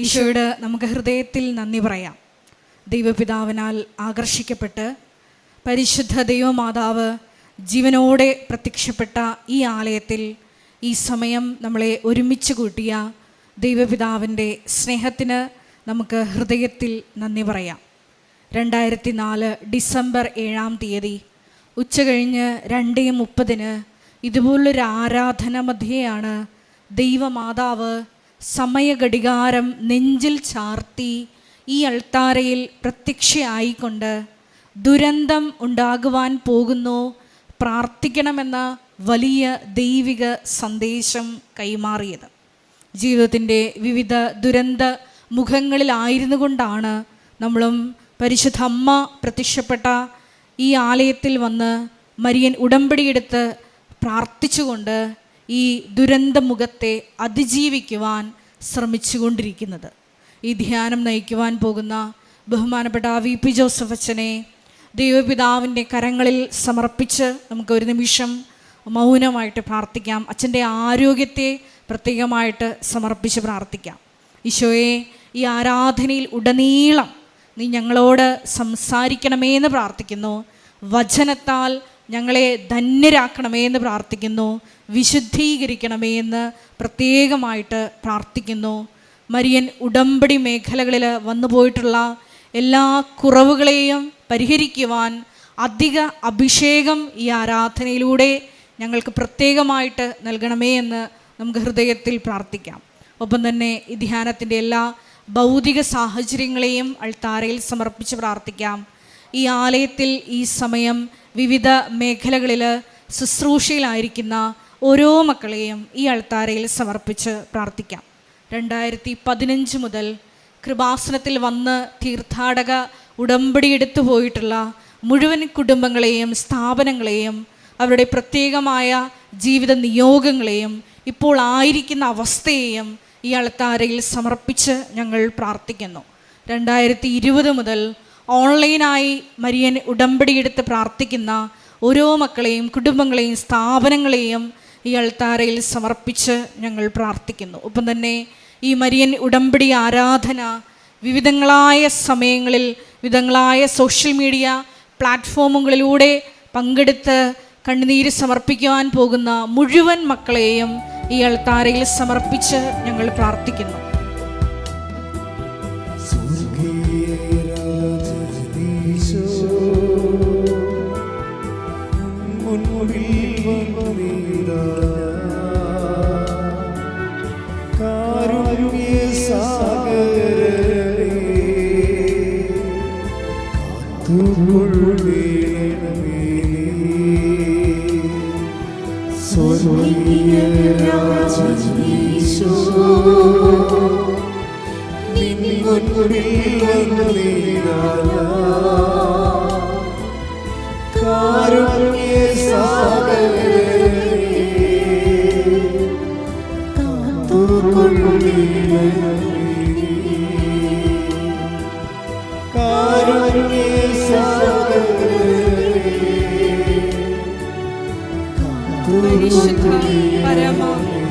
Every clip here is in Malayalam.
ഈശോയോട് നമുക്ക് ഹൃദയത്തിൽ നന്ദി പറയാം. ദൈവപിതാവിനാൽ ആകർഷിക്കപ്പെട്ട് പരിശുദ്ധ ദൈവമാതാവ് ജീവനോടെ പ്രത്യക്ഷപ്പെട്ട ഈ ആലയത്തിൽ ഈ സമയം നമ്മളെ ഒരുമിച്ച് കൂട്ടിയ ദൈവപിതാവിൻ്റെ സ്നേഹത്തിന് നമുക്ക് ഹൃദയത്തിൽ നന്ദി പറയാം. 2004 ഡിസംബർ 7-ാം തീയതി ഉച്ചകഴിഞ്ഞ് 2:30 ഇതുപോലൊരു ആരാധന മധ്യയാണ് ദൈവമാതാവ് സമയഘടികാരം നെഞ്ചിൽ ചാർത്തി ഈ അൾത്താരയിൽ പ്രത്യക്ഷയായിക്കൊണ്ട് ദുരന്തം ഉണ്ടാകുവാൻ പോകുന്നു, പ്രാർത്ഥിക്കണമെന്ന വലിയ ദൈവിക സന്ദേശം കൈമാറിയത്. ജീവിതത്തിൻ്റെ വിവിധ ദുരന്ത മുഖങ്ങളിലായിരുന്നു കൊണ്ടാണ് നമ്മളും പരിശുദ്ധ അമ്മ പ്രത്യക്ഷപ്പെട്ട ഈ ആലയത്തിൽ വന്ന് മരിയൻ ഉടമ്പടിയെടുത്ത് പ്രാർത്ഥിച്ചുകൊണ്ട് ഈ ദുരന്ത മുഖത്തെ അതിജീവിക്കുവാൻ ശ്രമിച്ചുകൊണ്ടിരിക്കുന്നത്. ഈ ധ്യാനം നയിക്കുവാൻ പോകുന്ന ബഹുമാനപ്പെട്ട VP ജോസഫ് അച്ഛനെ ദൈവപിതാവിൻ്റെ കരങ്ങളിൽ സമർപ്പിച്ച് നമുക്ക് ഒരു നിമിഷം മൗനമായിട്ട് പ്രാർത്ഥിക്കാം. അച്ഛൻ്റെ ആരോഗ്യത്തെ പ്രത്യേകമായിട്ട് സമർപ്പിച്ച് പ്രാർത്ഥിക്കാം. ഈശോയെ, ഈ ആരാധനയിൽ ഉടനീളം നീ ഞങ്ങളോട് സംസാരിക്കണമേ എന്ന് പ്രാർത്ഥിക്കുന്നു. വചനത്താൽ ഞങ്ങളെ ധന്യരാക്കണമേ എന്ന് പ്രാർത്ഥിക്കുന്നു. വിശുദ്ധീകരിക്കണമേ എന്ന് പ്രത്യേകമായിട്ട് പ്രാർത്ഥിക്കുന്നു. മരിയൻ ഉടമ്പടി മേഖലകളിൽ വന്നുപോയിട്ടുള്ള എല്ലാ കുറവുകളെയും പരിഹരിക്കുവാൻ അധിക അഭിഷേകം ഈ ആരാധനയിലൂടെ ഞങ്ങൾക്ക് പ്രത്യേകമായിട്ട് നൽകണമേ എന്ന് നമുക്ക് ഹൃദയത്തിൽ പ്രാർത്ഥിക്കാം. ഒപ്പം തന്നെ ഈ ധ്യാനത്തിൻ്റെ എല്ലാ ഭൗതിക സാഹചര്യങ്ങളെയും അൾത്താരയിൽ സമർപ്പിച്ച് പ്രാർത്ഥിക്കാം. ഈ ആലയത്തിൽ ഈ സമയം വിവിധ മേഖലകളിൽ ശുശ്രൂഷയിലായിരിക്കുന്ന ഓരോ മക്കളെയും ഈ അൾത്താരയിൽ സമർപ്പിച്ച് പ്രാർത്ഥിക്കാം. 2015 മുതൽ കൃപാസനത്തിൽ വന്ന് തീർത്ഥാടക ഉടമ്പടി എടുത്തു പോയിട്ടുള്ള മുഴുവൻ കുടുംബങ്ങളെയും സ്ഥാപനങ്ങളെയും അവരുടെ പ്രത്യേകമായ ജീവിത നിയോഗങ്ങളെയും ഇപ്പോൾ ആയിരിക്കുന്ന അവസ്ഥയെയും ഈ അൾത്താരയിൽ സമർപ്പിച്ച് ഞങ്ങൾ പ്രാർത്ഥിക്കുന്നു. 2020 മുതൽ ഓൺലൈനായി മരിയൻ ഉടമ്പടിയെടുത്ത് പ്രാർത്ഥിക്കുന്ന ഓരോ മക്കളെയും കുടുംബങ്ങളെയും സ്ഥാപനങ്ങളെയും ഈ അൾത്താരയിൽ സമർപ്പിച്ച് ഞങ്ങൾ പ്രാർത്ഥിക്കുന്നു. ഒപ്പം തന്നെ ഈ മരിയൻ ഉടമ്പടി ആരാധന വിവിധങ്ങളായ സമയങ്ങളിൽ വിവിധങ്ങളായ സോഷ്യൽ മീഡിയ പ്ലാറ്റ്ഫോമുകളിലൂടെ പങ്കെടുത്ത് കണ്ണുനീര് സമർപ്പിക്കുവാൻ പോകുന്ന മുഴുവൻ മക്കളെയും ഈ അൾത്താരയിൽ സമർപ്പിച്ച് ഞങ്ങൾ പ്രാർത്ഥിക്കുന്നു. പരിശുദ്ധ പരമ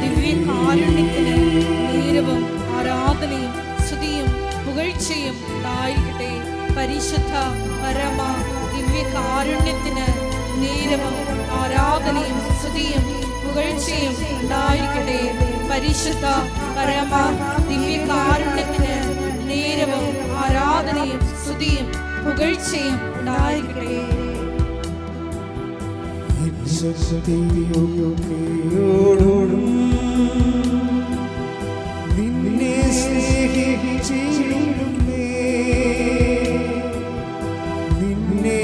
ദിവ്യ കാരുണ്യത്തിന് നേരവും ആരാധനയും സ്തുതിയും പുകഴ്ചയും ഉണ്ടായിരിക്കട്ടെ. പരിശുദ്ധ പരമ ദിവ്യ കാരുണ്യത്തിന് നേരവും ആരാധനയും സ്തുതിയും പുകഴ്ചയും ഉണ്ടായിരിക്കട്ടെ. പരിശുദ്ധ പരമ ദിവ്യ കാരുണ്യത്തിന് നേരവും ആരാധനയും സ്തുതിയും പുകഴ്ചയും ഉണ്ടായിരിക്കട്ടെ. നിന്നെ സ്നേഹിച്ചിടുന്നേ, നിന്നെ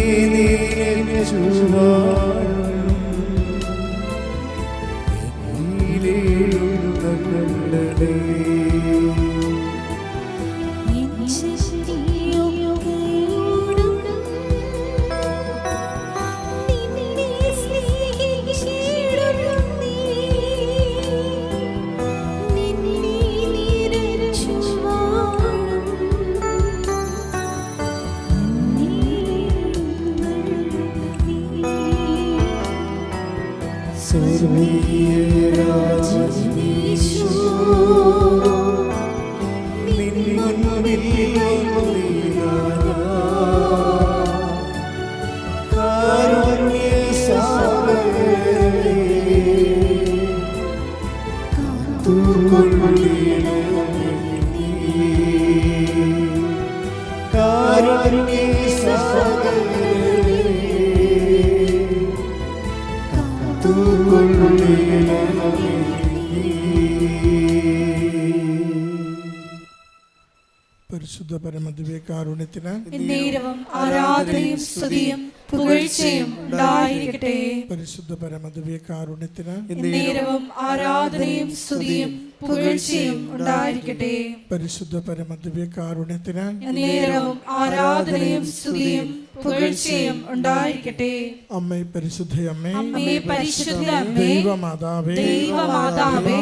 പരിശുദ്ധ പരമദിവ്യകാരുണ്യത്തിന് എന്നേരവും ആരാധനയും സ്തുതിയും പുകഴ്ചയും ഉണ്ടായിരിക്കട്ടെ. പരിശുദ്ധ പരമദിവ്യകാരുണ്യത്തിന് എന്നേരവും ആരാധനയും സ്തുതിയും പുകഴ്ചയും ഉണ്ടായിരിക്കട്ടെ. പരിശുദ്ധ പരമദിവ്യകാരുണ്യത്തിന് എന്നേരവും ആരാധനയും സ്തുതിയും പുകഴ്ചയും ഉണ്ടായിരിക്കട്ടെ. അമ്മേ പരിശുദ്ധയമ്മേ, അമ്മേ പരിശുദ്ധ അമ്മേ, ദൈവമാതാവേ, ദൈവമാതാവേ,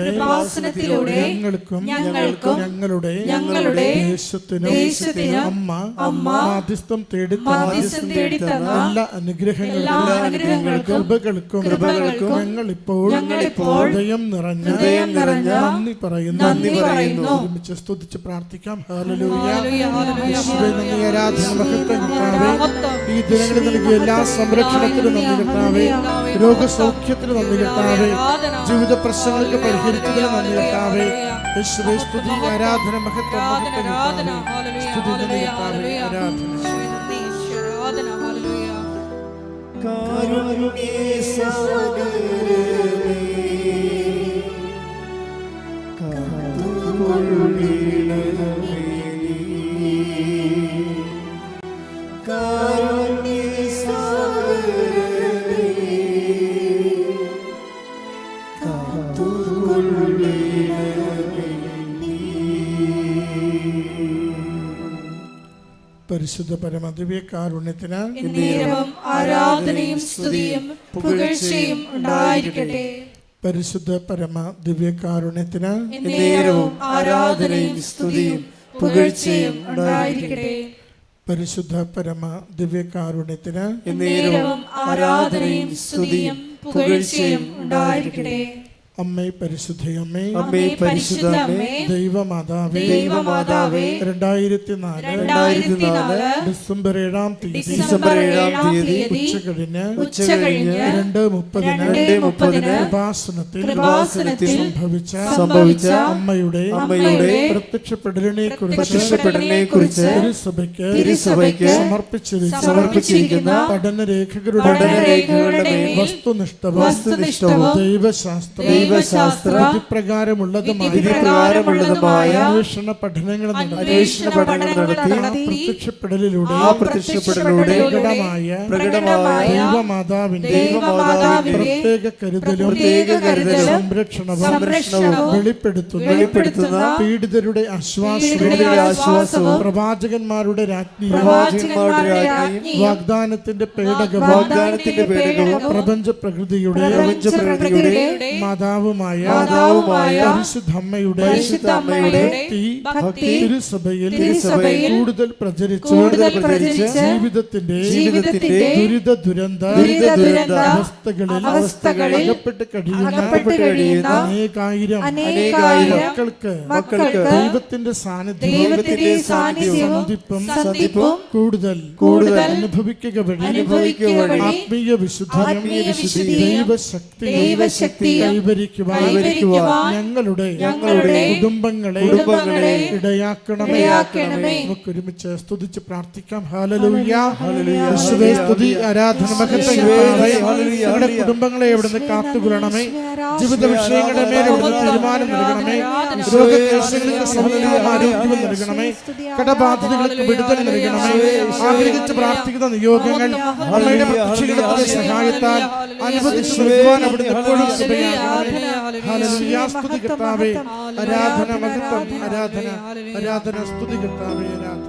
കൃപാസനത്തിലൂടെ ഞങ്ങൾക്കും ഞങ്ങളുടെ ദേശത്തിനും അമ്മ മാധ്യസ്ഥം തേടി തന്ന എല്ലാ അനുഗ്രഹങ്ങൾക്കും കൃപകൾക്കും ഞങ്ങളിപ്പോൾ ഹൃദയം നിറഞ്ഞ നന്ദി പറയുന്നു. ഒരുമിച്ച് സ്തുതിച്ച് പ്രാർത്ഥിക്കാം. ഹല്ലേലൂയ. യേശുവേ, നന്ദി, ആരാധന, മഹത്വം കർത്താവേ. ഈ ദിനങ്ങളിൽ നൽകിയ എല്ലാ സംരക്ഷണത്തിനും നന്ദി കർത്താവേ. രോഗസൗഖ്യത്തിന് നന്ദി കർത്താവേ. ജീവിത പ്രശ്നങ്ങൾക്ക് പരിഹരിച്ചതിന് നന്ദി കർത്താവേ. യേശുവേ, സ്തുതി, ആരാധന, മഹത്വം കർത്താവേ. സ്തുതി, നന്ദി കർത്താവേ, ആരാധന. പരിശുദ്ധ പരമദിവ്യകാരുണ്യത്തിന് എന്നേരവും ആരാധനയും സ്തുതിയും പുകഴ്ചയും ഉണ്ടായിരിക്കട്ടെ. പരിശുദ്ധ പരമദിവ്യകാരുണ്യത്തിന് എന്നേരവും ആരാധനയും സ്തുതിയും പുകഴ്ചയും ഉണ്ടായിരിക്കട്ടെ. പരിശുദ്ധ പരമദിവ്യകാരുണ്യത്തിന് എന്നേരവും ആരാധനയും സ്തുതിയും പുകഴ്ചയും ഉണ്ടായിരിക്കട്ടെ. അമ്മേ പരിശുദ്ധയമ്മേ, അമ്മേ പരിശുദ്ധ അമ്മേ, ദൈവമാതാവേ, 2004 ഡിസംബർ 7-ാം തീയതി ഉച്ചകഴിഞ്ഞ് 2:30 കൃപാസനത്തിൽ സംഭവിച്ച അമ്മയുടെ പ്രത്യക്ഷപ്പെടലിനെ കുറിച്ച് തിരുസഭയ്ക്ക് സമർപ്പിച്ചിരിക്കുന്ന പഠനരേഖകളുടെ വസ്തുനിഷ്ഠവും ദൈവശാസ്ത്ര പ്രകാരമുള്ളതുമായ അന്വേഷണ പഠനങ്ങൾ നടത്തി പ്രത്യക്ഷപ്പെടലിലൂടെ പ്രകടമായ ദൈവമാതാവിന്റെ പ്രത്യേക കരുതലും സംരക്ഷണവും വെളിപ്പെടുത്തുന്ന പീഡിതരുടെ ആശ്വാസവും പ്രവാചകന്മാരുടെ രാജ്ഞിയും വാഗ്ദാനത്തിന്റെ പേടകവും പ്രപഞ്ച പ്രകൃതിയുടെ മാതാവുമായ പരിശുദ്ധമ്മയുടെ ഭക്തി തിരുസഭയിൽ കൂടുതൽ പ്രചരിച്ച് ജീവിതത്തിന്റെ ദുരിത ദുരന്ത അവസ്ഥകളിൽ അകപ്പെട്ട് കഴിയുന്ന അനേകായിരം മക്കൾക്ക് ദൈവത്തിന്റെ സാന്നിധ്യവും സന്ധിപ്പും കൂടുതൽ അനുഭവിക്കുക വഴി ആത്മീയ വിശുദ്ധി ദൈവശക്തി കൈവരിക്കുവാൻ ഞങ്ങളുടെ കുടുംബങ്ങളെ ഇടയാക്കണമേ. നമുക്ക് ഒരുമിച്ച് സ്തുതിച്ച് പ്രാർത്ഥിക്കാം. ഹല്ലേലൂയ. യേശുവേ, സ്തുതി, ആരാധന, മഹത്വം കർത്താവേ. ഞങ്ങളുടെ കുടുംബങ്ങളെ എവിടുന്ന് കാത്തുകൊള്ളണമേ. ജീവിത വിഷയങ്ങളുടെ മേൽ എവിടുന്ന് തീരുമാനം നൽകണമേ. രോഗക്ലേശങ്ങൾക്ക് സൗഖ്യവും ആരോഗ്യവും നൽകണമേ. കടബാധ്യതകൾക്ക് വിടുതൽ നൽകണമേ. ആഗ്രഹിച്ച് പ്രാർത്ഥിക്കുന്ന നിയോഗങ്ങൾ അമ്മയുടെ പ്രത്യക്ഷീകരണത്തിന്റെ സഹായത്താൽ അനുവദിച്ചു നൽകുവാൻ അവിടുന്ന് എപ്പോഴും കൃപയാകണമേ. ഹല്ലേലൂയ. സ്തുതി കർത്താവേ, ആരാധന, മഹത്വം, ആരാധന, സ്തുതി കർത്താവേ, ആരാധന.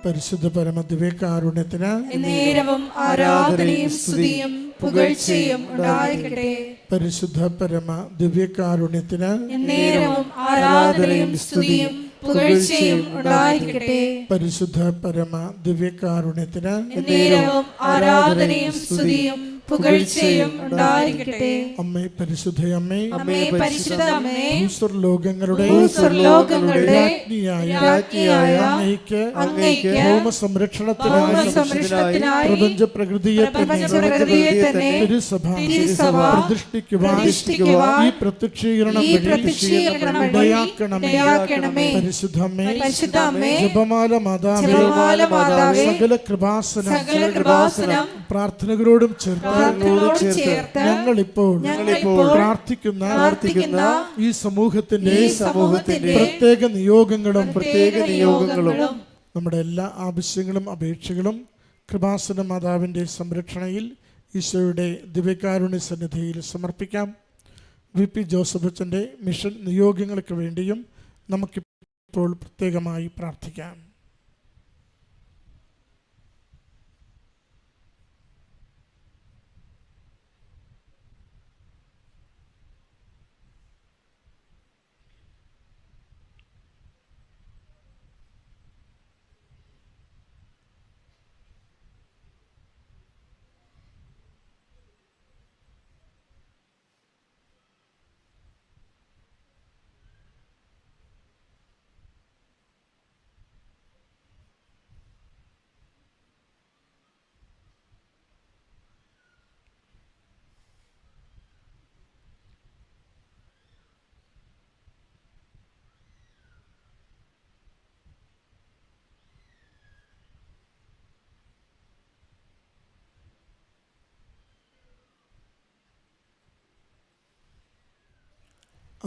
പരിശുദ്ധ പരമ ദിവ്യകാരുണ്യത്തിന് നേരവും ആരാധനയും സ്തുതിയും പുകഴ്ചയും ഉണ്ടായിരിക്കട്ടെ. പരിശുദ്ധ പരമ ദിവ്യകാരുണ്യത്തിന് നേരവും ആരാധനയും സ്തുതിയും പുകഴ്ചയും ഉണ്ടായിരിക്കട്ടെ. പരിശുദ്ധ പരമ ദിവ്യകാരുണ്യത്തിന് നേരവും ആരാധനയും സ്തുതിയും പുകഴ്ചയും ഉണ്ടായിരിക്കട്ടെ. അമ്മേ പരിശുദ്ധയമ്മേ, അമ്മേ പരിശുദ്ധ അമ്മേ, ഭൂസ്വർലോകങ്ങളുടെ രാജ്ഞിയായ അങ്ങയ്ക്ക് ഭൗമ സംരക്ഷണത്തിനായി പ്രപഞ്ച പ്രകൃതിയെ തന്നെ തിരുസഭ പ്രതിഷ്ഠിക്കുവാൻ ഈ പ്രത്യക്ഷീകരണം ഇടയാക്കണമേ. പരിശുദ്ധമ്മേ, ജപമാല മാതാവേ, സകല കൃപാസനം പ്രാർത്ഥനകളോടും ചേർത്ത് ഞങ്ങളിപ്പോൾ പ്രാർത്ഥിക്കുന്ന ഈ സമൂഹത്തിന്റെ പ്രത്യേക നിയോഗങ്ങളും നമ്മുടെ എല്ലാ ആവശ്യങ്ങളും അപേക്ഷകളും കൃപാസന മാതാവിന്റെ സംരക്ഷണയിൽ ഈശോയുടെ ദിവ്യകാരുണ്യ സന്നിധിയിൽ സമർപ്പിക്കാം. VP ജോസഫ് അച്ഛൻ്റെ മിഷൻ നിയോഗങ്ങൾക്ക് വേണ്ടിയും നമുക്കിപ്പോൾ പ്രത്യേകമായി പ്രാർത്ഥിക്കാം.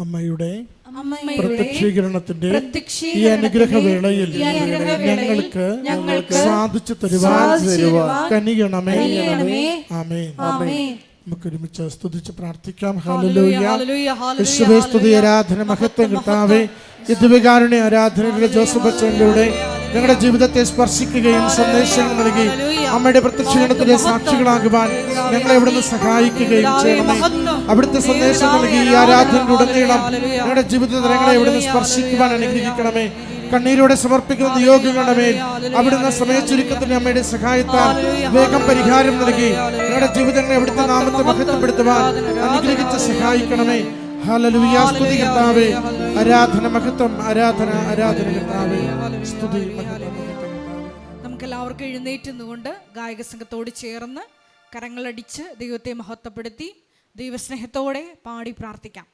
അമ്മയുടെ പ്രത്യക്ഷീകരണത്തിന്റെ ഈ അനുഗ്രഹവേളയിൽ ഞങ്ങൾക്ക് സാധിച്ചു തരുവാൻ കനിയണമേ. ആമേൻ. നമുക്ക് ഒരുമിച്ച് സ്തുതിച്ച് പ്രാർത്ഥിക്കാം. ഹല്ലേലൂയ. യേശുവേ സ്തുതി, ആരാധന, മഹത്വം കർത്താവേ. ഈ ദിവ്യകാരുണ്യ ആരാധനയിലൂടെ ജോസഫ് അച്ഛനിലൂടെ ഞങ്ങളുടെ ജീവിതത്തെ സ്പർശിക്കുകയും സന്ദേശങ്ങൾ നൽകി അമ്മയുടെ പ്രത്യക്ഷീകരണത്തിന്റെ സാക്ഷികളാകുവാൻ ഞങ്ങളെ ഇവിടുന്ന് സഹായിക്കുകയും ചെയ്യണമേ. അവിടുത്തെ സന്ദേശം നൽകി ഈ ആരാധനയിലുടനീളം ഞങ്ങളുടെ ജീവിതത്തെ ഞങ്ങളെ ഇവിടുന്ന് സ്പർശിക്കുവാൻ അനുഗ്രഹിക്കണമേ. കണ്ണീരോടെ സമർപ്പിക്കുന്ന നിയോഗങ്ങളുടെ മേൽ അവിടുന്ന് സമയച്ചുരുക്കത്തിന് അമ്മയുടെ സഹായത്താൽ വേഗം പരിഹാരം നൽകി ഞങ്ങളുടെ ജീവിതങ്ങളെ അവിടുത്തെ നാമത്തെ മഹത്വപ്പെടുത്തുവാൻ അനുഗ്രഹിച്ച് സഹായിക്കണമേ. ഹല്ലേലൂയ. സ്തുതി കർത്താവേ, ആരാധന, മഹത്വം, ആരാധന കർത്താവേ, സ്തുതി, മഹത്വം. നമുക്കെല്ലാവർക്കും എഴുന്നേറ്റ് നിന്നുകൊണ്ട് ഗായക സംഘത്തോട് ചേർന്ന് കരങ്ങളടിച്ച് ദൈവത്തെ മഹത്വപ്പെടുത്തി ദൈവസ്നേഹത്തോടെ പാടി പ്രാർത്ഥിക്കാം.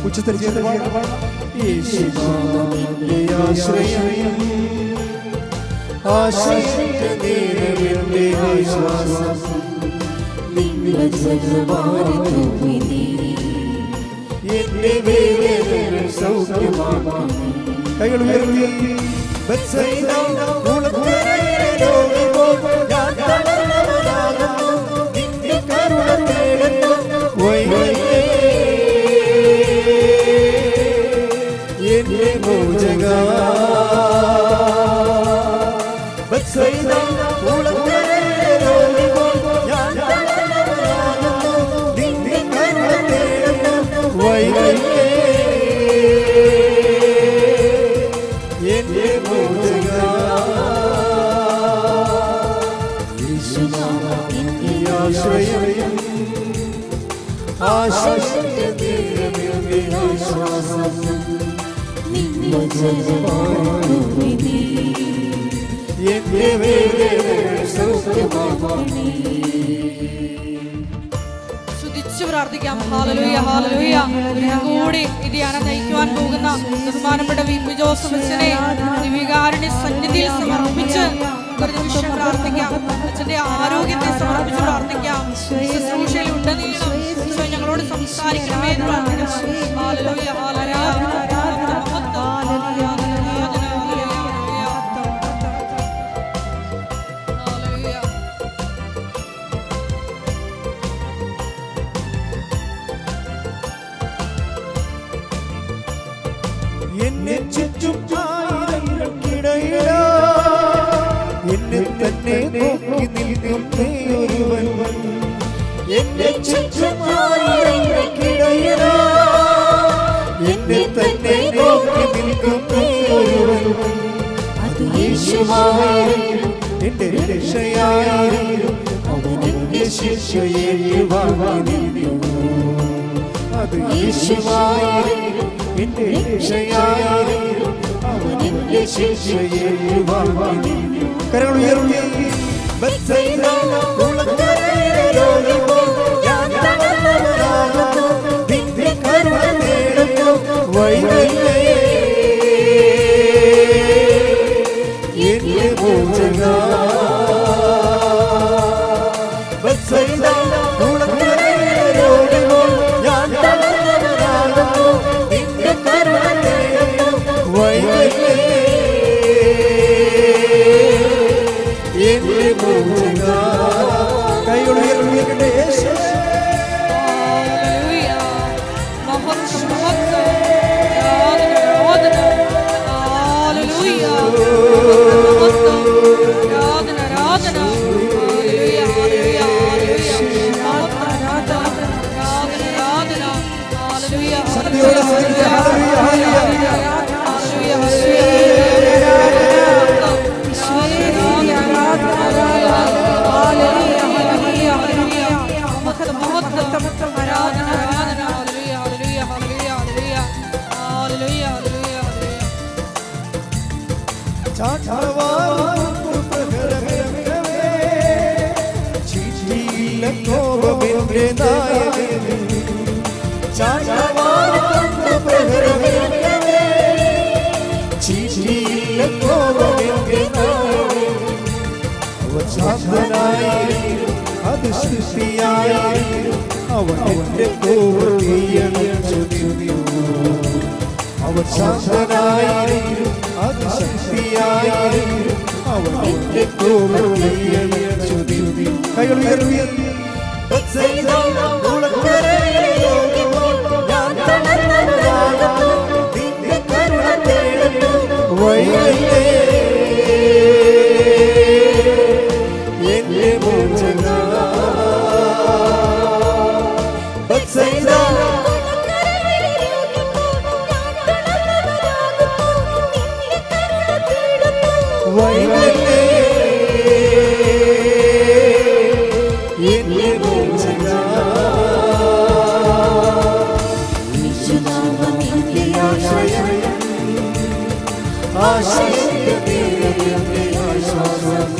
ഉച്ചത്തിൽ കൈകൾ ഉയർത്തി യേശുനാമത്തിൽ ആശ്വാസത്തിന്റെ തീരമേ ആശ്വാസം എന്റെ വേദന സൗഖ്യമാക്കണേ. സ്തുതിച്ച് പ്രാർത്ഥിക്കാം. Hallelujah, hallelujah. ഒരിക്കൽ കൂടി ഈ ധ്യാനം നയിക്കുവാൻ പോകുന്ന ബഹുമാനപ്പെട്ട വി. ജോസഫ് അച്ഛനെ ദിവ്യകാരുണ്യ സന്നിധിയിൽ സമർപ്പിച്ച് ഒരു നിമിഷം പ്രാർത്ഥിക്കാം. അച്ഛന്റെ ആരോഗ്യത്തെ സമർപ്പിച്ച് പ്രാർത്ഥിക്കാം. ശുശ്രൂഷയിൽ ഉടനീളം ഈശോ ഞങ്ങളോട് സംസാരിക്കണമേ എന്ന് പ്രാർത്ഥിക്കാം. Hallelujah, hallelujah. എന്നെ ചുറ്റും ആയിരങ്ങൾക്കിടയിലാ എന്നെ തന്നെ നോക്കി നിൽക്കുന്നേ ഒരുവൻ. എന്നെ ചുറ്റും ആയിരങ്ങൾക്കിടയിലാ എന്നെ തന്നെ നോക്കി നിൽക്കുന്നേ ഒരുവൻ. അത് യേശുവായിരുന്നു, എന്റെ രക്ഷയായിരുന്നു, അവൻ എന്റെ ശിക്ഷയെ വാങ്ങിനിന്നു. അത് യേശുവായിരുന്നു, എന്റെ രക്ഷയായിരുന്നു, അവൻ എന്റെ ശിക്ഷയെ വാങ്ങിനിന്നു. കരങ്ങൾ ഉയർത്തി ബത്സയിദ കുളക്കരയിലൊരുവൻ ഞാൻ നടന്നവനാകുന്നു, നിന്റെ കരുണ തേടുന്നു വൈകല്ലേ എന്റെ മോചകാ. ബത്സയിദ കുളക്കരയിലൊരുവൻ ഞാൻ നടന്നവനാകുന്നു, നിന്റെ കരുണ തേടുന്നു വൈകല്ലേ എന്റെ മോചകാ. കൈകൾ ഉയർത്തിയിരിക്കട്ടെ. യേശു ഹല്ലേലൂയ. മഹത്വം, മഹത്വം. ആരാധന, ആരാധന. ഹല്ലേലൂയ. മഹത്വം, ആരാധന, ആരാധന. ഹല്ലേലൂയ, ഹല്ലേലൂയ, ഹല്ലേലൂയ. മഹത്വം, ആരാധന, ആരാധന. ഹല്ലേലൂയ, സത്യത്തോടെ സ്തുതിക്കുക. ഹല്ലേലൂയ, ഹല്ലേലൂയ. ഹല്ലേലൂയ, ഹല്ലേലൂയ. കോപമെന്റെ നായകനെ ചീറ്റിയില്ല കോപമെന്റെ നായകനെ. അവൻ ശാന്തനായിരുന്നു, അത് സൃഷ്ടിയായിരുന്നു, അവൻ എന്റെ കോപത്തിയണച്ചു നിന്നു. അവൻ ശാന്തനായിരുന്നു, അത് ശക്തിയായിരുന്നു, അവൻ എന്റെ കോപത്തിയണച്ചു നിന്നു. കൈകൾ ഉയർത്തി ബത്സയിദ കുളക്കരയിലൊരുവൻ ഞാൻ നടന്നവനാകുന്നു, നിന്റെ കരുണ തേടുന്നു വൈകല്ലേ എന്റെ മോചകാ. ബത്സയിദ വൈകല്ലേ എന്റെ മോചകാ. ആശ്രയത്തിന്റെ ആശ്വാസം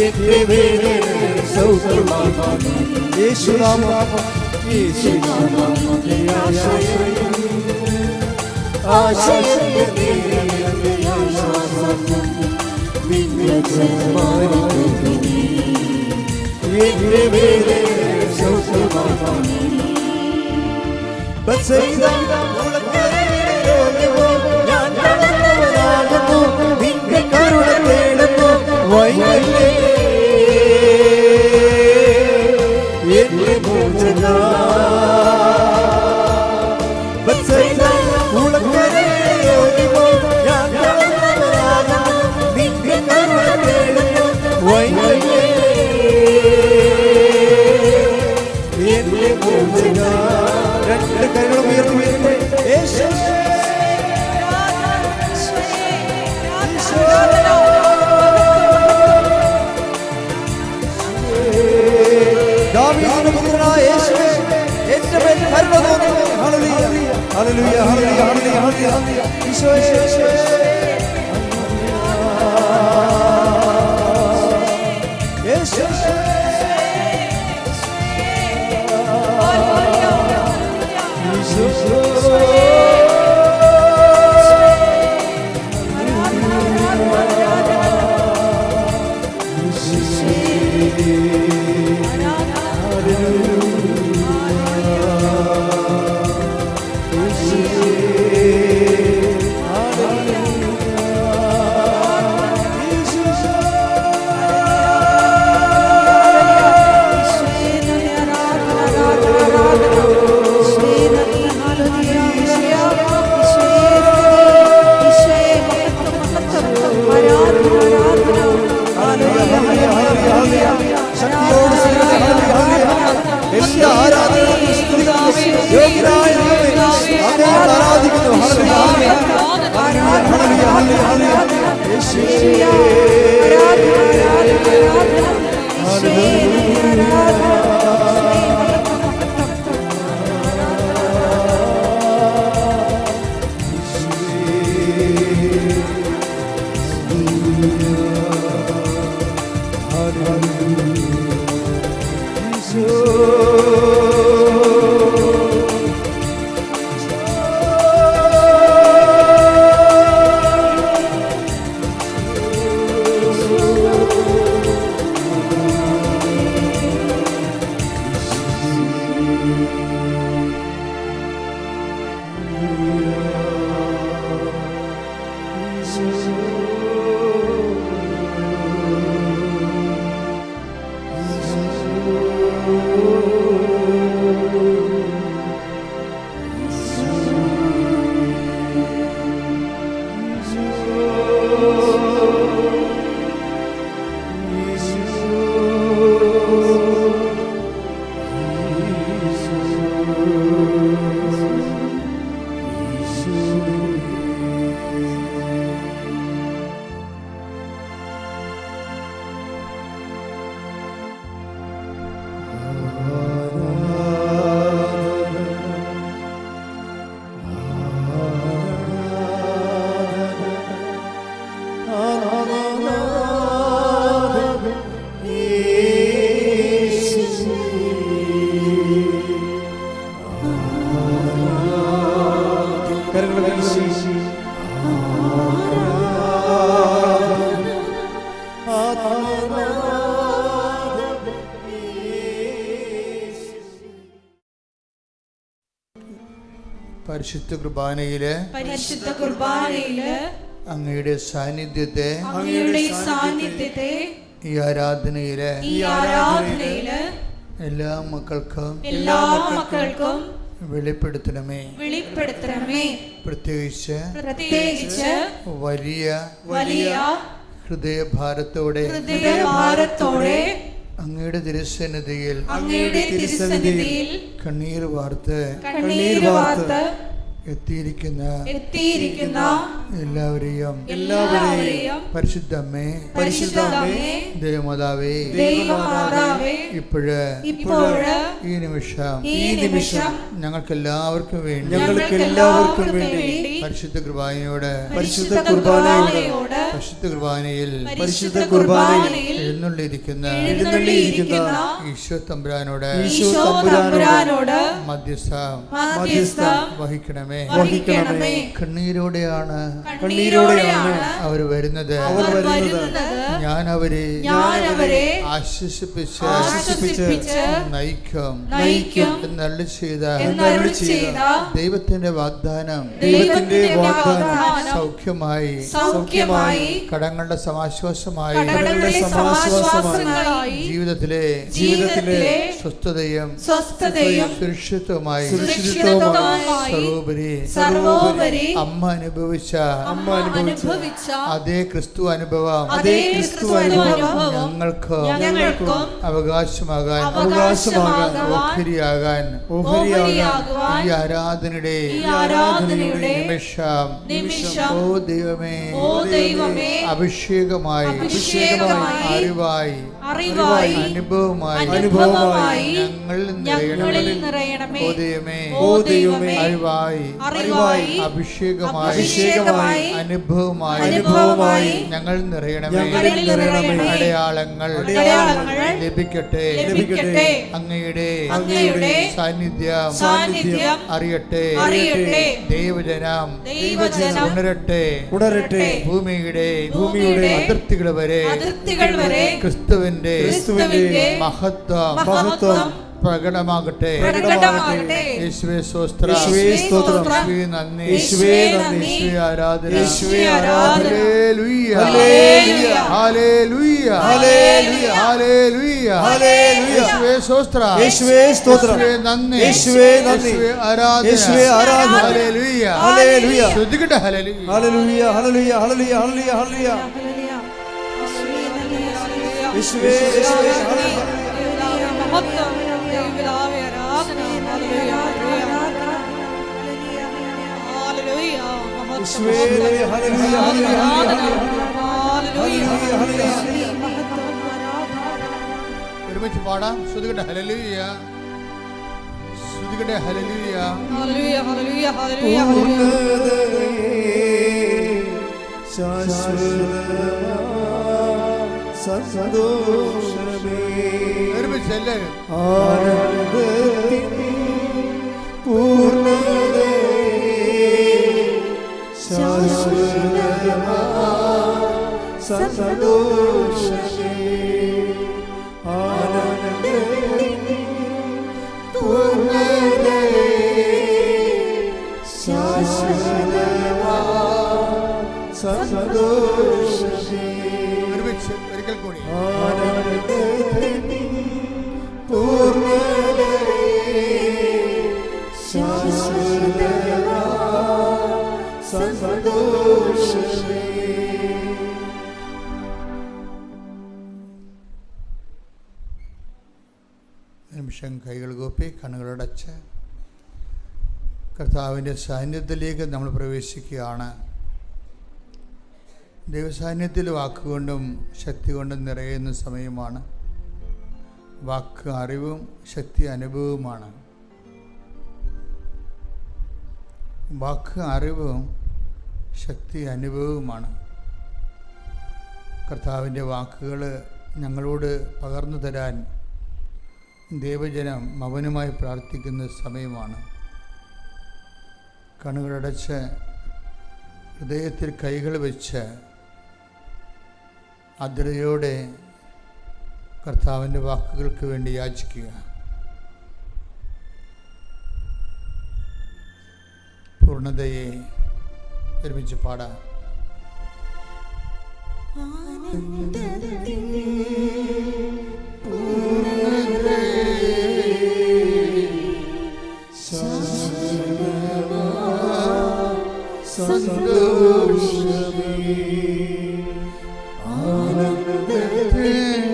എന്റെ വേദന സൗഖ്യമാക്കണേ. യേശുനാമം, യേശുനാമം ആശ്രയം. ആശ്രയത്തിന്റെ ആശ്വാസം എന്റെ വേദന സൗഖ്യമാക്കണേ. ബത്സയിദ കുളക്കരയിലൊരുവൻ ഞാൻ നടന്നവനാകുന്നു, നിന്റെ കരുണ തേടുന്നു വൈകല്ലേ എന്റെ മോചകാ. ബത്സയിദ കുളക്കരയിലൊരുവൻ ഞാൻ നടന്നവനാകുന്നു, നിന്റെ കരുണ തേടുന്നു വൈകല്ലേ എന്റെ മോചകാ. രണ്ട് കൈകളും ഉയർത്തി യേശു ഹല്ലേലൂയ ഹല്ലേലൂയ ഹല്ലേലൂയ ഈശോയേ യേശുവേ പരിശുദ്ധ കുർബാനയില് അങ്ങയുടെ സാന്നിധ്യത്തെ ഈ ആരാധനയില് എല്ലാ മക്കൾക്കും വെളിപ്പെടുത്തണമേ. പ്രത്യേകിച്ച് വലിയ ഹൃദയഭാരത്തോടെ അങ്ങയുടെ തിരുസന്നിധിയിൽ കണ്ണീർ വാർത്ത് എത്തിയിരിക്കുന്ന എല്ലാവരെയും പരിശുദ്ധമ്മേ ദേവമാതാവേ ഇപ്പോഴ് ഈ നിമിഷം ഞങ്ങൾക്ക് എല്ലാവർക്കും വേണ്ടി പരിശുദ്ധ കുർബാനയോട് പരിശുദ്ധ കുർബാനയിൽ എഴുന്നള്ളിയിരിക്കുന്ന ഈശോ തമ്പുരാനോട് മധ്യസ്ഥ വഹിക്കണമേ. കണ്ണീരോടെയാണ് അവർ വരുന്നത്. ഞാൻ അവരെ ആശ്വസിപ്പിച്ച് നയിക്കും എന്നരുളി ചെയ്ത ദൈവത്തിന്റെ വാഗ്ദാനം സൗഖ്യമായി കടങ്ങളുടെ സമാശ്വാസമായി ജീവിതത്തിലെ സ്വസ്ഥതയും സുരക്ഷിതവുമായി സർവോപരി അമ്മ അനുഭവിച്ച അതേ ക്രിസ്തു അനുഭവം ഞങ്ങൾക്കും അവകാശമാകാൻ ഈ ആരാധനയുടെ നിമിഷം ഓ ദൈവമേ അഭിഷേകമായി അറിവായി അറിവായി അനുഭവമായി ഞങ്ങളിൽ നിറയണമേ. ഓ ദൈവമേ, അറിവായി അഭിഷേകമായി അനുഭവമായി ഞങ്ങൾ നിറയണമേ. അടയാളങ്ങൾ ലഭിക്കട്ടെ. അങ്ങയുടെ സാന്നിധ്യം അറിയട്ടെ. ദൈവജനം ഉണരട്ടെ. ഭൂമിയുടെ അതിർത്തികൾ വരെ ക്രിസ്തുവിന്റെ മഹത്വം പ്രകടമാകട്ടെ. യേശുവേ സ്തോത്രം, യേശുവേ നന്ദി, യേശുവേ ആരാധന. ഹല്ലേലൂയ, ഹല്ലേലൂയ, ഹല്ലേലൂയ, യേശുവേ സ്തോത്രം, യേശുവേ നന്ദി, യേശുവേ ആരാധന. ഹല്ലേലൂയ, ശ്രദ്ധിക്കട്ടെ. ഹല്ലേലൂയ, ഹല്ലേലൂയ, ഹല്ലേലൂയ, ഹല്ലേലൂയ, ഹല്ലേലൂയ. യേശുവേ, യേശുവേ, ഹല്ലേലൂയ. ഒരുമിച്ച് പാടാം. ശ്രദ്ധിക്കട്ടെ. ഹല്ലേലൂയ, ശ്രദ്ധിക്കട്ടെ. ഹല്ലേലൂയ, സന്തോഷമേ, ഒരുമിച്ച് എല്ലാവരും. ആനന്ദത്തിൻ പൂർണ്ണതയേ, സന്തോഷമേ, ആനന്ദത്തിൻ പൂർണ്ണതയേ, സന്തോഷമേ. ഒരുമിച്ച് ഒരിക്കൽ കൂടി. ആനന്ദത്തിൻ പൂർണ്ണതയേ, സന്തോഷമേ. നിമിഷം കൈകൾ കൂപ്പി കണ്ണുകളടച്ച് കർത്താവിൻ്റെ സാന്നിധ്യത്തിലേക്ക് നമ്മൾ പ്രവേശിക്കുകയാണ്. ദൈവസാന്നിധ്യത്തിൽ വാക്കുകൊണ്ടും ശക്തി കൊണ്ടും നിറയുന്ന സമയമാണ്. വാക്ക് അറിവും ശക്തി അനുഭവവുമാണ്. വാക്ക് അറിവും ശക്തി അനുഭവവുമാണ്. കർത്താവിൻ്റെ വാക്കുകൾ ഞങ്ങളോട് പകർന്നു തരാൻ ദൈവജനം മൗനമായി പ്രാർത്ഥിക്കുന്ന സമയമാണ്. കണ്ണുകളടച്ച് ഹൃദയത്തിൽ കൈകൾ വെച്ച് ആർദ്രതയോടെ കർത്താവിൻ്റെ വാക്കുകൾക്ക് വേണ്ടി യാചിക്കുക. പൂർണ്ണതയെ ഒരുമിച്ച് പാടാം. സന്തോഷമേ, ആനന്ദത്തിൻ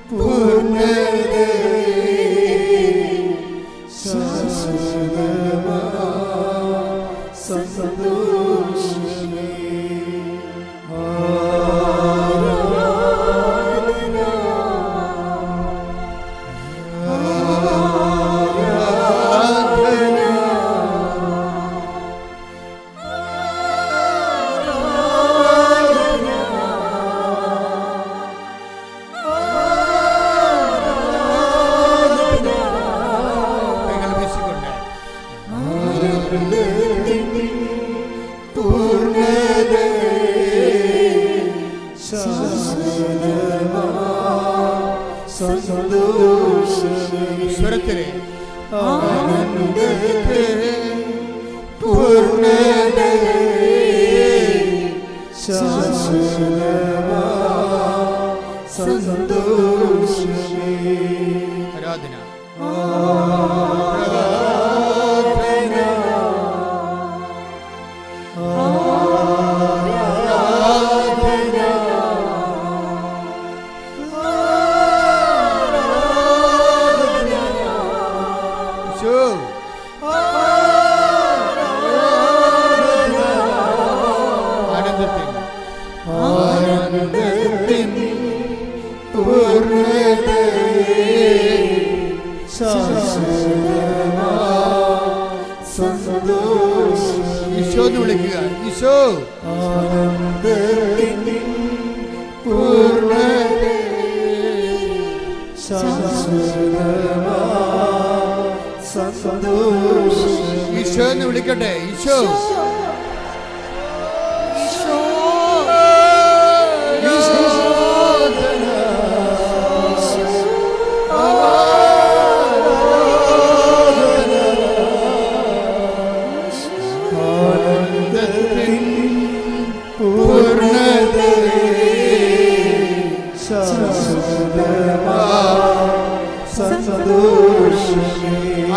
പൂർണ്ണതയേ, സന്തോഷമേ, സ്വരത്തിലെ ആരാധന. ആനന്ദത്തിൻ ഈശോ എന്ന് വിളിക്കുക. ഈശോ ഈശോ എന്ന് വിളിക്കട്ടെ. ഈശോ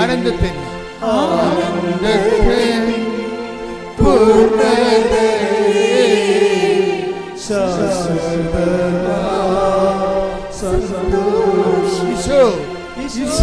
ആനന്ദത്തിൻ ഈശോ ഈശോ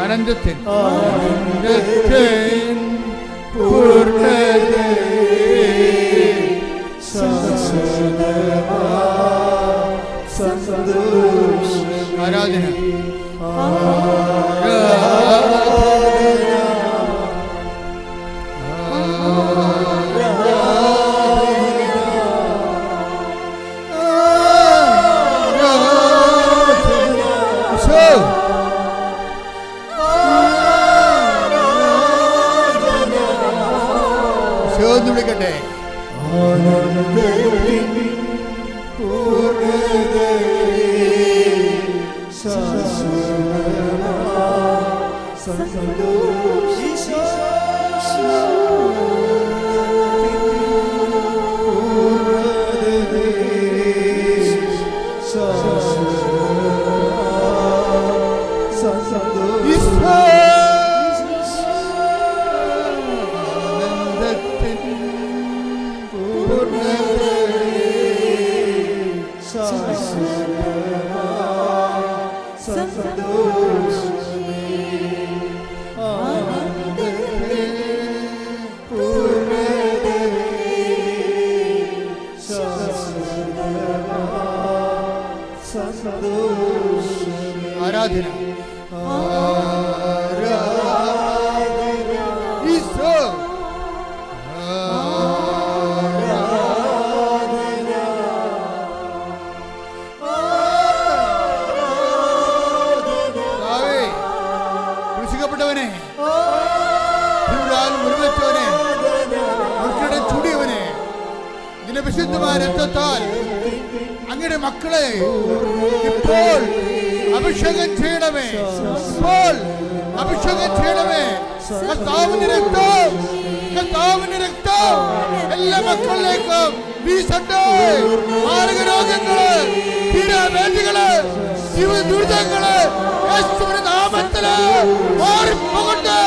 ആനന്ദത്തിൻ ആരാധന എന്ന് വിളിക്കട്ടെ. ആരാധന ഈശോ ക്രൂശിക്കപ്പെട്ടവനെ, മുറിവെച്ചവനെ, മക്കളുടെ ചുടിയവനെ, ഇതിന്റെ വിശുദ്ധമായ രക്തത്താൽ അങ്ങയുടെ മക്കളെ ഇപ്പോൾ അഭിഷേകം ചെയ്യണമേ, ഇപ്പോൾ അഭിഷേകം ചെയ്യണമേ. കർത്താവിന്റെ രക്തം, കർത്താവിന്റെ രക്തം എല്ലാ മക്കളിലേക്കും വീശട്ടെ. മാരക രോഗങ്ങള്, തീരാവേദികള്, ദുരിതങ്ങള് യേശുവിന്റെ നാമത്തില് മാറിപ്പോകട്ടെ.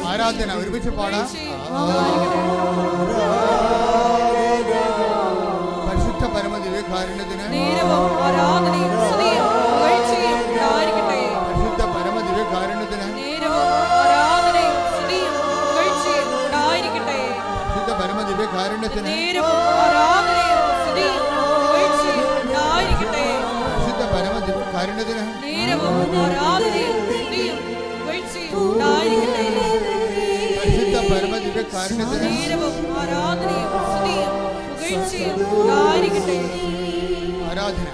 ആരാധന ഒരുമിച്ച് പാടാം. പരിശുദ്ധ പരമ ദിവ്യകാരുണ്യത്തിന് പരിശുദ്ധ പരമ ദിവ്യകാരുണ്യത്തിന് കാരുണ്യത്തിന് നേരവും ആരാധനയും സ്തുതിയും പുകഴ്ചയും ഉണ്ടായിരിക്കട്ടെ. പരിശുദ്ധ പരമദിവ്യ കാരുണ്യത്തിന് നേരവും ആരാധനയും സ്തുതിയും പുകഴ്ചയും ഉണ്ടായിരിക്കട്ടെ. പരിശുദ്ധ പരമദിവ്യ കാരുണ്യത്തിന് നേരവും ആരാധനയും സ്തുതിയും പുകഴ്ചയും ഉണ്ടായിരിക്കട്ടെ. ആരാധന.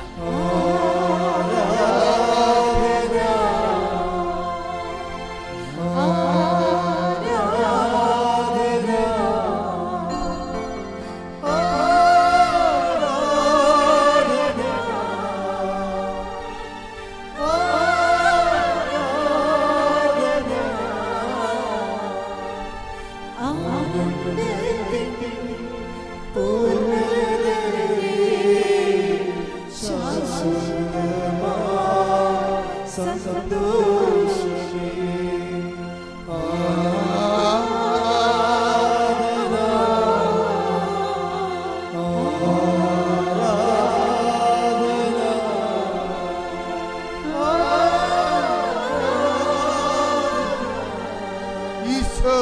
ഈശോ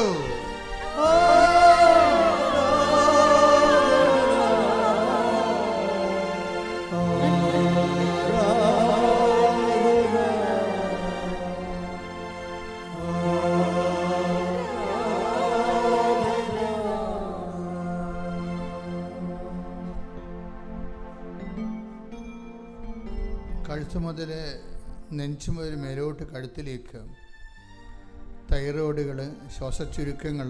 കഴുത്ത് മുതൽ നെഞ്ചു മുതൽ മേലോട്ട് കഴുത്തിലേക്ക് തൈറോയ്ഡുകൾ, ശ്വാസച്ചുരുക്കങ്ങൾ,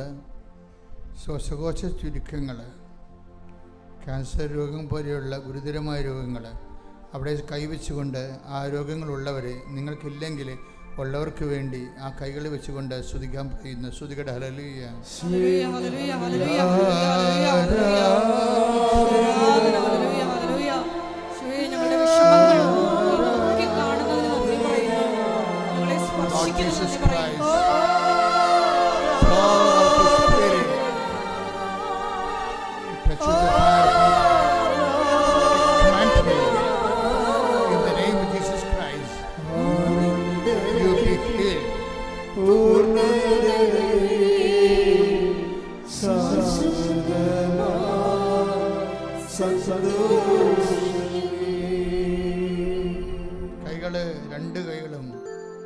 ശ്വാസകോശ ചുരുക്കങ്ങൾ, ക്യാൻസർ രോഗം പോലെയുള്ള ഗുരുതരമായ രോഗങ്ങൾ അവിടെ കൈവച്ചുകൊണ്ട് ആ രോഗങ്ങളുള്ളവർ നിങ്ങൾക്കില്ലെങ്കിൽ ഉള്ളവർക്ക് വേണ്ടി ആ കൈകൾ വെച്ചുകൊണ്ട് സ്തുതിക്കാൻ പറയുന്നു. സ്തുതികട ഹല്ലേലൂയ. ഹല്ലേലൂയ, ഹല്ലേലൂയ, ഹല്ലേലൂയ, ഹല്ലേലൂയ, ഹല്ലേലൂയ. ആരാധന, ഹല്ലേലൂയ, ഹല്ലേലൂയ. യേശുവേ, ഞങ്ങളുടെ വിഷമങ്ങൾ നോക്കി കാണുന്നതിന് നന്ദി പറയുന്നു. ഞങ്ങളെ സ്പർശിക്കുന്നതിന് നന്ദി പറയുന്നു. കൈകള് രണ്ട് കൈകളും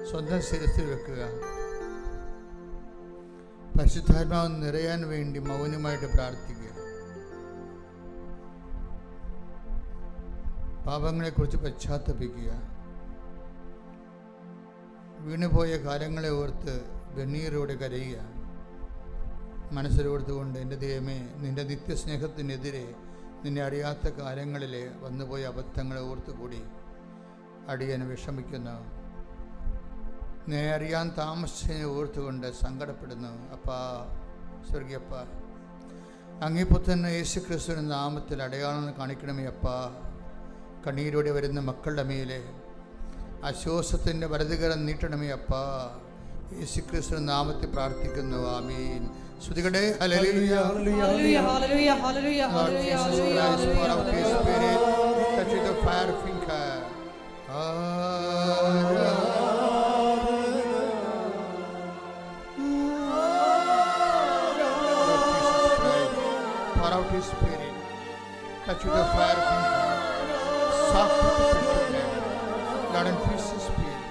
സ്വന്തം ശിരസിൽ വെക്കുക. പരിശുദ്ധാത്മാവ് നിറയാൻ വേണ്ടി മൗനമായിട്ട് പ്രാർത്ഥിക്കുക. പാപങ്ങളെക്കുറിച്ച് പശ്ചാത്തപിക്കുക. വീണുപോയ കാലങ്ങളെ ഓർത്ത് വെണ്ണീരോടെ കരയുക. മനസ്സിലോർത്തുകൊണ്ട് എൻ്റെ ദൈവമേ, നിൻ്റെ നിത്യസ്നേഹത്തിനെതിരെ നിന്നെ അറിയാത്ത കാലങ്ങളിലെ വന്നുപോയ അബദ്ധങ്ങളെ ഓർത്തുകൂടി അടിയൻ വിഷമിക്കുന്നു. നീ അറിയാൻ താമസിച്ചതിനെ ഓർത്തുകൊണ്ട് സങ്കടപ്പെടുന്നു. അപ്പാ, സ്വർഗീയപ്പ, അങ്ങേപ്പുത്രൻ യേശു ക്രിസ്തുവിൻ്റെ നാമത്തിൽ അടയാളം കാണിക്കണമേ അപ്പാ. കണ്ണീരോടെ വരുന്ന മക്കളുടെ മേലെ ആശ്വാസത്തിൻ്റെ വലതുകരം നീട്ടണമേ അപ്പാ. യേശു ക്രിസ്തുവിൻ്റെ നാമത്തിൽ പ്രാർത്ഥിക്കുന്നു. ആമീൻ. സ്തുതികടേ. ഹല്ലേലൂയ, ഹല്ലേലൂയ, ഹല്ലേലൂയ, ഹല്ലേലൂയ, Lord ഹല്ലേലൂയ, Jesus ഹല്ലേലൂയ, Christ, pour out ഹല്ലേലൂയ. His Spirit, touch with the fire finger. Pour out His Spirit, touch with the fire finger. Soft with the Spirit. Lord, increase His Spirit.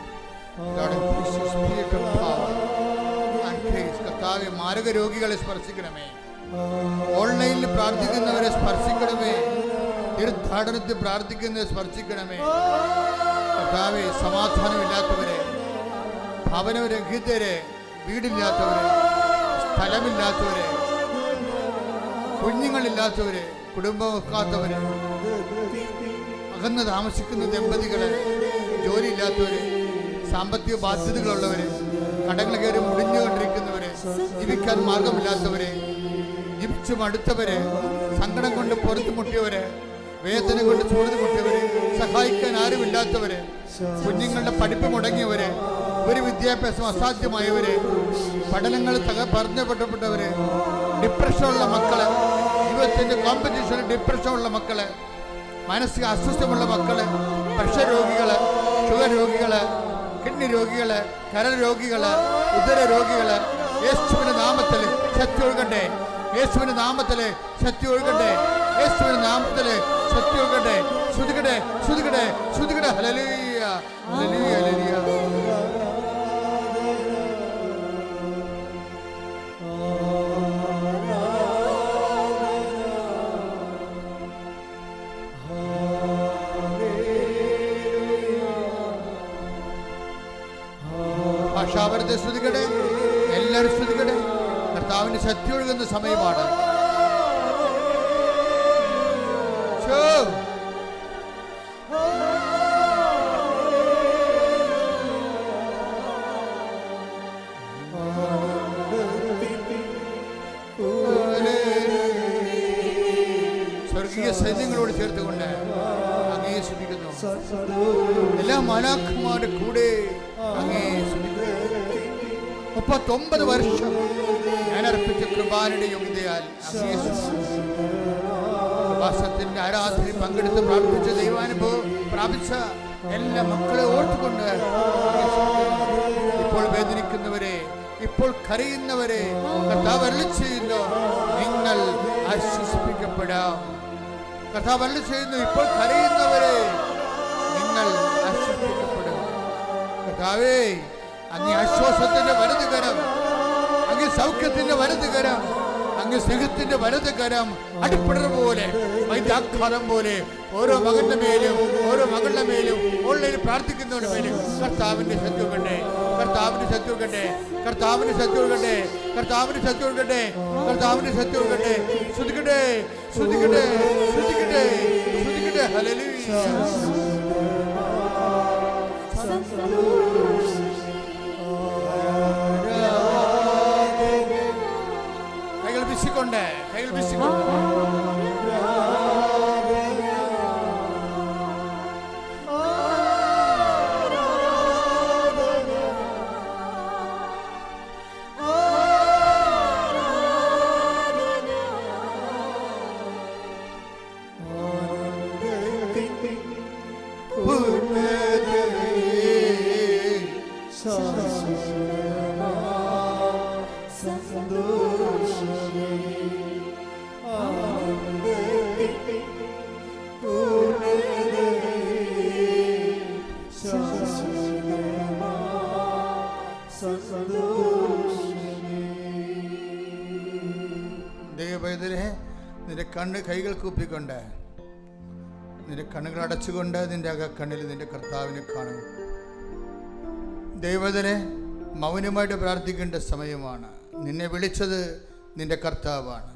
Lord, increase His Spirit of power and grace. കർത്താവേ, മാരക രോഗികളെ സ്പർശിക്കണമേ. ഓൺലൈനിൽ പ്രാർത്ഥിക്കുന്നവരെ സ്പർശിക്കണമേ. തീർത്ഥാടനത്തിൽ പ്രാർത്ഥിക്കുന്നവരെ സ്പർശിക്കണമേ. കർത്താവേ, സമാധാനമില്ലാത്തവരെ, ഭവനരഹിതരെ, വീടില്ലാത്തവരെ, സ്ഥലമില്ലാത്തവരെ, കുഞ്ഞുങ്ങളില്ലാത്തവരെ, കുടുംബം വെക്കാത്തവരെ, അകന്ന് താമസിക്കുന്ന ദമ്പതികളെ, ജോലിയില്ലാത്തവരെ, സാമ്പത്തിക ബാധ്യതകളുള്ളവരെ, കടങ്ങൾ കയറി മുടിഞ്ഞുകൊണ്ടിരിക്കുന്നവരെ, ജീവിക്കാൻ മാർഗമില്ലാത്തവരെ, ജീവിച്ചു മടുത്തവരെ, സങ്കടം കൊണ്ട് പൊറുത്തുമുട്ടിയവരെ, വേദന കൊണ്ട് ചൂടുമുട്ടിയവരെ, സഹായിക്കാൻ ആരുമില്ലാത്തവരെ, കുഞ്ഞുങ്ങളുടെ പഠിപ്പ് മുടങ്ങിയവരെ, ഒരു വിദ്യാഭ്യാസം അസാധ്യമായവരെ, പഠനങ്ങൾ പറഞ്ഞപ്പെട്ടവരെ, ഡിപ്രഷനുള്ള മക്കളെ, ജീവിതത്തിൻ്റെ കോമ്പറ്റീഷൻ ഡിപ്രഷനുള്ള മക്കളെ, മാനസിക അസ്വസ്ഥമുള്ള മക്കളെ, പ്രഷർ രോഗികള്, ഷുഗർ രോഗികള്, കിഡ്നി രോഗികള്, കരൾ രോഗികള്, ഉദര രോഗികള്, യേശുവിന്റെ നാമത്തിൽ ശക്തി ഒഴുകട്ടെ. യേശുവിന്റെ നാമത്തിലെ ശക്തി ഒഴുകട്ടെ. യേശുവിന്റെ നാമത്തിലെ ശക്തി ഒഴുകട്ടെ. ശ്രുതികട്ടെ, ശ്രുതികട്ടെ, ശ്രുതികട്ടെ. ഹല്ലേലൂയ, ഹല്ലേലൂയ, ഹല്ലേലൂയ. ഭാഷാപരത്തെ ശ്രുതികട്ടെ, എല്ലാവരും ശ്രുതികട്ടെ. കർത്താവിന്റെ ശക്തി ഒഴുകുന്ന സമയമാണ്. സ്വർഗീയ സൈന്യങ്ങളോട് ചേർത്തുകൊണ്ട് അങ്ങേ സ്തുതിക്കുന്നു. എല്ലാ മാലാഖമാരുടെ കൂടെ അങ്ങേ സ്തുതിക്കുന്നു. 39 വർഷം ഞാൻ അർപ്പിച്ച കൃപാനയുടെ യോഗ്യതയാൽ ഉപവാസത്തിന്റെ ആരാധനയിൽ പങ്കെടുത്ത് പ്രാർത്ഥിച്ച ദൈവാനുഭവം പ്രാപിച്ച എല്ലാ മക്കളെ ഓർത്തുകൊണ്ട് ഇപ്പോൾ വേദനിക്കുന്നവരെ, ഇപ്പോൾ കരയുന്നവരെ കർത്താവ് അരുളിച്ചെയ്യുന്നു, നിങ്ങൾ ആശ്വസിപ്പിക്കപ്പെടാം. കർത്താവ് അരുളിച്ചെയ്യുന്നു, ഇപ്പോൾ കരയുന്നവരെ നിങ്ങൾ ആശ്വസിപ്പിക്കപ്പെടും. കർത്താവേ, അങ്ങ് ആശ്വാസത്തിന്റെ വലത് കരം, അങ്ങ് സൗഖ്യത്തിന്റെ വലത് കരം, അങ്ങ് സ്നേഹത്തിന്റെ വലത് കരം അടിപ്പിടർ പോലെ, വൈദ്യാഘാതം പോലെ ഓരോ മകന്റെ മേലും ഓരോ മകളുടെ മേലും ഓൺലൈനിൽ പ്രാർത്ഥിക്കുന്നവരുടെ മേലും കർത്താവിന്റെ ശക്തി ഒഴുകട്ടെ, കർത്താവിന്റെ ശക്തി ഒഴുകട്ടെ, കർത്താവിന്റെ ശക്തി ഒഴുകട്ടെ, കർത്താവിന്റെ ശക്തി ഒഴുകട്ടെ, കർത്താവിന്റെ ശക്തി ഒഴുകട്ടെ. ശ്രുതിക്കട്ടെ, ശ്രുതിക്കട്ടെ, ശ്രുതിക്കട്ടെ, ശ്രുതിക്കട്ടെ. ഹല്ലേലൂയ. കൈകൾ വീശിക്കൊണ്ട്, കൈകൾ വീശിക്കൊണ്ട് ദൈവപൈതലേ, നിന്റെ കണ്ണ് കൈകൾ കൂപ്പിക്കൊണ്ട്, നിന്റെ കണ്ണുകൾ അടച്ചുകൊണ്ട് നിന്റെ അകക്കണ്ണിൽ നിന്റെ കർത്താവിനെ കാണും. ദൈവപൈതലേ, മൗനമായിട്ട് പ്രാർത്ഥിക്കേണ്ട സമയമാണ്. നിന്നെ വിളിച്ചത് നിന്റെ കർത്താവാണ്.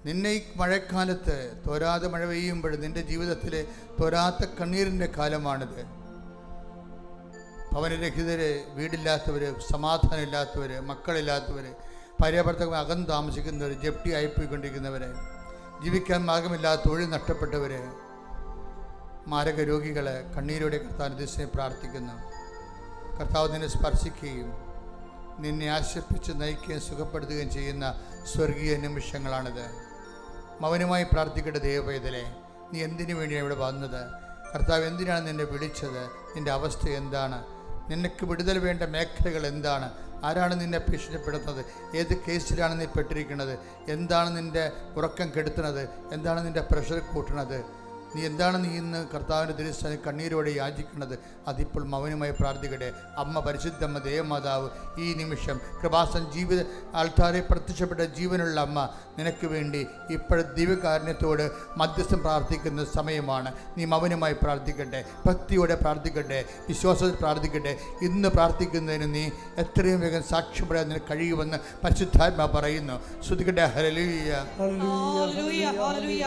നിന്നെ ഈ മഴക്കാലത്ത് തോരാതെ മഴ പെയ്യുമ്പോൾ നിന്റെ ജീവിതത്തിലെ തോരാത്ത കണ്ണീരിൻ്റെ കാലമാണിത്. ഭവനരഹിതര്, വീടില്ലാത്തവർ, സമാധാനമില്ലാത്തവർ, മക്കളില്ലാത്തവർ, ഭാര്യാഭർത്താക്കൾ അകം താമസിക്കുന്നവർ, ജപ്തി ആയിപ്പോയിക്കൊണ്ടിരിക്കുന്നവർ, ജീവിക്കാൻ മാർഗമില്ലാത്ത തൊഴിൽ നഷ്ടപ്പെട്ടവർ, മാരക രോഗികൾ കണ്ണീരോടെ കർത്താവിന്റെ ദിശയെ പ്രാർത്ഥിക്കുന്നു. കർത്താവ് നിന്നെ സ്പർശിക്കുകയും നിന്നെ ആശ്വസിപ്പിച്ച് നയിക്കുകയും സുഖപ്പെടുത്തുകയും ചെയ്യുന്ന സ്വർഗീയ നിമിഷങ്ങളാണിത്. മൗനമായി പ്രാർത്ഥിക്കട്ടെ. ദൈവപൈതലേ, നീ എന്തിനു വേണ്ടിയാണ് ഇവിടെ വന്നത്? കർത്താവ് എന്തിനാണ് നിന്നെ വിളിച്ചത്? നിൻ്റെ അവസ്ഥ എന്താണ്? നിനക്ക് വിടുതൽ വേണ്ട മേഖലകൾ എന്താണ്? ആരാണ് നിന്നെ ഭീഷണിപ്പെടുത്തുന്നത്? ഏത് കേസിലാണ് നീ പെട്ടിരിക്കുന്നത്? എന്താണ് നിൻ്റെ ഉറക്കം കെടുത്തുന്നത്? എന്താണ് നിൻ്റെ പ്രഷർ കൂട്ടുന്നത്? നീ ഇന്ന് കർത്താവിൻ്റെ തിരുസ്ഥാനം കണ്ണീരോടെ യാചിക്കുന്നത്? അതിപ്പോൾ മൗനമായി പ്രാർത്ഥിക്കട്ടെ. അമ്മ പരിശുദ്ധമ്മ ദേവമാതാവ് ഈ നിമിഷം കൃപാസൻ ജീവിത ആൾക്കാരെ പ്രത്യക്ഷപ്പെട്ട ജീവനുള്ള അമ്മ നിനക്ക് വേണ്ടി ഇപ്പോൾ ദിവ്യകാരുണ്യത്തോട് മധ്യസ്ഥം പ്രാർത്ഥിക്കുന്ന സമയമാണ്. നീ മൗനമായി പ്രാർത്ഥിക്കട്ടെ, ഭക്തിയോടെ പ്രാർത്ഥിക്കട്ടെ, വിശ്വാസത്തിൽ പ്രാർത്ഥിക്കട്ടെ. ഇന്ന് പ്രാർത്ഥിക്കുന്നതിന് നീ എത്രയും വേഗം സാക്ഷ്യപ്പെടാൻ നിനക്ക് കഴിയുമെന്ന് പരിശുദ്ധാത്മാ പറയുന്നു. ശ്രുതിക്കട്ടെ. ഹല്ലേലൂയ, ഹല്ലേലൂയ, ഹല്ലേലൂയ,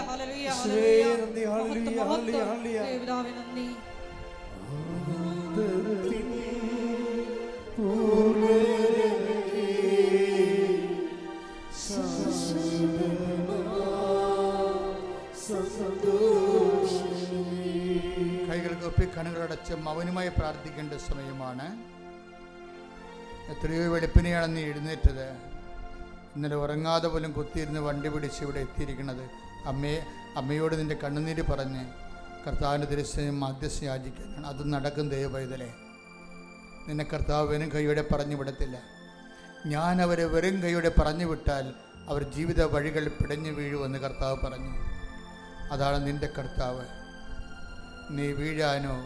ഹല്ലേലൂയ, ഹല്ലേലൂയ. ദേവനാമേ നന്ദി. കൈകൾക്ക് ഒപ്പി കണ്ണുകളടച്ച് മൗനമായി പ്രാർത്ഥിക്കേണ്ട സമയമാണ്. എത്രയോ വെളുപ്പിനെയാണ് നീ എഴുന്നേറ്റത്. ഇന്നലെ ഉറങ്ങാതെ പോലും കുത്തിയിരുന്ന് വണ്ടി പിടിച്ച് ഇവിടെ എത്തിയിരിക്കുന്നത്. അമ്മയോട് നിൻ്റെ കണ്ണുനീര് പറഞ്ഞ് കർത്താവിൻ്റെ തിരുസേന മധ്യസ്ഥ യാചിക്കാനാണ്. അത് നടക്കും. ദൈവപൈതലേ, നിന്നെ കർത്താവ് വെറും കൈയോടെ പറഞ്ഞു വിടത്തില്ല. ഞാൻ അവരെ വെറും കൈയോടെ പറഞ്ഞു വിട്ടാൽ അവർ ജീവിത വഴികൾ പിടഞ്ഞു വീഴുമെന്ന് കർത്താവ് പറഞ്ഞു. അതാണ് നിൻ്റെ കർത്താവ്. നീ വീഴാനോ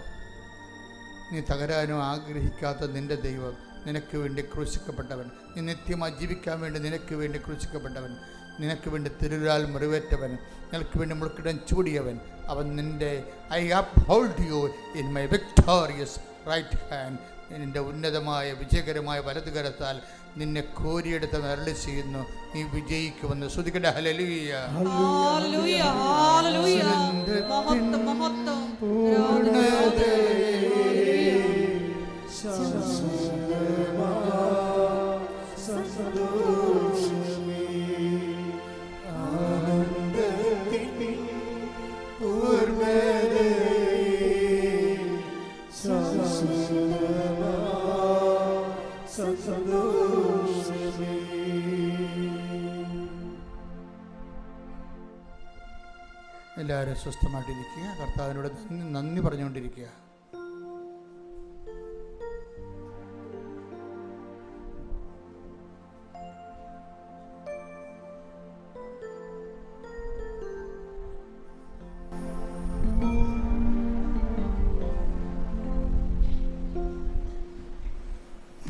നീ തകരാനോ ആഗ്രഹിക്കാത്ത നിൻ്റെ ദൈവം, നിനക്ക് വേണ്ടി ക്രൂശിക്കപ്പെട്ടവൻ, നീ നിത്യമായി ജീവിക്കാൻ വേണ്ടി നിനക്ക് വേണ്ടി ക്രൂശിക്കപ്പെട്ടവൻ, നിനക്ക് വേണ്ടി തിരുരാൽ മുറിവേറ്റവൻ, നിനക്ക് വേണ്ടി മുൾക്കിടം ചൂടിയവൻ. അവൻ നിൻ്റെ I uphold you in my victorious right hand. നിൻ്റെ ഉന്നതമായ വിജയകരമായ വലതുകരത്താൽ നിന്നെ കോരിയെടുത്ത് അരുളി ചെയ്യുന്നു, നീ വിജയിക്കുമെന്ന്. സ്തുതിക്കട്ടെ. ഹല്ലേലൂയ, ഹല്ലേലൂയ, ഹല്ലേലൂയ. മഹത്വം, മഹത്വം. എല്ലാവരും സ്വസ്ഥമായിട്ടിരിക്കുക. കർത്താവിനോട് നന്ദി പറഞ്ഞുകൊണ്ടിരിക്കുക.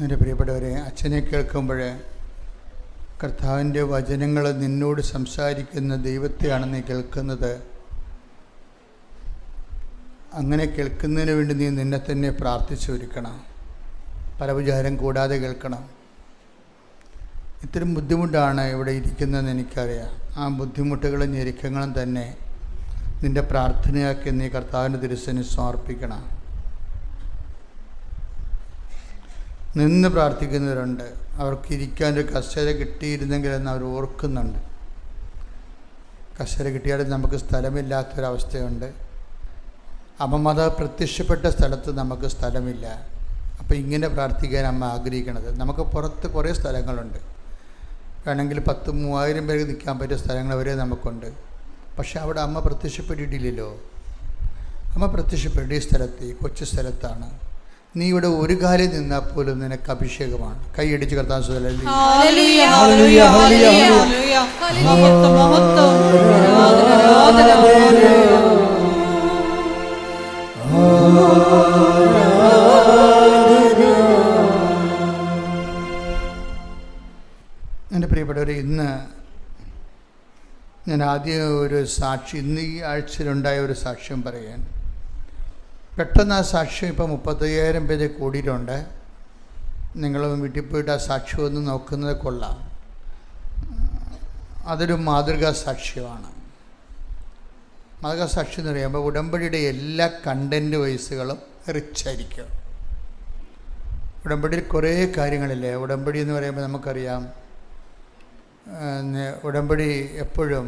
എൻ്റെ പ്രിയപ്പെട്ടവരെ, അച്ഛനെ കേൾക്കുമ്പോൾ കർത്താവിൻ്റെ വചനങ്ങൾ നിന്നോട് സംസാരിക്കുന്ന ദൈവത്തെയാണ് നീ കേൾക്കുന്നത്. അങ്ങനെ കേൾക്കുന്നതിന് വേണ്ടി നീ നിന്നെ തന്നെ പ്രാർത്ഥിച്ചൊരുക്കണം. പരവിചാരം കൂടാതെ കേൾക്കണം. ഇത്തരം ബുദ്ധിമുട്ടാണ് ഇവിടെ ഇരിക്കുന്നതെന്ന് എനിക്കറിയാം. ആ ബുദ്ധിമുട്ടുകളും ഞെരുക്കങ്ങളും തന്നെ നിൻ്റെ പ്രാർത്ഥനയാക്കി നീ കർത്താവിൻ്റെ തിരുസന്നിധിയിൽ സമർപ്പിക്കണം. നിന്ന് പ്രാർത്ഥിക്കുന്നവരുണ്ട്. അവർക്ക് ഇരിക്കാനൊരു കസേര കിട്ടിയിരുന്നെങ്കിലെന്ന് അവർ ഓർക്കുന്നുണ്ട്. കസേര കിട്ടിയാലും നമുക്ക് സ്ഥലമില്ലാത്തൊരവസ്ഥയുണ്ട്. അമ്മ പ്രത്യക്ഷപ്പെട്ട സ്ഥലത്ത് നമുക്ക് സ്ഥലമില്ല. അപ്പോൾ ഇങ്ങനെ പ്രാർത്ഥിക്കാൻ അമ്മ ആഗ്രഹിക്കണത്. നമുക്ക് പുറത്ത് കുറേ സ്ഥലങ്ങളുണ്ട്. വേണമെങ്കിൽ 10,000-3000 പേർക്ക് നിൽക്കാൻ പറ്റിയ സ്ഥലങ്ങൾ വരെ നമുക്കുണ്ട്. പക്ഷെ അവിടെ അമ്മ പ്രത്യക്ഷപ്പെട്ടിട്ടില്ലല്ലോ. അമ്മ പ്രത്യക്ഷപ്പെട്ട ഈ സ്ഥലത്ത്, ഈ കൊച്ചു സ്ഥലത്താണ്. നീ ഇവിടെ ഒരു കാര്യം നിന്നാൽ പോലും നിനക്ക് അഭിഷേകമാണ്. കൈയടിച്ച് കർത്താൻ ഹല്ലേലൂയ, ഹല്ലേലൂയ, ഹല്ലേലൂയ. മഹത്വം, മഹത്വം. ആരാധന, ആരാധന. എൻ്റെ പ്രിയപ്പെട്ടവരെ, ഇന്ന് ഞാൻ ആദ്യം ഒരു സാക്ഷി, ഇന്ന് ഈ ആഴ്ചയിലുണ്ടായ ഒരു സാക്ഷ്യം പറയാൻ. പെട്ടെന്ന് ആ സാക്ഷ്യം ഇപ്പോൾ 35,000 പേര് കൂടിയിട്ടുണ്ട്. നിങ്ങൾ വീട്ടിൽ പോയിട്ട് ആ സാക്ഷ്യം ഒന്ന് നോക്കുന്നത് കൊള്ളാം. അതൊരു മാതൃകാ സാക്ഷ്യമാണ്. മാതൃകാ സാക്ഷ്യം എന്ന് പറയുമ്പോൾ ഉടമ്പടിയുടെ എല്ലാ കണ്ടൻറ്റ് വൈസുകളും റിച്ചായിരിക്കും. ഉടമ്പടിയിൽ കുറേ കാര്യങ്ങളില്ലേ. ഉടമ്പടി എന്ന് പറയുമ്പോൾ നമുക്കറിയാം, ഉടമ്പടി എപ്പോഴും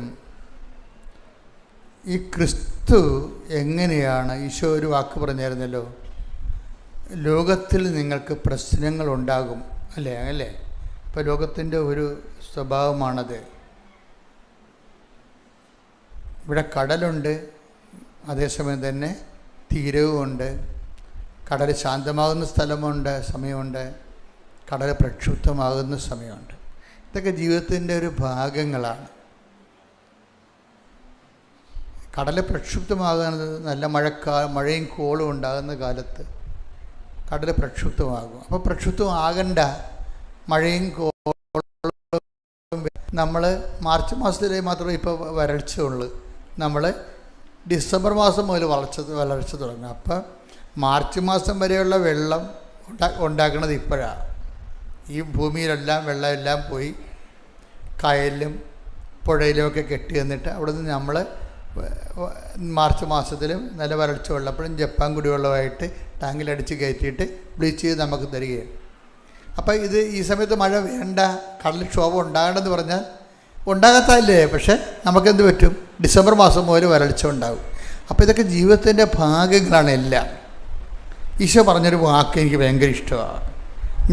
ഈ ക്രിസ്തു എങ്ങനെയാണ്, ഈശോ ഒരു വാക്ക് പറഞ്ഞായിരുന്നല്ലോ, ലോകത്തിൽ നിങ്ങൾക്ക് പ്രശ്നങ്ങളുണ്ടാകും അല്ലേ. ഇപ്പോൾ ലോകത്തിൻ്റെ ഒരു സ്വഭാവമാണത്. ഇവിടെ കടലുണ്ട്, അതേസമയം തന്നെ തീരവുമുണ്ട്. കടൽ ശാന്തമാകുന്ന സ്ഥലമുണ്ട്, സമയമുണ്ട്. കടൽ പ്രക്ഷുബ്ധമാകുന്ന സമയമുണ്ട്. ഇതൊക്കെ ജീവിതത്തിൻ്റെ ഒരു ഭാഗങ്ങളാണ്. കടൽ പ്രക്ഷുബ്ധമാകുന്നത് നല്ല മഴയും കോളും ഉണ്ടാകുന്ന കാലത്ത് കടൽ പ്രക്ഷുബ്ധമാകും. അപ്പോൾ പ്രക്ഷുബ്ധമാകണ്ട മഴയും കോളും നമ്മൾ മാർച്ച് മാസത്തിലേ മാത്രമേ ഇപ്പോൾ വരൾച്ചയുള്ളൂ. നമ്മൾ ഡിസംബർ മാസം മുതൽ വരൾച്ച തുടങ്ങും. അപ്പം മാർച്ച് മാസം വരെയുള്ള വെള്ളം ഉണ്ടാക്കുന്നത് ഇപ്പോഴാണ്. ഈ ഭൂമിയിലെല്ലാം വെള്ളമെല്ലാം പോയി കായലിലും പുഴയിലുമൊക്കെ കെട്ടി വന്നിട്ട് അവിടെ നിന്ന് നമ്മൾ മാർച്ച് മാസത്തിലും നല്ല വരൾച്ച വെള്ളപ്പോഴും ജപ്പാൻ കുടിവെള്ളമായിട്ട് ടാങ്കിലടിച്ച് കയറ്റിയിട്ട് ബ്ലീച്ച് ചെയ്ത് നമുക്ക് തരികയാണ്. അപ്പോൾ ഇത് ഈ സമയത്ത് മഴ വേണ്ട, കടൽക്ഷോഭം ഉണ്ടാകണമെന്ന് പറഞ്ഞാൽ ഉണ്ടാകത്തല്ലേ. പക്ഷേ നമുക്കെന്ത് പറ്റും, ഡിസംബർ മാസം മുതൽ വരൾച്ച ഉണ്ടാകും. അപ്പോൾ ഇതൊക്കെ ജീവിതത്തിൻ്റെ ഭാഗങ്ങളാണ് എല്ലാം. ഈശോ പറഞ്ഞൊരു വാക്ക് എനിക്ക് ഭയങ്കര ഇഷ്ടമാണ്.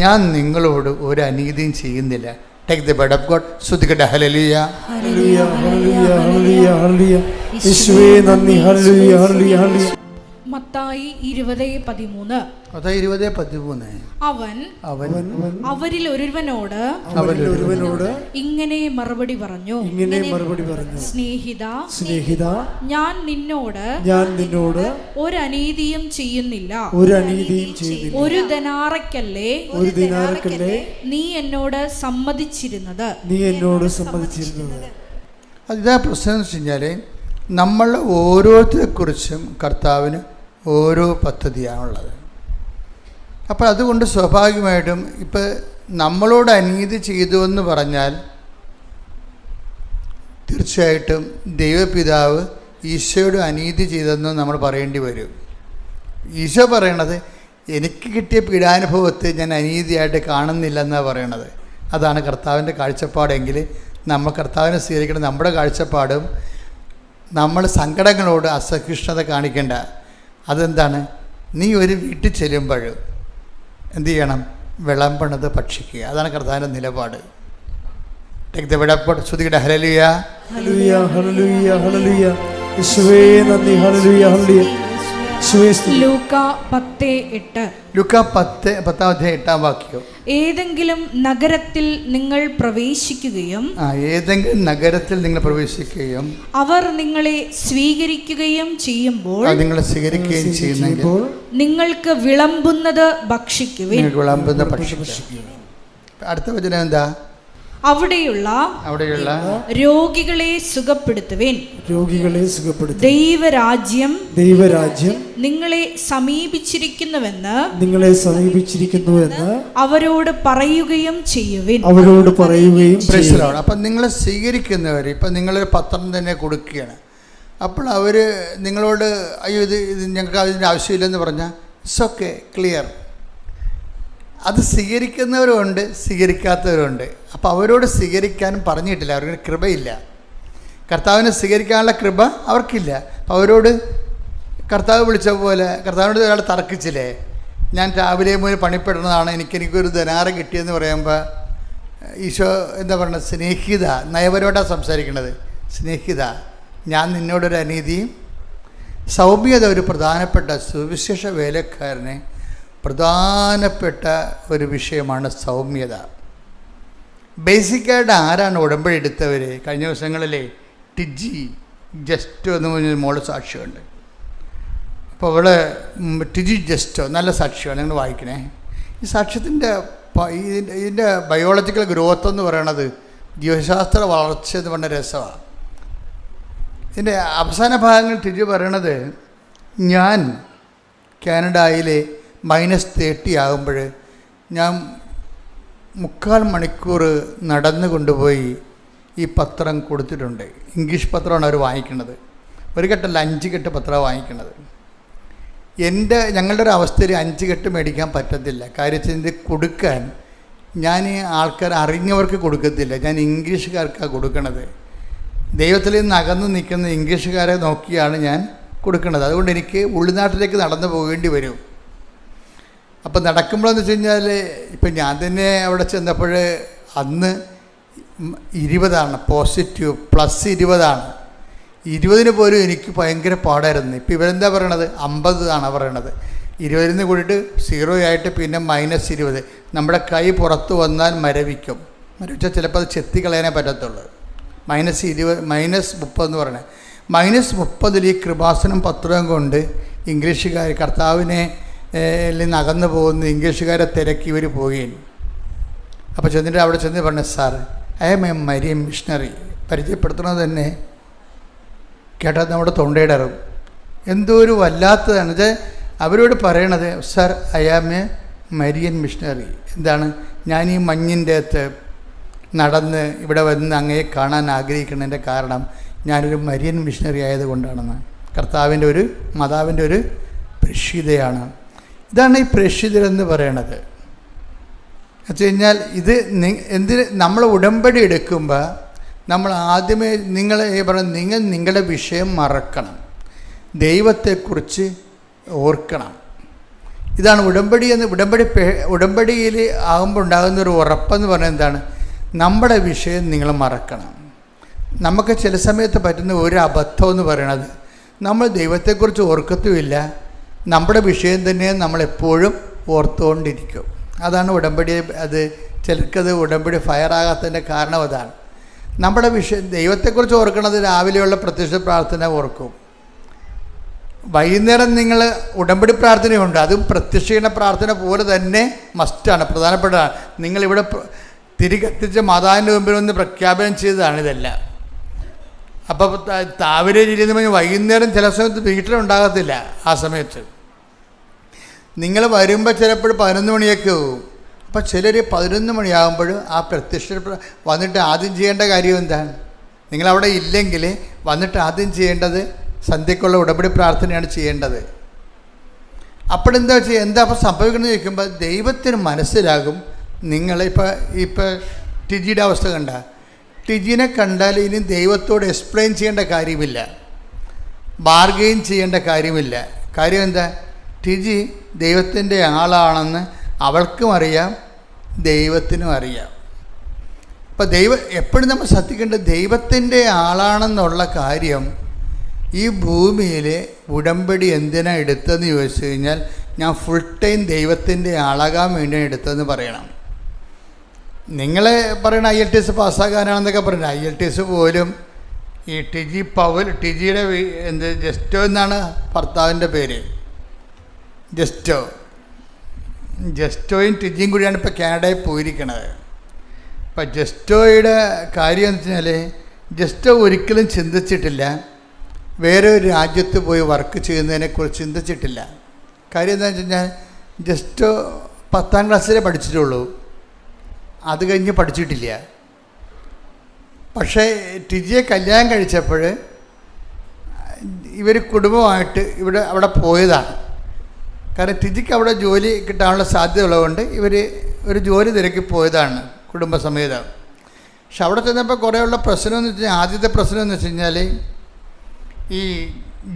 ഞാൻ നിങ്ങളോട് ഒരു അനീതിയും ചെയ്യുന്നില്ല. Take the bed of God. സ്തുതിക്കട്ടെ. ഹല്ലേലൂയ, ഹല്ലേലൂയ, ഹല്ലേലൂയ, ഹല്ലേലൂയ, ഹല്ലേലൂയ. യേശുവേ നന്ദി. ഹല്ലേലൂയ, ഹല്ലേലൂയ, ഹല്ലേലൂയ. മത്തായി 20:13. അത് 20:13. അവൻ അവൻ അവരിൽ ഒരുവനോട് ഇങ്ങനെ മറുപടി പറഞ്ഞു, സ്നേഹിത, ഞാൻ നിന്നോട് ഒരു അനീതിയും ചെയ്യുന്നില്ല. ഒരു ധനാറയ്ക്കല്ലേ നീ എന്നോട് സമ്മതിച്ചിരുന്നത്. അതിതാ പ്രശ്നം എന്ന് വെച്ച് കഴിഞ്ഞാൽ നമ്മൾ ഓരോരുത്തരെക്കുറിച്ചും കർത്താവിന് ഓരോ പദ്ധതിയാണുള്ളത്. അപ്പോൾ അതുകൊണ്ട് സ്വാഭാവികമായിട്ടും ഇപ്പം നമ്മളോട് അനീതി ചെയ്തു എന്ന് പറഞ്ഞാൽ തീർച്ചയായിട്ടും ദൈവപിതാവ് ഈശോയോട് അനീതി ചെയ്തെന്ന് നമ്മൾ പറയേണ്ടി വരും. ഈശോ പറയണത് എനിക്ക് കിട്ടിയ പീഡാനുഭവത്തെ ഞാൻ അനീതിയായിട്ട് കാണുന്നില്ലെന്നാണ് പറയണത്. അതാണ് കർത്താവിൻ്റെ കാഴ്ചപ്പാടെങ്കിൽ നമ്മൾ കർത്താവിനെ സ്വീകരിക്കണം. നമ്മുടെ കാഴ്ചപ്പാടും നമ്മൾ സങ്കടങ്ങളോട് അസഹിഷ്ണുത കാണിക്കേണ്ട. അതെന്താണ്? നീ ഒരു വീട്ടിൽ ചെല്ലുമ്പോൾ എന്തു ചെയ്യണം? വിളമ്പണത് ഭക്ഷിക്കുക. അതാണ് കർത്താവിൻ്റെ നിലപാട്. ടേക്ക് ദ വിടപ്പോട്ട് ശ്രുതിയുടെ ഹല്ലേലൂയ ഹല്ലേലൂയ ഹല്ലേലൂയ ഹല്ലേലൂയ. യേശുവേ നന്ദി. ഹല്ലേലൂയ ഹല്ലേലൂയ. ലൂക്ക 10:8. ലൂക്ക 10:8. ഏതെങ്കിലും നഗരത്തിൽ നിങ്ങൾ പ്രവേശിക്കുകയും അവർ നിങ്ങളെ സ്വീകരിക്കുകയും ചെയ്യുമ്പോൾ നിങ്ങൾക്ക് വിളമ്പുന്നത് ഭക്ഷിക്കുവിൻ. അടുത്ത വചനം എന്താ? അവിടെയുള്ള രോഗികളെ സുഖപ്പെടുത്തുവിൻ. ദൈവരാജ്യം നിങ്ങളെ സമീപിച്ചിരിക്കുന്നുവെന്ന് അവരോട് പറയുകയും ചെയ്യുവിൻ. അപ്പം നിങ്ങളെ സ്വീകരിക്കുന്നവർ ഇപ്പം നിങ്ങളൊരു പത്രം തന്നെ കൊടുക്കുകയാണ്. അപ്പോൾ അവർ നിങ്ങളോട് അയ്യോ ഇത് ഞങ്ങൾക്ക് അതിൻ്റെ ആവശ്യമില്ലെന്ന് പറഞ്ഞാൽ ഇറ്റ്സ് ഓക്കെ, ക്ലിയർ. അത് സ്വീകരിക്കുന്നവരുമുണ്ട്, സ്വീകരിക്കാത്തവരുണ്ട്. അപ്പോൾ അവരോട് സ്വീകരിക്കാനും പറഞ്ഞിട്ടില്ല, അവർക്ക് കൃപയില്ല. കർത്താവിനെ സ്വീകരിക്കാനുള്ള കൃപ അവർക്കില്ല. അപ്പോൾ അവരോട് കർത്താവ് വിളിച്ച പോലെ കർത്താവിനോട് ഒരാൾ തർക്കിച്ചില്ലേ, ഞാൻ രാവിലെ മുതൽ പണിപ്പെടുന്നതാണ്, എനിക്കൊരു ധനാറ് കിട്ടിയെന്ന് പറയുമ്പോൾ ഈശോ എന്താ പറയുന്നത്? സ്നേഹിത, നയപരമായിട്ടാണ് സംസാരിക്കുന്നത്. സ്നേഹിത, ഞാൻ നിന്നോടൊരു അനീതിയും. സൗമ്യത ഒരു പ്രധാനപ്പെട്ട സുവിശേഷ വേലക്കാരനെ പ്രധാനപ്പെട്ട ഒരു വിഷയമാണ് സൗമ്യത. ബേസിക്കായിട്ട് ആരാണ് ഉടമ്പടി എടുത്തവർ? കഴിഞ്ഞ ദിവസങ്ങളിലെ ടിജി ജസ്റ്റോ എന്ന് പറഞ്ഞൊരു മോള് സാക്ഷ്യമുണ്ട്. അപ്പോൾ അവൾ ടിജി ജസ്റ്റോ നല്ല സാക്ഷ്യമാണ്, നിങ്ങൾ വായിക്കണേ. ഈ സാക്ഷ്യത്തിൻ്റെ ഇതിൻ്റെ ബയോളജിക്കൽ ഗ്രോത്ത് എന്ന് പറയണത് ജീവശാസ്ത്ര വളർച്ച എന്ന് പറഞ്ഞ രസമാണ്. ഇതിൻ്റെ അവസാന ഭാഗങ്ങൾ ടിജി പറയണത്, ഞാൻ കാനഡയിലെ -30 ആകുമ്പോൾ ഞാൻ 3/4 മണിക്കൂർ നടന്നു കൊണ്ടുപോയി ഈ പത്രം കൊടുത്തിട്ടുണ്ട്. ഇംഗ്ലീഷ് പത്രമാണ് അവർ വാങ്ങിക്കുന്നത്. ഒരു കെട്ടല്ല 5 കെട്ട് പത്രമാണ് വാങ്ങിക്കുന്നത്. ഞങ്ങളുടെ ഒരു അവസ്ഥയിൽ 5 കെട്ട് മേടിക്കാൻ പറ്റത്തില്ല. കാര്യത്തിൽ ഇത് കൊടുക്കാൻ ഞാൻ ആൾക്കാർ അറിഞ്ഞവർക്ക് കൊടുക്കത്തില്ല, ഞാൻ ഇംഗ്ലീഷുകാർക്കാണ് കൊടുക്കണത്. ദൈവത്തിൽ നിന്ന് അകന്ന് നിൽക്കുന്ന ഇംഗ്ലീഷുകാരെ നോക്കിയാണ് ഞാൻ കൊടുക്കുന്നത്. അതുകൊണ്ട് എനിക്ക് ഉൾനാട്ടിലേക്ക് നടന്നു പോകേണ്ടി വരും. അപ്പം നടക്കുമ്പോഴെന്ന് വെച്ച് കഴിഞ്ഞാൽ ഇപ്പം ഞാൻ തന്നെ അവിടെ ചെന്നപ്പോൾ അന്ന് 20 പോസിറ്റീവ്, +20. 20 പോലും എനിക്ക് ഭയങ്കര പാടായിരുന്നു. ഇപ്പം ഇവരെന്താ പറയണത്? 50 പറയണത്. 20 കൂടിയിട്ട് 0 ആയിട്ട് പിന്നെ -20. നമ്മുടെ കൈ പുറത്ത് വന്നാൽ മരവിച്ചാൽ ചിലപ്പോൾ അത് ചെത്തിക്കളയാനേ പറ്റത്തുള്ളൂ. -30 എന്ന് പറയണത്. -30 ഈ കൃപാസനം പത്രവും കൊണ്ട് ഇംഗ്ലീഷുകാർ കർത്താവിനെ നിന്ന് അകന്നു പോകുന്ന ഇംഗ്ലീഷുകാരെ തിരക്കി ഇവർ പോവുകയും. അപ്പോൾ ചെന്നിട്ട് അവിടെ ചെന്ന് പറഞ്ഞു, sir I am a Marian missionary. പരിചയപ്പെടുത്തുന്നത് തന്നെ കേട്ടാൽ നമ്മുടെ തൊണ്ടയിടറും. എന്തോ ഒരു വല്ലാത്തതാണ്. ഇത് അവരോട് പറയണത്, sir I am a Marian missionary. എന്താണ്? ഞാൻ ഈ മഞ്ഞിൻ്റെ അകത്ത് നടന്ന് ഇവിടെ വന്ന് അങ്ങയെ കാണാൻ ആഗ്രഹിക്കുന്നതിൻ്റെ കാരണം ഞാനൊരു മരിയൻ മിഷണറി ആയതുകൊണ്ടാണെന്ന്. കർത്താവിൻ്റെ ഒരു മാതാവിൻ്റെ ഒരു പ്രേക്ഷിതയാണ്. ഇതാണ് ഈ പ്രേക്ഷിതരെന്ന് പറയണത്. വെച്ച് കഴിഞ്ഞാൽ ഇത് നമ്മൾ ഉടമ്പടി എടുക്കുമ്പോൾ നമ്മൾ ആദ്യമേ നിങ്ങളുടെ വിഷയം മറക്കണം, ദൈവത്തെക്കുറിച്ച് ഓർക്കണം. ഇതാണ് ഉടമ്പടിയിൽ ആകുമ്പോൾ ഉണ്ടാകുന്നൊരു ഉറപ്പെന്ന് പറയുന്നത്. എന്താണ്? നമ്മുടെ വിഷയം നിങ്ങൾ മറക്കണം. നമുക്ക് ചില സമയത്ത് പറ്റുന്ന ഒരു അബദ്ധം എന്ന് പറയണത്, നമ്മൾ ദൈവത്തെക്കുറിച്ച് ഓർക്കത്തുമില്ല, നമ്മുടെ വിഷയം തന്നെ നമ്മളെപ്പോഴും ഓർത്തുകൊണ്ടിരിക്കും. അതാണ് ഉടമ്പടി. അത് ചിലർക്കത് ഉടമ്പടി ഫയറാകാത്തതിൻ്റെ കാരണം അതാണ്. നമ്മുടെ വിഷയം ദൈവത്തെക്കുറിച്ച് ഓർക്കുന്നത് രാവിലെയുള്ള പ്രത്യക്ഷ പ്രാർത്ഥന ഓർക്കും. വൈകുന്നേരം നിങ്ങൾ ഉടമ്പടി പ്രാർത്ഥനയുണ്ട്, അതും പ്രത്യക്ഷീകരണ പ്രാർത്ഥന പോലെ തന്നെ മസ്റ്റാണ്, പ്രധാനപ്പെട്ടതാണ്. നിങ്ങളിവിടെ തിരി കത്തിച്ച മാതാവിൻ്റെ മുമ്പിൽ ഒന്ന് പ്രഖ്യാപനം ചെയ്തതാണ് ഇതെല്ലാം. അപ്പോൾ താവരെ ജില്ലയിൽ നിന്ന് വൈകുന്നേരം ചില സമയത്ത് വീട്ടിലുണ്ടാകത്തില്ല. ആ സമയത്ത് നിങ്ങൾ വരുമ്പോൾ ചിലപ്പോൾ 11 മണിയൊക്കെ ആവും. അപ്പോൾ ചിലർ 11 മണിയാകുമ്പോൾ ആ പ്രത്യക്ഷ വന്നിട്ട് ആദ്യം ചെയ്യേണ്ട കാര്യം എന്താണ്? നിങ്ങളവിടെ ഇല്ലെങ്കിൽ വന്നിട്ട് ആദ്യം ചെയ്യേണ്ടത് സന്ധ്യക്കുള്ള ഉടമ്പടി പ്രാർത്ഥനയാണ് ചെയ്യേണ്ടത്. അപ്പോഴെന്താ ചെയ്യുക? എന്താ അപ്പോൾ സംഭവിക്കണമെന്ന് ചോദിക്കുമ്പോൾ ദൈവത്തിന് മനസ്സിലാകും. ഇപ്പോൾ ടിജിയുടെ അവസ്ഥ കണ്ട, ടിജിനെ കണ്ടാൽ ഇനി ദൈവത്തോട് എക്സ്പ്ലെയിൻ ചെയ്യേണ്ട കാര്യമില്ല, ബാർഗെയിൻ ചെയ്യേണ്ട കാര്യമില്ല. കാര്യം എന്താ? ടിജി ദൈവത്തിൻ്റെ ആളാണെന്ന് അവൾക്കും അറിയാം, ദൈവത്തിനും അറിയാം. അപ്പോൾ എപ്പോഴും നമ്മൾ ശ്രദ്ധിക്കേണ്ടത് ദൈവത്തിൻ്റെ ആളാണെന്നുള്ള കാര്യം. ഈ ഭൂമിയിൽ ഉടമ്പടി എന്തിനാണ് എടുത്തതെന്ന് ചോദിച്ചു കഴിഞ്ഞാൽ ഞാൻ ഫുൾ ടൈം ദൈവത്തിൻ്റെ ആളാകാൻ വേണ്ടിയാണ് എടുത്തതെന്ന് പറയണം. നിങ്ങൾ പറയണ IELTS പാസ്സാകാനാണെന്നൊക്കെ പറയുന്നത്. IELTS പോലും ഈ ടിജിയുടെ ജസ്റ്റോ എന്നാണ് ഭർത്താവിൻ്റെ പേര്. ജസ്റ്റോയും ടിജിയും കൂടിയാണ് ഇപ്പോൾ കാനഡയിൽ പോയിരിക്കണത്. അപ്പം ജസ്റ്റോയുടെ കാര്യം എന്ന് വെച്ചാൽ ജസ്റ്റോ ഒരിക്കലും ചിന്തിച്ചിട്ടില്ല വേറെ ഒരു രാജ്യത്ത് പോയി വർക്ക് ചെയ്യുന്നതിനെക്കുറിച്ച് ചിന്തിച്ചിട്ടില്ല. കാര്യം എന്താണെന്ന് വെച്ച് കഴിഞ്ഞാൽ ജസ്റ്റോ 10ാം ക്ലാസ്സിലേ പഠിച്ചിട്ടുള്ളൂ, അത് കഴിഞ്ഞ് പഠിച്ചിട്ടില്ല. പക്ഷേ ടിജിയെ കല്യാണം കഴിച്ചപ്പോൾ ഇവർ കുടുംബമായിട്ട് അവിടെ പോയതാണ്. കാരണം ടിജിക്ക് അവിടെ ജോലി കിട്ടാനുള്ള സാധ്യത ഉള്ളതുകൊണ്ട് ഇവർ ഒരു ജോലി തിരക്കി പോയതാണ് കുടുംബസമേതം. പക്ഷെ അവിടെ ചെന്നപ്പോൾ കുറേയുള്ള പ്രശ്നമെന്ന് വെച്ച് കഴിഞ്ഞാൽ ആദ്യത്തെ പ്രശ്നം എന്ന് വെച്ച് കഴിഞ്ഞാൽ ഈ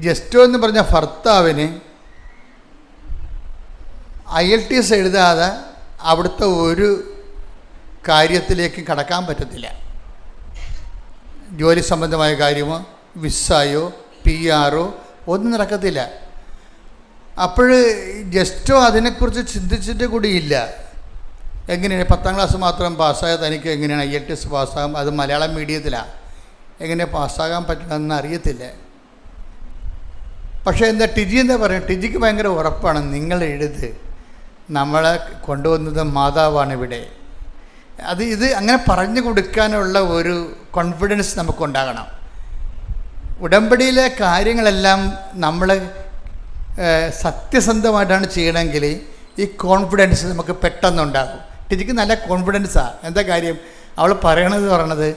ജസ്റ്റോ എന്ന് പറഞ്ഞ ഭർത്താവിന് IELTS എഴുതാതെ അവിടുത്തെ ഒരു കാര്യത്തിലേക്ക് കടക്കാൻ പറ്റത്തില്ല. ജോലി സംബന്ധമായ കാര്യമോ വിസയോ PR ഒന്നും നടക്കത്തില്ല. അപ്പോൾ ജസ്റ്റോ അതിനെക്കുറിച്ച് ചിന്തിച്ചിട്ട് കൂടിയില്ല. എങ്ങനെയാണ് 10ാം ക്ലാസ് മാത്രം പാസ്സായ തനിക്ക് എങ്ങനെയാണ് IELTS പാസ്സാകാം? അത് മലയാളം മീഡിയത്തിലാണ്, എങ്ങനെ പാസ്സാകാൻ പറ്റണമെന്ന് അറിയത്തില്ല. പക്ഷേ എന്താ ടിജി എന്താ പറയുക? ടിജിക്ക് ഭയങ്കര ഉറപ്പാണ്, നിങ്ങൾ എഴുത്, നമ്മളെ കൊണ്ടുവന്നത് മാതാവാണ് ഇവിടെ. ഇത് അങ്ങനെ പറഞ്ഞു കൊടുക്കാനുള്ള ഒരു കോൺഫിഡൻസ് നമുക്കുണ്ടാകണം. ഉടമ്പടിയിലെ കാര്യങ്ങളെല്ലാം നമ്മൾ സത്യസന്ധമായിട്ടാണ് ചെയ്യണമെങ്കിൽ ഈ കോൺഫിഡൻസ് നമുക്ക് പെട്ടെന്നുണ്ടാകും. ടിജിക്ക് നല്ല കോൺഫിഡൻസാണ്. എന്താ കാര്യം? അവൾ പറയണത്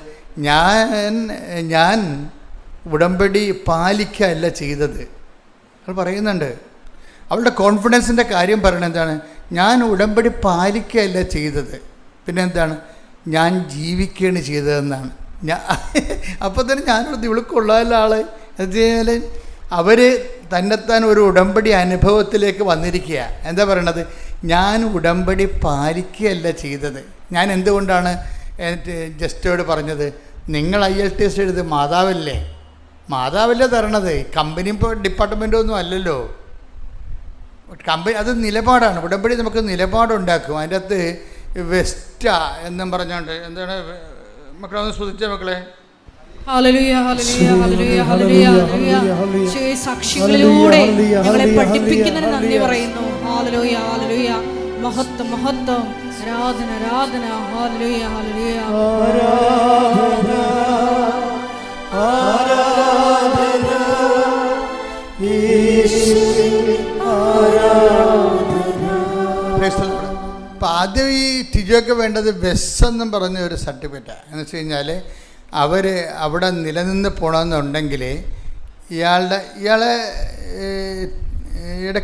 ഞാൻ ഉടമ്പടി പാലിക്കുകയല്ല ചെയ്തത്. അവൾ പറയുന്നുണ്ട്. അവളുടെ കോൺഫിഡൻസിൻ്റെ കാര്യം പറയണത് എന്താണ്? ഞാൻ ഉടമ്പടി പാലിക്കുകയല്ല ചെയ്തത്, പിന്നെ എന്താണ്, ഞാൻ ജീവിക്കുകയാണ് ചെയ്തതെന്നാണ്. അപ്പോൾ തന്നെ ഞാനോട് ഇവൾക്കുള്ള ആൾ എന്ന് വെച്ചാൽ അവർ തന്നെത്താൻ ഒരു ഉടമ്പടി അനുഭവത്തിലേക്ക് വന്നിരിക്കുക. എന്താ പറയണത്? ഞാൻ ഉടമ്പടി പാലിക്കുകയല്ല ചെയ്തത്. ഞാൻ എന്തുകൊണ്ടാണ് ജസ്റ്റോട് പറഞ്ഞത്, നിങ്ങൾ IELTS എഴുത്, മാതാവല്ലേ തരണത്, കമ്പനിയും ഡിപ്പാർട്ട്മെൻറ്റും ഒന്നും അല്ലല്ലോ. കമ്പനി അത് നിലപാടാണ്. ഉടമ്പടി നമുക്ക് നിലപാടുണ്ടാക്കും. അതിൻ്റെ അകത്ത് വെസ്റ്റ എന്നും പറഞ്ഞുകൊണ്ട് എന്താണ് മക്കളെ ഒന്ന് ശ്രദ്ധിച്ച മക്കളെ. സാക്ഷ്യങ്ങളിലൂടെ ഞങ്ങളെ പഠിപ്പിക്കുന്നതിന് നന്ദി പറയുന്നു. ഹല്ലേലൂയ ഹല്ലേലൂയ. മഹത്വം മഹത്വം. ആരാധന ആരാധന. ഹല്ലേലൂയ ഹല്ലേലൂയ. അപ്പം ആദ്യം ഈ ടിജോയ്ക്ക് വേണ്ടത് വെസ്സെന്നും പറഞ്ഞ ഒരു സർട്ടിഫിക്കറ്റാണ്. എന്ന് വെച്ച് കഴിഞ്ഞാൽ അവർ അവിടെ നിലനിന്ന് പോകണമെന്നുണ്ടെങ്കിൽ ഇയാളുടെ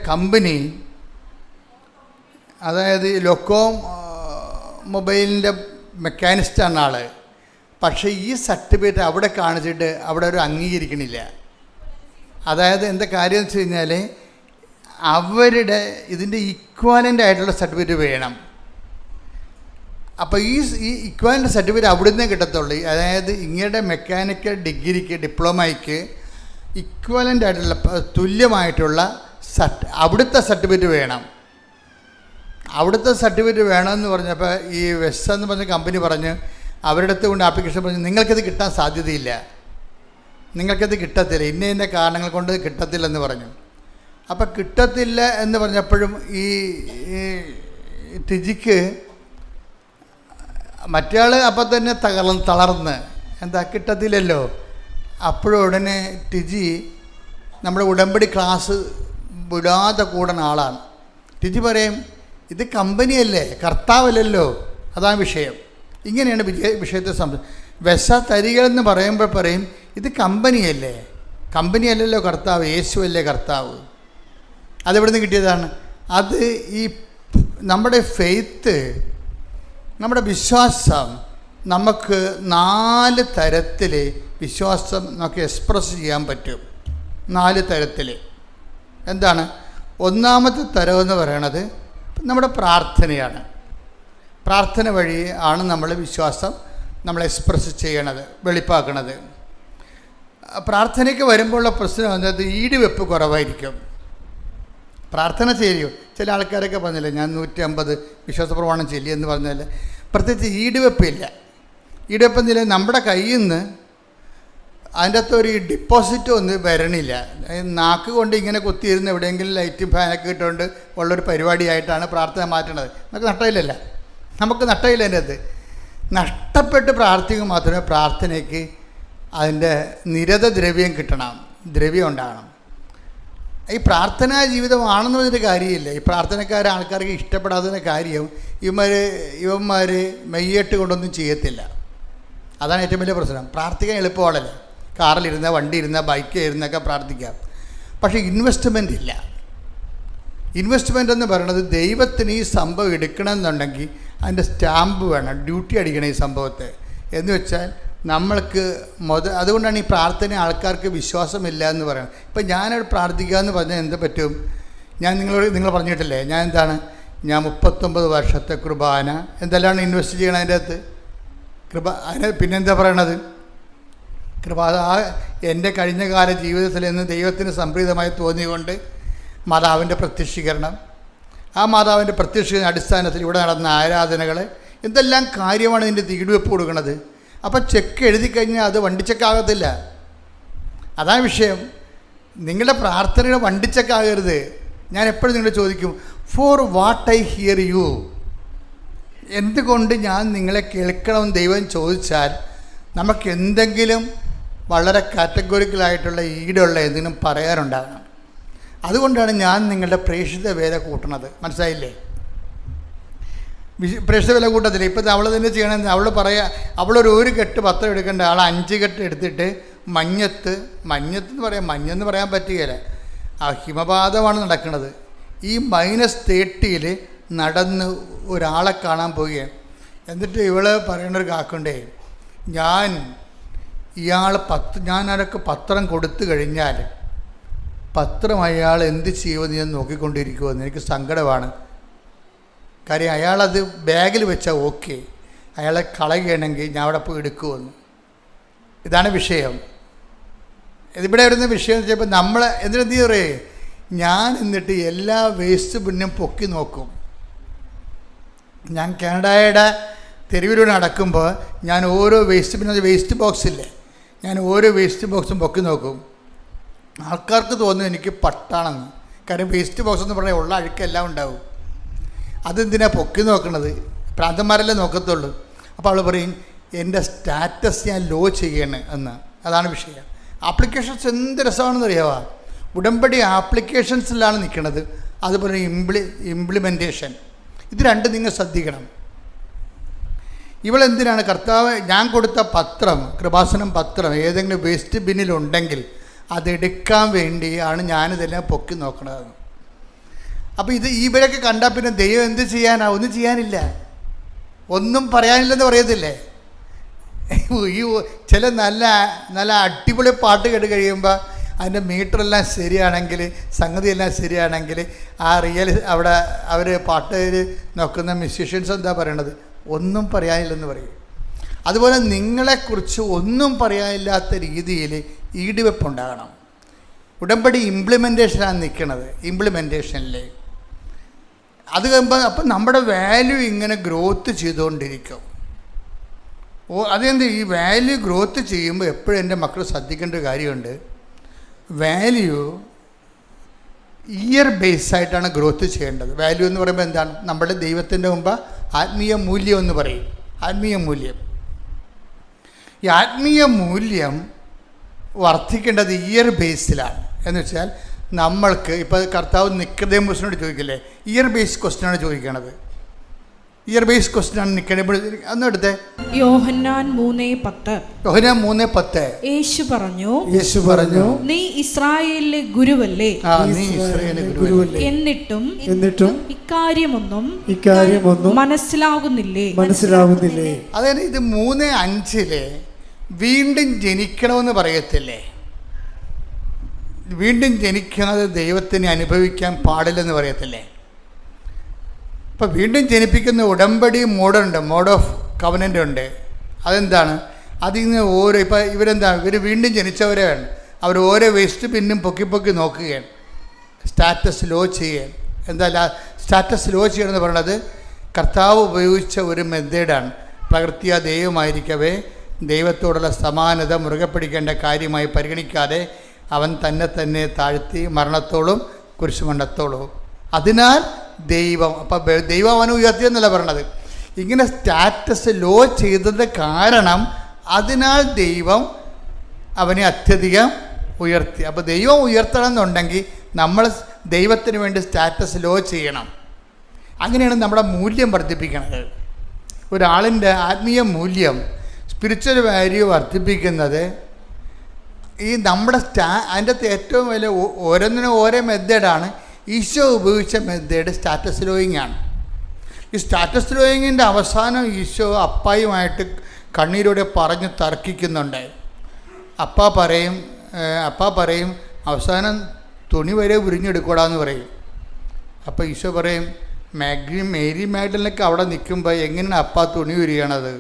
കമ്പനി, അതായത് ലൊക്കോം മൊബൈലിൻ്റെ മെക്കാനിസ്റ്റാണ് ആൾ. പക്ഷേ ഈ സർട്ടിഫിക്കറ്റ് അവിടെ കാണിച്ചിട്ട് അവിടെ ഒരു അംഗീകരിക്കണില്ല. അതായത് എന്താ കാര്യം എന്ന് വെച്ച് കഴിഞ്ഞാൽ അവരുടെ ഇതിൻ്റെ ഇക്വാലൻ്റ് ആയിട്ടുള്ള സർട്ടിഫിക്കറ്റ് വേണം. അപ്പോൾ ഈ ഇക്വാലൻ്റ് സർട്ടിഫിക്കറ്റ് അവിടെ നിന്നേ കിട്ടത്തുള്ളൂ. അതായത് ഇങ്ങയുടെ മെക്കാനിക്കൽ ഡിഗ്രിക്ക് ഡിപ്ലോമയ്ക്ക് ഇക്വാലൻ്റ് ആയിട്ടുള്ള തുല്യമായിട്ടുള്ള അവിടുത്തെ സർട്ടിഫിക്കറ്റ് വേണം. അവിടുത്തെ സർട്ടിഫിക്കറ്റ് വേണമെന്ന് പറഞ്ഞപ്പോൾ ഈ വെസ് എന്ന് പറഞ്ഞ കമ്പനി പറഞ്ഞ് അവരുടെ അടുത്ത് കൊണ്ട് ആപ്ലിക്കേഷൻ പറഞ്ഞ് നിങ്ങൾക്കത് കിട്ടാൻ സാധ്യതയില്ല, നിങ്ങൾക്കത് കിട്ടത്തില്ല, ഇന്ന കാരണങ്ങൾ കൊണ്ട് കിട്ടത്തില്ലെന്ന് പറഞ്ഞു. അപ്പം കിട്ടത്തില്ല എന്ന് പറഞ്ഞപ്പോഴും ഈ ടിജിക്ക് മറ്റയാൾ അപ്പം തന്നെ തളർന്ന് എന്താ കിട്ടത്തില്ലല്ലോ. അപ്പോഴും ഉടനെ ടിജി നമ്മുടെ ഉടമ്പടി ക്ലാസ് വിടാതെ കൂടുന്ന ആളാണ്. ടിജി പറയും ഇത് കമ്പനിയല്ലേ, കർത്താവല്ലല്ലോ, അതാണ് വിഷയം. ഇങ്ങനെയാണ് വിഷയത്തെ വെസ തരികളെന്ന് പറയുമ്പോൾ പറയും ഇത് കമ്പനിയല്ലേ, കമ്പനിയല്ലല്ലോ കർത്താവ്, യേശുവല്ലേ കർത്താവ്. അതെവിടെ നിന്ന് കിട്ടിയതാണ്? അത് ഈ നമ്മുടെ ഫെയ്ത്ത്, നമ്മുടെ വിശ്വാസം നമുക്ക് 4 തരത്തിൽ വിശ്വാസം നമുക്ക് എക്സ്പ്രസ് ചെയ്യാൻ പറ്റും. 4 തരത്തിൽ. എന്താണ്? ഒന്നാമത്തെ തരമെന്ന് പറയണത് നമ്മുടെ പ്രാർത്ഥനയാണ്. പ്രാർത്ഥന വഴി ആണ് നമ്മൾ വിശ്വാസം നമ്മൾ എക്സ്പ്രസ് ചെയ്യണത്, വെളിപ്പാക്കണത്. പ്രാർത്ഥനയ്ക്ക് വരുമ്പോഴുള്ള പ്രശ്നം എന്നത് ഈടുവെപ്പ് കുറവായിരിക്കും. പ്രാർത്ഥന ചെയ്യും. ചില ആൾക്കാരൊക്കെ പറഞ്ഞില്ലേ ഞാൻ 150 വിശ്വാസ പ്രമാണം ചൊല്ലിയെന്ന് പറഞ്ഞാൽ പ്രത്യേകിച്ച് ഈടുവെപ്പില്ല. ഈടുവെപ്പെന്നില്ല, നമ്മുടെ കയ്യിൽ നിന്ന് അതിൻ്റെ അകത്തൊരു ഡിപ്പോസിറ്റ് ഒന്നും വരണില്ല. നാക്ക് കൊണ്ട് ഇങ്ങനെ കുത്തിയിരുന്ന് എവിടെയെങ്കിലും ലൈറ്റും ഫാനൊക്കെ ഇട്ടുകൊണ്ട് ഉള്ളൊരു പരിപാടിയായിട്ടാണ് പ്രാർത്ഥന മാറ്റണത്. നമുക്ക് നഷ്ടമില്ലല്ല, നമുക്ക് നഷ്ടമില്ല. എൻ്റെ അത് നഷ്ടപ്പെട്ട് പ്രാർത്ഥിക്കുക മാത്രമേ പ്രാർത്ഥനയ്ക്ക് അതിൻ്റെ നിരത ദ്രവ്യം കിട്ടണം, ദ്രവ്യം ഉണ്ടാകണം. ഈ പ്രാർത്ഥനാ ജീവിതമാണെന്ന് പറഞ്ഞൊരു കാര്യമില്ല. ഈ പ്രാർത്ഥനക്കാരെ ആൾക്കാർക്ക് ഇഷ്ടപ്പെടാത്തതിൻ്റെ കാര്യം ഇവന്മാർ മെയ്യട്ട് കൊണ്ടൊന്നും ചെയ്യത്തില്ല. അതാണ് ഏറ്റവും വലിയ പ്രശ്നം. പ്രാർത്ഥിക്കാൻ എളുപ്പമാണല്ലോ, കാറിലിരുന്ന, വണ്ടി ഇരുന്ന, ബൈക്കിൽ ഇരുന്നൊക്കെ പ്രാർത്ഥിക്കാം. പക്ഷേ ഇൻവെസ്റ്റ്മെൻ്റ് ഇല്ല. ഇൻവെസ്റ്റ്മെൻ്റ് എന്ന് പറയുന്നത് ദൈവത്തിന് ഈ സംഭവം എടുക്കണമെന്നുണ്ടെങ്കിൽ അതിൻ്റെ സ്റ്റാമ്പ് വേണം, ഡ്യൂട്ടി അടിക്കണം ഈ സംഭവത്തെ. എന്ന് വെച്ചാൽ നമ്മൾക്ക് അതുകൊണ്ടാണ് ഈ പ്രാർത്ഥന ആൾക്കാർക്ക് വിശ്വാസമില്ല എന്ന് പറയുന്നത്. ഇപ്പം ഞാനവിടെ പ്രാർത്ഥിക്കുക എന്ന് പറഞ്ഞാൽ എന്ത് പറ്റും? നിങ്ങൾ പറഞ്ഞിട്ടില്ലേ ഞാൻ എന്താണ്, ഞാൻ 39 വർഷത്തെ കുർബാന എന്തെല്ലാം ഇൻവെസ്റ്റ് ചെയ്യണം അതിൻ്റെ അകത്ത്. അതിന് പിന്നെന്താ പറയണത്? എൻ്റെ കഴിഞ്ഞ കാല ജീവിതത്തിൽ നിന്ന് ദൈവത്തിന് സംപ്രീതമായി തോന്നിയുകൊണ്ട് മാതാവിൻ്റെ പ്രത്യക്ഷീകരണം, ആ മാതാവിൻ്റെ പ്രത്യക്ഷീകരണ അടിസ്ഥാനത്തിൽ ഇവിടെ നടന്ന ആരാധനകൾ, എന്തെല്ലാം കാര്യമാണ് ഇതിൻ്റെ ഈടുവെപ്പ് കൊടുക്കുന്നത്. അപ്പം ചെക്ക് എഴുതി കഴിഞ്ഞാൽ അത് വണ്ടിച്ചെക്കാകത്തില്ല. അതാണ് വിഷയം. നിങ്ങളുടെ പ്രാർത്ഥനയുടെ വണ്ടിച്ചെക്കാകരുത്. ഞാൻ എപ്പോഴും നിങ്ങളോട് ചോദിക്കും, for what I hear you, എന്തുകൊണ്ട് ഞാൻ നിങ്ങളെ കേൾക്കണമെന്ന് ദൈവം ചോദിച്ചാൽ നമുക്ക് എന്തെങ്കിലും വളരെ കാറ്റഗോറിക്കലായിട്ടുള്ള ഈടുള്ള എന്തെങ്കിലും പറയാനുണ്ടാകണം. അതുകൊണ്ടാണ് ഞാൻ നിങ്ങളുടെ പ്രേക്ഷിത വില കൂട്ടണത്. മനസ്സിലായില്ലേ? പ്രേക്ഷിത വില കൂട്ടത്തില്ല. ഇപ്പം അവൾ തന്നെ ചെയ്യണമെന്ന് അവൾ അവളൊരു കെട്ട് പത്രം എടുക്കേണ്ട ആൾ 5 കെട്ട് എടുത്തിട്ട് മഞ്ഞത്തെന്ന് പറയാം, മഞ്ഞെന്ന് പറയാൻ പറ്റുകയില്ല, ആ ഹിമപാതമാണ് നടക്കുന്നത്. ഈ -30 നടന്ന് ഒരാളെ കാണാൻ പോവുകയാണ്. എന്നിട്ട് ഇവള് പറയണൊരു കാക്കുണ്ടേ, ഞാനൊക്കെ പത്രം കൊടുത്തു കഴിഞ്ഞാൽ പത്രം അയാൾ എന്ത് ചെയ്യുമെന്ന് ഞാൻ നോക്കിക്കൊണ്ടിരിക്കുമെന്ന് എനിക്ക് സങ്കടമാണ്. കാര്യം അയാളത് ബാഗിൽ വെച്ചാൽ ഓക്കെ, അയാളെ കളയുകയാണെങ്കിൽ ഞാൻ അവിടെ പോയി എടുക്കുമെന്ന്. ഇതാണ് വിഷയം. ഇതിവിടെ വരുന്ന വിഷയം എന്ന് വെച്ചപ്പോൾ നമ്മൾ എന്തിനെന്ത് പറയേ, ഞാൻ എന്നിട്ട് എല്ലാ വേസ്റ്റ് ബിന്നും പൊക്കി നോക്കും. ഞാൻ കാനഡയുടെ തെരുവിലൂടെ നടക്കുമ്പോൾ ഞാൻ ഓരോ വേസ്റ്റ് ബോക്സില്ലേ, ഞാൻ ഓരോ വേസ്റ്റ് ബോക്സും പൊക്കി നോക്കും. ആൾക്കാർക്ക് തോന്നും എനിക്ക് പട്ടാണെന്ന്. കാര്യം വേസ്റ്റ് ബോക്സ് എന്ന് പറഞ്ഞാൽ ഉള്ള അഴുക്കെല്ലാം ഉണ്ടാവും. അതെന്തിനാണ് പൊക്കി നോക്കണത്? പ്രാന്തന്മാരല്ലേ നോക്കത്തുള്ളൂ. അപ്പോൾ അവൾ പറയും എൻ്റെ സ്റ്റാറ്റസ് ഞാൻ ലോ ചെയ്യണം എന്ന്. അതാണ് വിഷയം. ആപ്ലിക്കേഷൻസ് എന്ത് രസമാണെന്ന് അറിയാമോ? ഉടമ്പടി ആപ്ലിക്കേഷൻസിലാണ് നിൽക്കുന്നത്, അതുപോലെ ഇംപ്ലിമെൻറ്റേഷൻ. ഇത് രണ്ടും നിങ്ങൾ ശ്രദ്ധിക്കണം. ഇവളെന്തിനാണ് കർത്താവ് ഞാൻ കൊടുത്ത പത്രം, കൃപാസനം പത്രം ഏതെങ്കിലും വേസ്റ്റ് ബിന്നിലുണ്ടെങ്കിൽ അതെടുക്കാൻ വേണ്ടിയാണ് ഞാനിതെല്ലാം പൊക്കി നോക്കണത്. അപ്പോൾ ഇവരൊക്കെ കണ്ടാൽ പിന്നെ ദൈവം എന്ത് ചെയ്യാനാ? ഒന്നും ചെയ്യാനില്ല, ഒന്നും പറയാനില്ലെന്ന് പറയത്തില്ലേ? ഈ ചില നല്ല നല്ല അടിപൊളി പാട്ട് കേട്ട് കഴിയുമ്പോൾ അതിൻ്റെ മീറ്ററെല്ലാം ശരിയാണെങ്കിൽ, സംഗതിയെല്ലാം ശരിയാണെങ്കിൽ, ആ അവിടെ അവർ പാട്ട് നോക്കുന്ന മ്യൂസീഷ്യൻസ് എന്താ പറയണത്? ഒന്നും പറയാനില്ലെന്ന് പറയും. അതുപോലെ നിങ്ങളെക്കുറിച്ച് ഒന്നും പറയാനില്ലാത്ത രീതിയിൽ ഈടുവെപ്പുണ്ടാകണം. ഉടമ്പടി ഇംപ്ലിമെൻറ്റേഷനാണ് നിൽക്കുന്നത്. ഇംപ്ലിമെൻറ്റേഷനിൽ അത് കഴിയുമ്പോൾ അപ്പം നമ്മുടെ വാല്യൂ ഇങ്ങനെ ഗ്രോത്ത് ചെയ്തുകൊണ്ടിരിക്കും. അതെന്ത് ഈ വാല്യൂ ഗ്രോത്ത് ചെയ്യുമ്പോൾ എപ്പോഴും എൻ്റെ മക്കൾ ശ്രദ്ധിക്കേണ്ട ഒരു കാര്യമുണ്ട്. വാല്യൂ ഇയർ ബേസായിട്ടാണ് ഗ്രോത്ത് ചെയ്യേണ്ടത്. വാല്യൂ എന്ന് പറയുമ്പോൾ എന്താണ്? നമ്മുടെ ദൈവത്തിൻ്റെ മുമ്പ് ആത്മീയ മൂല്യം എന്ന് പറയും. ആത്മീയ മൂല്യം, ഈ ആത്മീയ മൂല്യം വർദ്ധിക്കേണ്ടത് ഇയർ ബേസിലാണ്. എന്ന് വെച്ചാൽ നമ്മൾക്ക് ഇപ്പോൾ കർത്താവ് നിക്കോദേമോസിനോട് ചോദിക്കില്ലേ, ഇയർ ബേസ് ക്വസ്റ്റ്യനാണ് ചോദിക്കണത്. ഇയർ ബേസ് ക്വസ്റ്റ്യനാണ് നിക്കോദേമോസ്. അന്ന് എടുത്തേ യോഹന്നാൻ 3:10. യോഹന്നാൻ 3:10. യേശു പറഞ്ഞു, നീ ഇസ്രായേലിലെ ഗുരുവല്ലേ, നീ ഇസ്രായേലിലെ ഗുരുവല്ലേ, എന്നിട്ടും ഇക്കാര്യമൊന്നും മനസ്സിലാകുന്നില്ലേ. അതായത് ഇത് 3:5 വീണ്ടും ജനിക്കണമെന്ന് പറയത്തില്ലേ? വീണ്ടും ജനിക്കുന്നത് ദൈവത്തിനെ അനുഭവിക്കാൻ പാടില്ലെന്ന് പറയത്തില്ലേ? ഇപ്പം വീണ്ടും ജനിപ്പിക്കുന്ന ഉടമ്പടി മോഡുണ്ട്, മോഡ് ഓഫ് കവനൻ്റ് ഉണ്ട്. അതെന്താണ്? അതിൽ നിന്ന് ഓരോ ഇപ്പം ഇവർ വീണ്ടും ജനിച്ചവരെയാണ്. അവർ ഓരോ വേസ്റ്റ് പിന്നും പൊക്കി നോക്കുകയാണ്, സ്റ്റാറ്റസ് ലോ ചെയ്യുകയാണ്. എന്താ സ്റ്റാറ്റസ് ലോ ചെയ്യണമെന്ന് പറയുന്നത്? കർത്താവ് ഉപയോഗിച്ച ഒരു മെത്തേഡാണ്. പ്രകൃതിയ ദൈവമായിരിക്കവേ ദൈവത്തോടുള്ള സമാനത മുറുകെ പിടിക്കേണ്ട കാര്യമായി പരിഗണിക്കാതെ അവൻ തന്നെ താഴ്ത്തി മരണത്തോളം കുരിശുമരണത്തോളവും. അതിനാൽ ദൈവം ദൈവം അവനെ ഉയർത്തിയെന്നല്ല പറയണത്. ഇങ്ങനെ സ്റ്റാറ്റസ് ലോ ചെയ്തത് കാരണം അതിനാൽ ദൈവം അവനെ അത്യധികം ഉയർത്തി. അപ്പോൾ ദൈവം ഉയർത്തണം എന്നുണ്ടെങ്കിൽ നമ്മൾ ദൈവത്തിന് വേണ്ടി സ്റ്റാറ്റസ് ലോ ചെയ്യണം. അങ്ങനെയാണ് നമ്മുടെ മൂല്യം വർദ്ധിപ്പിക്കുന്നത്. ഒരാളിൻ്റെ ആത്മീയ മൂല്യം, സ്പിരിച്വൽ വാല്യൂ വർദ്ധിപ്പിക്കുന്നത് ഈ നമ്മുടെ അതിൻ്റെ അകത്ത് ഏറ്റവും വലിയ ഓരോന്നിനും ഓരോ മെത്തേഡാണ്. ഈശോ ഉപയോഗിച്ച മെത്തേഡ് സ്റ്റാറ്റസ് ലോയിങ് ആണ്. ഈ സ്റ്റാറ്റസ് ലോയിങ്ങിൻ്റെ അവസാനം ഈശോ അപ്പായുമായിട്ട് കണ്ണീരോടെ പറഞ്ഞ് തർക്കിക്കുന്നുണ്ട്. അപ്പ പറയും അവസാനം തുണി വരെ ഉരിഞ്ഞെടുക്കൂടാന്ന് പറയും. അപ്പോൾ ഈശോ പറയും, മേരി മാഗ്ഡലിനൊക്കെ അവിടെ നിൽക്കുമ്പോൾ എങ്ങനെയാണ് അപ്പ തുണി ഉരിയണത്?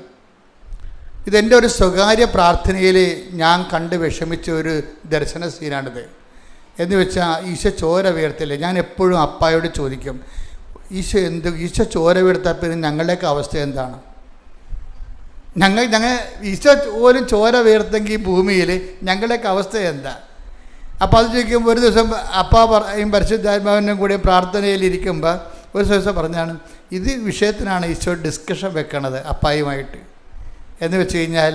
ഇതെൻ്റെ ഒരു സ്വകാര്യ പ്രാർത്ഥനയിൽ ഞാൻ കണ്ട് വിഷമിച്ച ഒരു ദർശന സീനാണിത്. എന്ന് വെച്ചാൽ ഈശോ ചോര വീർത്തില്ലേ? ഞാൻ എപ്പോഴും അപ്പായോട് ചോദിക്കും, ഈശോ ചോര വീർത്താൽ പിന്നെ ഞങ്ങളുടെയൊക്കെ അവസ്ഥ എന്താണ്? ഞങ്ങൾ ഈശോ പോലും ചോര വീർത്തെങ്കിൽ ഭൂമിയിൽ ഞങ്ങളുടെയൊക്കെ അവസ്ഥ എന്താ? അപ്പോൾ അത് ചോദിക്കുമ്പോൾ ഒരു ദിവസം അപ്പാ പരിശുദ്ധാത്മാവിനും കൂടി പ്രാർത്ഥനയിലിരിക്കുമ്പോൾ ഒരു ദിവസം പറഞ്ഞാണ്, ഇത് വിഷയത്തിനാണ് ഈശോ ഡിസ്കഷൻ വെക്കണത് അപ്പായുമായിട്ട്. എന്ന് വെച്ച് കഴിഞ്ഞാൽ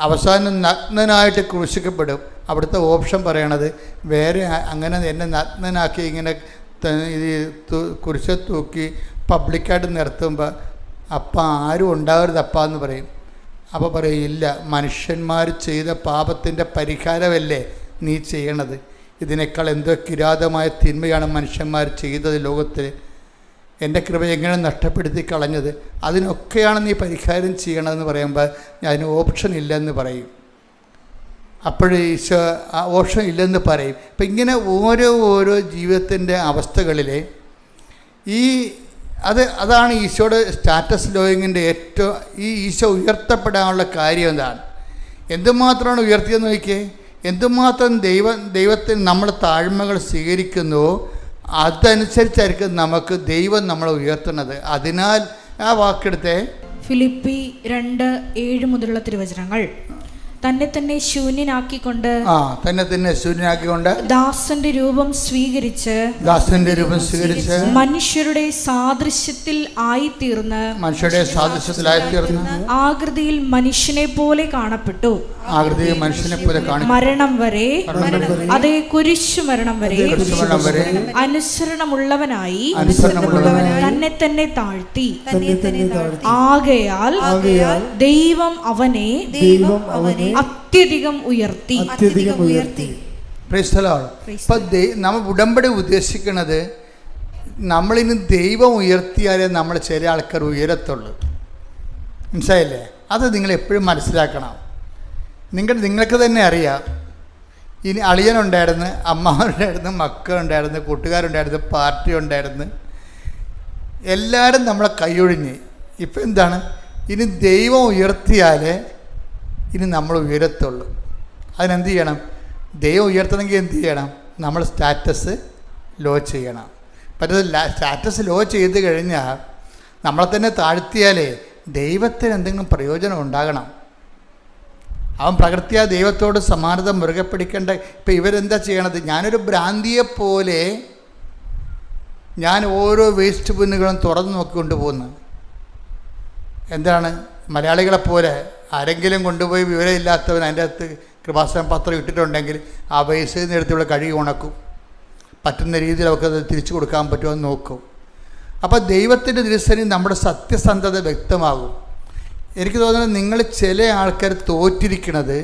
അവസാനം നഗ്നനായിട്ട് ക്രൂശിക്കപ്പെടും. അവിടുത്തെ ഓപ്ഷൻ പറയണത് വേറെ അങ്ങനെ എന്നെ നഗ്നനാക്കി ഇങ്ങനെ കുരിശ തൂക്കി പബ്ലിക്കായിട്ട് നിർത്തുമ്പോൾ അപ്പ ആരും ഉണ്ടാകരുത് അപ്പ എന്ന് പറയും. അപ്പോൾ പറയും, ഇല്ല, മനുഷ്യന്മാർ ചെയ്ത പാപത്തിൻ്റെ പരിഹാരമല്ലേ നീ ചെയ്യണത്? ഇതിനേക്കാൾ എന്തോ കിരാതമായ തിന്മയാണ് മനുഷ്യന്മാർ ചെയ്തത് ലോകത്തിൽ. എൻ്റെ കൃപ എങ്ങനെ നഷ്ടപ്പെടുത്തി കളഞ്ഞത്? അതിനൊക്കെയാണ് നീ പരിഹാരം ചെയ്യണമെന്ന് പറയുമ്പോൾ അതിന് ഓപ്ഷൻ ഇല്ലെന്ന് പറയും. അപ്പോഴേ ഈശോ ആ ഓപ്ഷൻ ഇല്ലെന്ന് പറയും. അപ്പം ഇങ്ങനെ ഓരോ ജീവിതത്തിൻ്റെ അവസ്ഥകളിൽ അതാണ് ഈശോയുടെ സ്റ്റാറ്റസ് ലോയിങ്ങിൻ്റെ ഏറ്റവും ഈ ഈശോ ഉയർത്തപ്പെടാനുള്ള കാര്യം എന്താണ്? എന്തുമാത്രമാണ് ഉയർത്തിയെന്ന് നോക്കിയേ. എന്തുമാത്രം ദൈവത്തിന് നമ്മൾ താഴ്മകൾ സ്വീകരിക്കുന്നുവോ അതനുസരിച്ചായിരിക്കും നമുക്ക് ദൈവം നമ്മളെ ഉയർത്തുന്നത്. അതിനാൽ ആ വാക്കെടുത്തേ, ഫിലിപ്പി 2:7 മുതലുള്ള തിരുവചനങ്ങൾ. തന്നെ ശൂന്യനാക്കിക്കൊണ്ട് ദാസന്റെ രൂപം സ്വീകരിച്ച് മനുഷ്യരുടെ സാദൃശ്യത്തിൽ ആയിത്തീർന്ന് ആകൃതിയിൽ മനുഷ്യനെ പോലെ കാണപ്പെട്ടു. മരണം വരെ, അതേ കുരിശു മരണം വരെ അനുസരണമുള്ളവനായി തന്നെ താഴ്ത്തി. ആകയാൽ ദൈവം അവനെ അത്യധികം ഉയർത്തി. നമ്മൾ ഉടമ്പടി ഉദ്ദേശിക്കുന്നത് നമ്മളിന് ദൈവം ഉയർത്തിയാലേ നമ്മൾ ചില ആൾക്കാർ ഉയരത്തുള്ളൂ. മനസ്സിലായില്ലേ? അത് നിങ്ങൾ എപ്പോഴും മനസ്സിലാക്കണം. നിങ്ങൾക്ക് തന്നെ അറിയാം. ഇനി അളിയനുണ്ടായിരുന്നു, അമ്മാവനുണ്ടായിരുന്നു, മക്കളുണ്ടായിരുന്നു, കൂട്ടുകാരുണ്ടായിരുന്നു, പാർട്ടി ഉണ്ടായിരുന്നു, എല്ലാവരും നമ്മളെ കൈയൊഴിഞ്ഞ്. ഇപ്പം എന്താണ്? ഇനി ദൈവം ഉയർത്തിയാലേ ഇനി നമ്മൾ ഉയരത്തുള്ളൂ. അതിനെന്ത് ചെയ്യണം? ദൈവം ഉയർത്തണമെങ്കിൽ എന്ത് ചെയ്യണം? നമ്മൾ സ്റ്റാറ്റസ് ലോ ചെയ്യണം. പറ്റത്തില്ല. സ്റ്റാറ്റസ് ലോ ചെയ്ത് കഴിഞ്ഞാൽ നമ്മളെ തന്നെ താഴ്ത്തിയാലേ ദൈവത്തിന് എന്തെങ്കിലും പ്രയോജനം ഉണ്ടാകണം. അവൻ പ്രകൃത്യാ ദൈവത്തോട് സമാനത മുറുകെ പിടിക്കേണ്ട. ഇപ്പം ഇവരെന്താ ചെയ്യണത്? ഞാനൊരു ഭ്രാന്തിയെപ്പോലെ ഞാൻ ഓരോ വേസ്റ്റ് ബിന്നുകളും തുറന്നു നോക്കിക്കൊണ്ട് പോകുന്നു. എന്താണ്? മലയാളികളെപ്പോലെ ആരെങ്കിലും കൊണ്ടുപോയി വിവരമില്ലാത്തവൻ അതിൻ്റെ അകത്ത് കൃപാസനം പത്രം ഇട്ടിട്ടുണ്ടെങ്കിൽ ആ വേസ്റ്റ് നിന്ന് എടുത്ത് ഇവിടെ കഴുകി ഉണക്കും. പറ്റുന്ന രീതിയിൽ അവർക്കത് തിരിച്ചു കൊടുക്കാൻ പറ്റുമോ എന്ന് നോക്കും. അപ്പോൾ ദൈവത്തിൻ്റെ തിരുസന്നിധിയിൽ നമ്മുടെ സത്യസന്ധത വ്യക്തമാകും. എനിക്ക് തോന്നുന്നത് നിങ്ങൾ ചില ആൾക്കാർ തോറ്റിരിക്കുന്നത്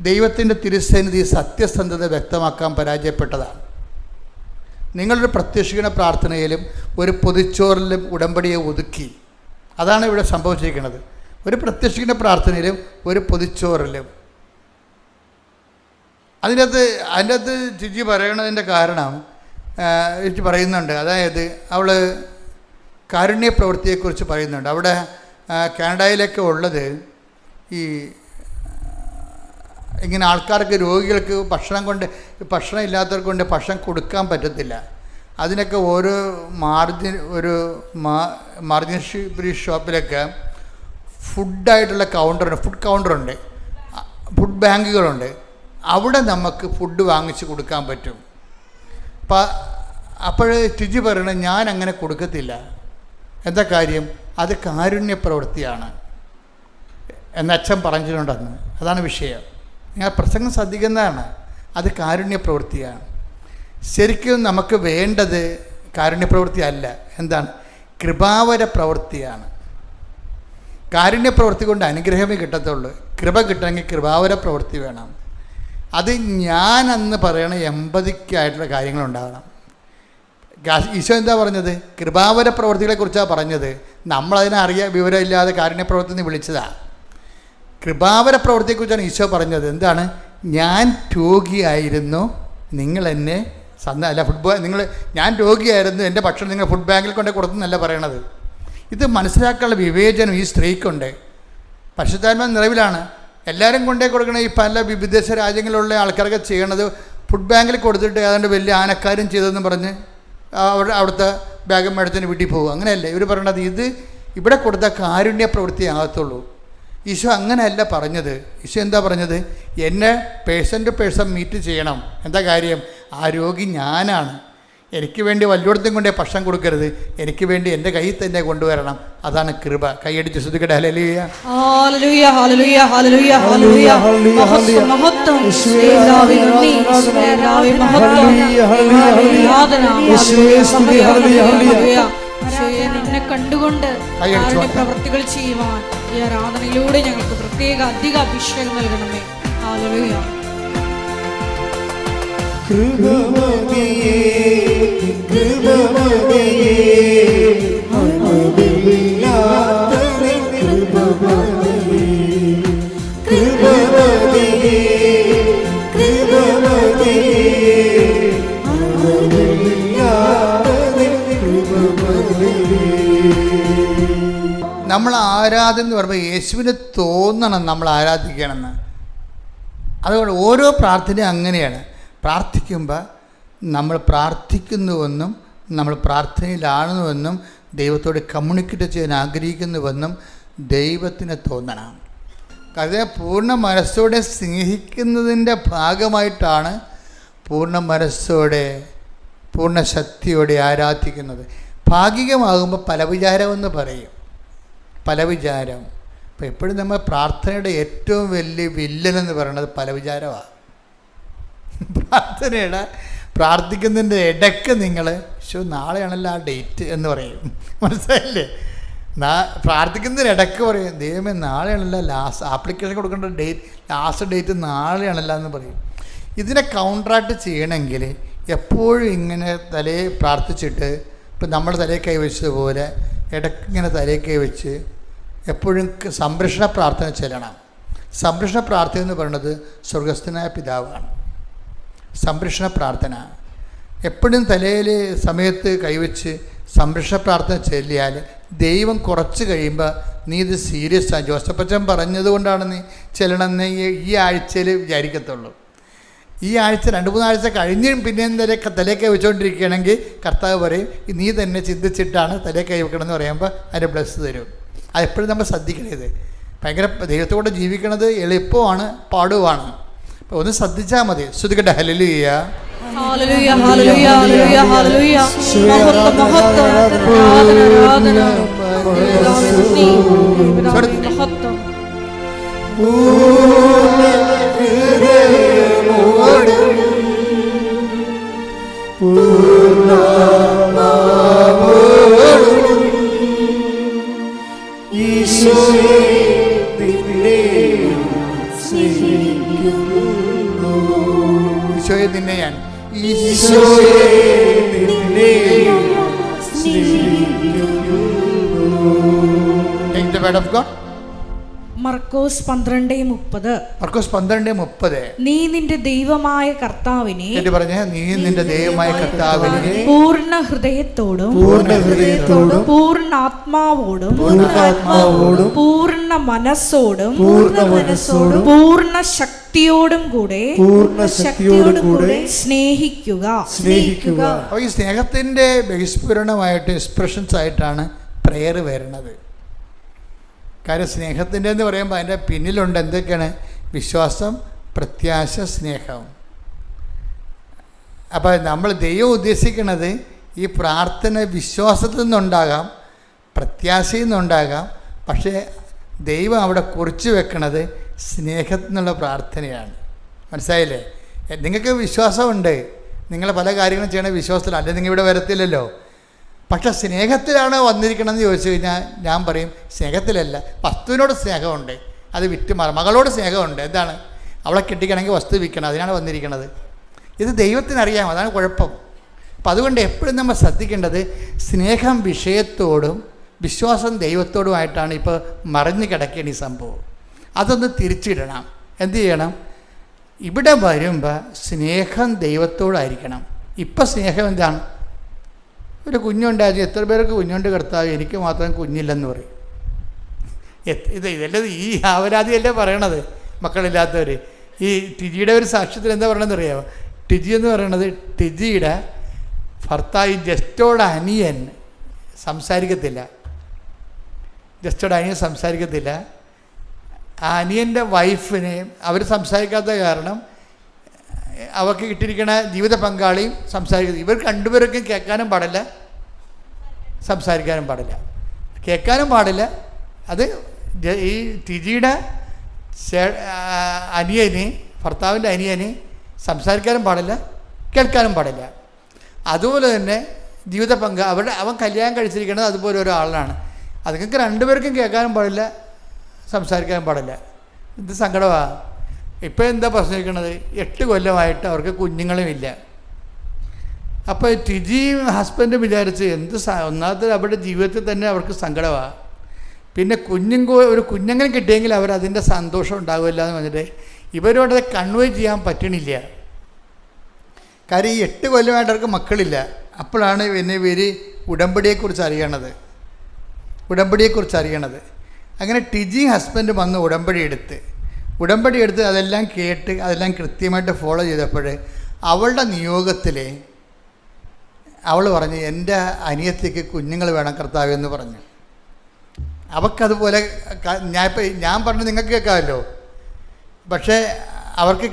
ദൈവത്തിൻ്റെ തിരുസന്നിധി സത്യസന്ധത വ്യക്തമാക്കാൻ പരാജയപ്പെട്ടതാണ്. നിങ്ങളൊരു പ്രത്യക്ഷീണ പ്രാർത്ഥനയിലും ഒരു പൊതിച്ചോറിലും ഉടമ്പടിയെ ഒതുക്കി. അതാണ് ഇവിടെ സംഭവിച്ചിരിക്കുന്നത്. ഒരു പ്രത്യക്ഷീണ പ്രാർത്ഥനയിലും ഒരു പൊതിച്ചോറിലും. അതിൻ്റെ അകത്ത് ജിജി പറയണതിൻ്റെ കാരണം ജിജി പറയുന്നുണ്ട്. അതായത് അവൾ കാരുണ്യ പ്രവൃത്തിയെക്കുറിച്ച് പറയുന്നുണ്ട്. അവിടെ കാനഡയിലൊക്കെ ഉള്ളത് ഈ ഇങ്ങനെ ആൾക്കാർക്ക്, രോഗികൾക്ക് ഭക്ഷണം ഇല്ലാത്തവർക്ക് കൊണ്ട് ഭക്ഷണം കൊടുക്കാൻ പറ്റത്തില്ല. അതിനൊക്കെ ഓരോ മാർജിൻ ഷോപ്പിലൊക്കെ ഫുഡായിട്ടുള്ള ഫുഡ് കൗണ്ടറുണ്ട്, ഫുഡ് ബാങ്കുകളുണ്ട്. അവിടെ നമുക്ക് ഫുഡ് വാങ്ങിച്ച് കൊടുക്കാൻ പറ്റും. അപ്പോൾ ടിജി പറയണത് ഞാൻ അങ്ങനെ കൊടുക്കത്തില്ല. എന്താ കാര്യം? അത് കാരുണ്യ പ്രവൃത്തിയാണ് എന്ന് അച്ഛൻ പറഞ്ഞിട്ടുണ്ടെന്ന്. അതാണ് വിഷയം. ഞാൻ പ്രസംഗം ശ്രദ്ധിക്കുന്നതാണ്. അത് കാരുണ്യ പ്രവൃത്തിയാണ്. ശരിക്കും നമുക്ക് വേണ്ടത് കാരുണ്യ പ്രവൃത്തി അല്ല. എന്താണ്? കൃപാവര പ്രവൃത്തിയാണ്. കാരുണ്യ പ്രവൃത്തി കൊണ്ട് അനുഗ്രഹമേ കിട്ടത്തുള്ളൂ. കൃപ കിട്ടണമെങ്കിൽ കൃപാവര പ്രവൃത്തി വേണം. അത് ഞാനെന്ന് പറയണ എമ്പതിക്കായിട്ടുള്ള കാര്യങ്ങളുണ്ടാകണം. ഈശോ എന്താ പറഞ്ഞത്? കൃപാവര പ്രവൃത്തികളെക്കുറിച്ചാണ് പറഞ്ഞത്. നമ്മളതിനെ വിവരമില്ലാതെ കാരുണ്യ പ്രവൃത്തി എന്ന് വിളിച്ചതാണ്. കൃപാവര പ്രവൃത്തിയെക്കുറിച്ചാണ് ഈശോ പറഞ്ഞത്. എന്താണ്? ഞാൻ രോഗിയായിരുന്നു, നിങ്ങൾ എന്നെ ഞാൻ രോഗിയായിരുന്നു, എൻ്റെ ഭക്ഷണം നിങ്ങൾ ഫുഡ് ബാങ്കിൽ കൊണ്ട് കൊടുത്തെന്നല്ല പറയണത്. ഇത് മനസ്സിലാക്കാനുള്ള വിവേചനം ഈ സ്ത്രീക്കുണ്ട്. പരിശുദ്ധാത്മാ നിറവിലാണ്. എല്ലാവരും കൊണ്ടേ കൊടുക്കണ ഈ പല വിദേശ രാജ്യങ്ങളിലുള്ള ആൾക്കാരൊക്കെ ചെയ്യണത് ഫുഡ് ബാങ്കിൽ കൊടുത്തിട്ട് ഏതാണ്ട് വലിയ ആനക്കാരും ചെയ്തതെന്ന് പറഞ്ഞ് അവിടുത്തെ ബാഗം മേടത്തിന് വീട്ടിൽ പോകും. അങ്ങനെയല്ലേ ഇവർ പറയണത്? ഇത് ഇവിടെ കൊടുത്ത കാരുണ്യ പ്രവൃത്തിയാകത്തുള്ളൂ. ഈശോ അങ്ങനെയല്ല പറഞ്ഞത്. ഈശോ എന്താ പറഞ്ഞത്? എന്നെ പേഴ്സൺ ടു പേഴ്സൺ മീറ്റ് ചെയ്യണം. എന്താ കാര്യം? ആ രോഗി ഞാനാണ്. എനിക്ക് വേണ്ടി വല്ലോടത്തും കൊണ്ടേ ഭക്ഷണം കൊടുക്കരുത്, എനിക്ക് വേണ്ടി എൻ്റെ കയ്യിൽ തന്നെ കൊണ്ടുവരണം. അതാണ് കൃപ. കൈയടിച്ച് ശ്രദ്ധിക്കട്ടെ. ഹല്ലേലൂയ, ഹല്ലേലൂയ, ഹല്ലേലൂയ, ഹല്ലേലൂയ, ഹല്ലേലൂയ. മഹത്വം, മഹത്വം, യേശുവേ നന്ദി, യേശുവേ മഹത്വം, ആരാധന, ഹല്ലേലൂയ, ഹല്ലേലൂയ. യേശുവേ നിന്നെ കണ്ടുകൊണ്ട് പ്രവൃത്തികൾ ചെയ്യുവാൻ ഈ ആരാധനയിലൂടെ ഞങ്ങൾക്ക് പ്രത്യേക അധിക അഭിഷേകം നൽകണമേ. ഹല്ലേലൂയ. കൃപമതിയേ കൃപമതിയേ അളവില്ലാത്തവൻ കൃപമതിയേ കൃപമതിയേ കൃപമതിയേ അളവില്ലാത്തവൻ കൃപമതിയേ. നമ്മൾ ആരാധന എന്ന് പറയുമ്പോൾ യേശുവിന് തോന്നണം നമ്മൾ ആരാധിക്കണമെന്ന്. അതുകൊണ്ട് ഓരോ പ്രാർത്ഥനയും അങ്ങനെയാണ്. പ്രാർത്ഥിക്കുമ്പോൾ നമ്മൾ പ്രാർത്ഥിക്കുന്നുവെന്നും നമ്മൾ പ്രാർത്ഥനയിലാണെന്നുവെന്നും ദൈവത്തോട് കമ്മ്യൂണിക്കേറ്റ് ചെയ്യാൻ ആഗ്രഹിക്കുന്നുവെന്നും ദൈവത്തിന് തോന്നണം. കാരണം പൂർണ്ണ മനസ്സോടെ സ്നേഹിക്കുന്നതിൻ്റെ ഭാഗമായിട്ടാണ് പൂർണ്ണ മനസ്സോടെ പൂർണ്ണ ശക്തിയോടെ ആരാധിക്കുന്നത്. ഭാഗികമാകുമ്പോൾ പല വിചാരമെന്ന് പറയും. പല വിചാരം. അപ്പോൾ എപ്പോഴും നമ്മൾ പ്രാർത്ഥനയുടെ ഏറ്റവും വലിയ വില്ലനെന്ന് പറയുന്നത് പല വിചാരമാണ്. പ്രാർത്ഥിക്കുന്നതിൻ്റെ ഇടയ്ക്ക് നിങ്ങൾ നാളെയാണല്ലോ ആ ഡേറ്റ് എന്ന് പറയും. മനസ്സിലായില്ലേ? പ്രാർത്ഥിക്കുന്നതിന് ഇടയ്ക്ക് പറയും ദൈവമേ നാളെയാണല്ലോ ആപ്ലിക്കേഷൻ കൊടുക്കേണ്ട ലാസ്റ്റ് ഡേറ്റ് നാളെയാണല്ലോ എന്ന് പറയും. ഇതിനെ കൗണ്ടറാക്ട് ചെയ്യണമെങ്കിൽ എപ്പോഴും ഇങ്ങനെ തലയെ പ്രാർത്ഥിച്ചിട്ട് ഇപ്പം നമ്മൾ തലയെ കൈവച്ചതുപോലെ ഇടയ്ക്ക് ഇങ്ങനെ തലയെ കൈവച്ച് എപ്പോഴും സംരക്ഷണ പ്രാർത്ഥന ചെല്ലണം. സംരക്ഷണ പ്രാർത്ഥന എന്ന് പറയുന്നത് സ്വർഗസ്ഥനായ പിതാവാണ്. സംരക്ഷണ പ്രാർത്ഥന എപ്പോഴും തലയിൽ സമയത്ത് കൈവച്ച് സംരക്ഷണ പ്രാർത്ഥന ചൊല്ലിയാൽ ദൈവം കുറച്ച് കഴിയുമ്പോൾ നീ ഇത് സീരിയസ് ആണ്. ജോസഫച്ചൻ പറഞ്ഞതുകൊണ്ടാണ് നീ ചെല്ലണമെന്ന് ഈ ആഴ്ചയിൽ വിചാരിക്കത്തുള്ളൂ. ഈ ആഴ്ച 2-3 ആഴ്ച കഴിഞ്ഞും പിന്നെ തലേ കൈ വെച്ചുകൊണ്ടിരിക്കുകയാണെങ്കിൽ കർത്താവ് പറയും നീ തന്നെ ചിന്തിച്ചിട്ടാണ് തലേ കൈ വെക്കണം എന്ന് പറയുമ്പോൾ അതിൻ്റെ ബ്ലസ് തരും. അതെപ്പോഴും നമ്മൾ ശ്രദ്ധിക്കണത്. ഭയങ്കര ദൈവത്തോടെ ജീവിക്കണത് എളുപ്പമാണ്, പാടുവാണ്. അപ്പോൾ ഒന്ന് ശ്രദ്ധിച്ചാൽ മതി. ശ്രുതികട്ടെ ഹല്ലേലൂയ. ഹല്ലേലൂയ ഹല്ലേലൂയ ഹല്ലേലൂയ ഹല്ലേലൂയ. മഹത്വം മഹത്വം ആരാധന മഹത്വം. ഈശോയെ നിന്നെ ഞാൻ Take the word of God. മർക്കോസ് 12:30. മർക്കോസ് 12:30. നീ നിന്റെ ദൈവമായ കർത്താവിനെ പറഞ്ഞ നീ നിന്റെ ദൈവമായ കർത്താവിനെ പൂർണ്ണ ഹൃദയത്തോടും പൂർണ്ണ ആത്മാവോടും പൂർണ്ണ മനസ്സോടും പൂർണ്ണ ശക്തിയോടും കൂടെ സ്നേഹിക്കുക. അപ്പോൾ ഈ സ്നേഹത്തിന്റെ ബഹിസ്ഫുരണമായിട്ട് എക്സ്പ്രഷൻസ് ആയിട്ടാണ് പ്രെയർ വരുന്നത്. കാര്യം സ്നേഹത്തിൻ്റെ എന്ന് പറയുമ്പോൾ അതിൻ്റെ പിന്നിലുണ്ട് എന്തൊക്കെയാണ്? വിശ്വാസം, പ്രത്യാശ, സ്നേഹം. അപ്പോൾ നമ്മൾ ദൈവം ഉദ്ദേശിക്കുന്നത് ഈ പ്രാർത്ഥന വിശ്വാസത്തിൽ നിന്നുണ്ടാകാം, പ്രത്യാശയിൽ നിന്നുണ്ടാകാം. പക്ഷേ ദൈവം അവിടെ കുറിച്ച് വെക്കുന്നത് സ്നേഹത്തിൽ നിന്നുള്ള പ്രാർത്ഥനയാണ്. മനസ്സിലായില്ലേ? നിങ്ങൾക്ക് വിശ്വാസമുണ്ട്, നിങ്ങൾ പല കാര്യങ്ങളും ചെയ്യണ വിശ്വാസത്തിൽ, അല്ലെങ്കിൽ നിങ്ങൾ ഇവിടെ വരത്തില്ലല്ലോ. പക്ഷെ സ്നേഹത്തിലാണ് വന്നിരിക്കണമെന്ന് ചോദിച്ചു കഴിഞ്ഞാൽ ഞാൻ പറയും സ്നേഹത്തിലല്ല. വസ്തുവിനോട് സ്നേഹമുണ്ട്, അത് വിറ്റ് മകളോട് സ്നേഹമുണ്ട്. എന്താണ്? അവളെ കെട്ടിക്കണമെങ്കിൽ വസ്തു വിൽക്കണം, അതിനാണ് വന്നിരിക്കുന്നത്. ഇത് ദൈവത്തിനറിയാം, അതാണ് കുഴപ്പം. അപ്പം അതുകൊണ്ട് എപ്പോഴും നമ്മൾ ശ്രദ്ധിക്കേണ്ടത് സ്നേഹം വിഷയത്തോടും വിശ്വാസം ദൈവത്തോടുമായിട്ടാണ് ഇപ്പോൾ മറിഞ്ഞു കിടക്കേണ്ട ഈ സംഭവം. അതൊന്ന് തിരിച്ചിടണം. എന്ത് ചെയ്യണം? ഇവിടെ വരുമ്പോൾ സ്നേഹം ദൈവത്തോടായിരിക്കണം. ഇപ്പം സ്നേഹം എന്താണ്? ഒരു കുഞ്ഞുണ്ടായി, എത്ര പേർക്ക് കുഞ്ഞുണ്ട് കർത്താവ്, എനിക്ക് മാത്രം കുഞ്ഞില്ലെന്ന് പറയും. ഇതല്ലേ ഈ ആവരാതിയല്ലേ പറയണത് മക്കളില്ലാത്തവർ. ഈ ടിജിയുടെ ഒരു സാക്ഷ്യത്തിൽ എന്താ പറയണമെന്ന് അറിയാമോ? ടിജി എന്ന് പറയണത് ടിജിയുടെ ഭർത്താവ് ജസ്റ്റോട് അനിയൻ സംസാരിക്കത്തില്ല. ജസ്റ്റോട് അനിയൻ സംസാരിക്കത്തില്ല. ആ അനിയൻ്റെ വൈഫിനെ അവർ സംസാരിക്കാത്ത കാരണം അവർക്ക് കിട്ടിയിരിക്കുന്ന ജീവിത പങ്കാളിയും സംസാരിക്കുന്നത്. ഇവർ രണ്ടുപേർക്കും കേൾക്കാനും പാടില്ല, സംസാരിക്കാനും പാടില്ല. കേൾക്കാനും പാടില്ല. അത് ഈ ടിജിയുടെ അനിയന്, ഭർത്താവിൻ്റെ അനിയന് സംസാരിക്കാനും പാടില്ല, കേൾക്കാനും പാടില്ല. അതുപോലെ തന്നെ ജീവിത അവൻ കല്യാണം കഴിച്ചിരിക്കുന്നത് അതുപോലെ ഒരാളാണ്. അതുങ്ങൾക്ക് രണ്ടുപേർക്കും കേൾക്കാനും പാടില്ല, സംസാരിക്കാനും പാടില്ല. ഇത് സങ്കടമാണ്. ഇപ്പോൾ എന്താ പ്രശ്നിക്കുന്നത്? 8 കൊല്ലമായിട്ട് അവർക്ക് കുഞ്ഞുങ്ങളുമില്ല. അപ്പോൾ ടിജിയും ഹസ്ബൻഡും വിചാരിച്ച് ഒന്നാമത്തെ അവരുടെ ജീവിതത്തിൽ തന്നെ അവർക്ക് സങ്കടമാണ്. പിന്നെ ഒരു കുഞ്ഞെങ്കിലും കിട്ടിയെങ്കിൽ അവരതിൻ്റെ സന്തോഷം ഉണ്ടാവില്ല എന്ന് പറഞ്ഞിട്ട് ഇവരോടത് കൺവേ ചെയ്യാൻ പറ്റണില്ല. കാര്യം ഈ 8 കൊല്ലമായിട്ട് അവർക്ക് മക്കളില്ല. അപ്പോഴാണ് പിന്നെ ഇവർ ഉടമ്പടിയെക്കുറിച്ച് അറിയണത്. അങ്ങനെ ടിജി ഹസ്ബൻഡ് വന്ന് ഉടമ്പടി എടുത്ത് അതെല്ലാം കേട്ട് അതെല്ലാം കൃത്യമായിട്ട് ഫോളോ ചെയ്തപ്പോൾ അവളുടെ നിയോഗത്തിൽ അവൾ പറഞ്ഞു, എൻ്റെ അനിയത്തിക്ക് കുഞ്ഞുങ്ങൾ വേണം കർത്താവ് എന്ന് പറഞ്ഞു. അവൾക്കതുപോലെ ഞാൻ പറഞ്ഞു നിങ്ങൾക്ക് കേൾക്കാമല്ലോ, പക്ഷേ അവർക്ക്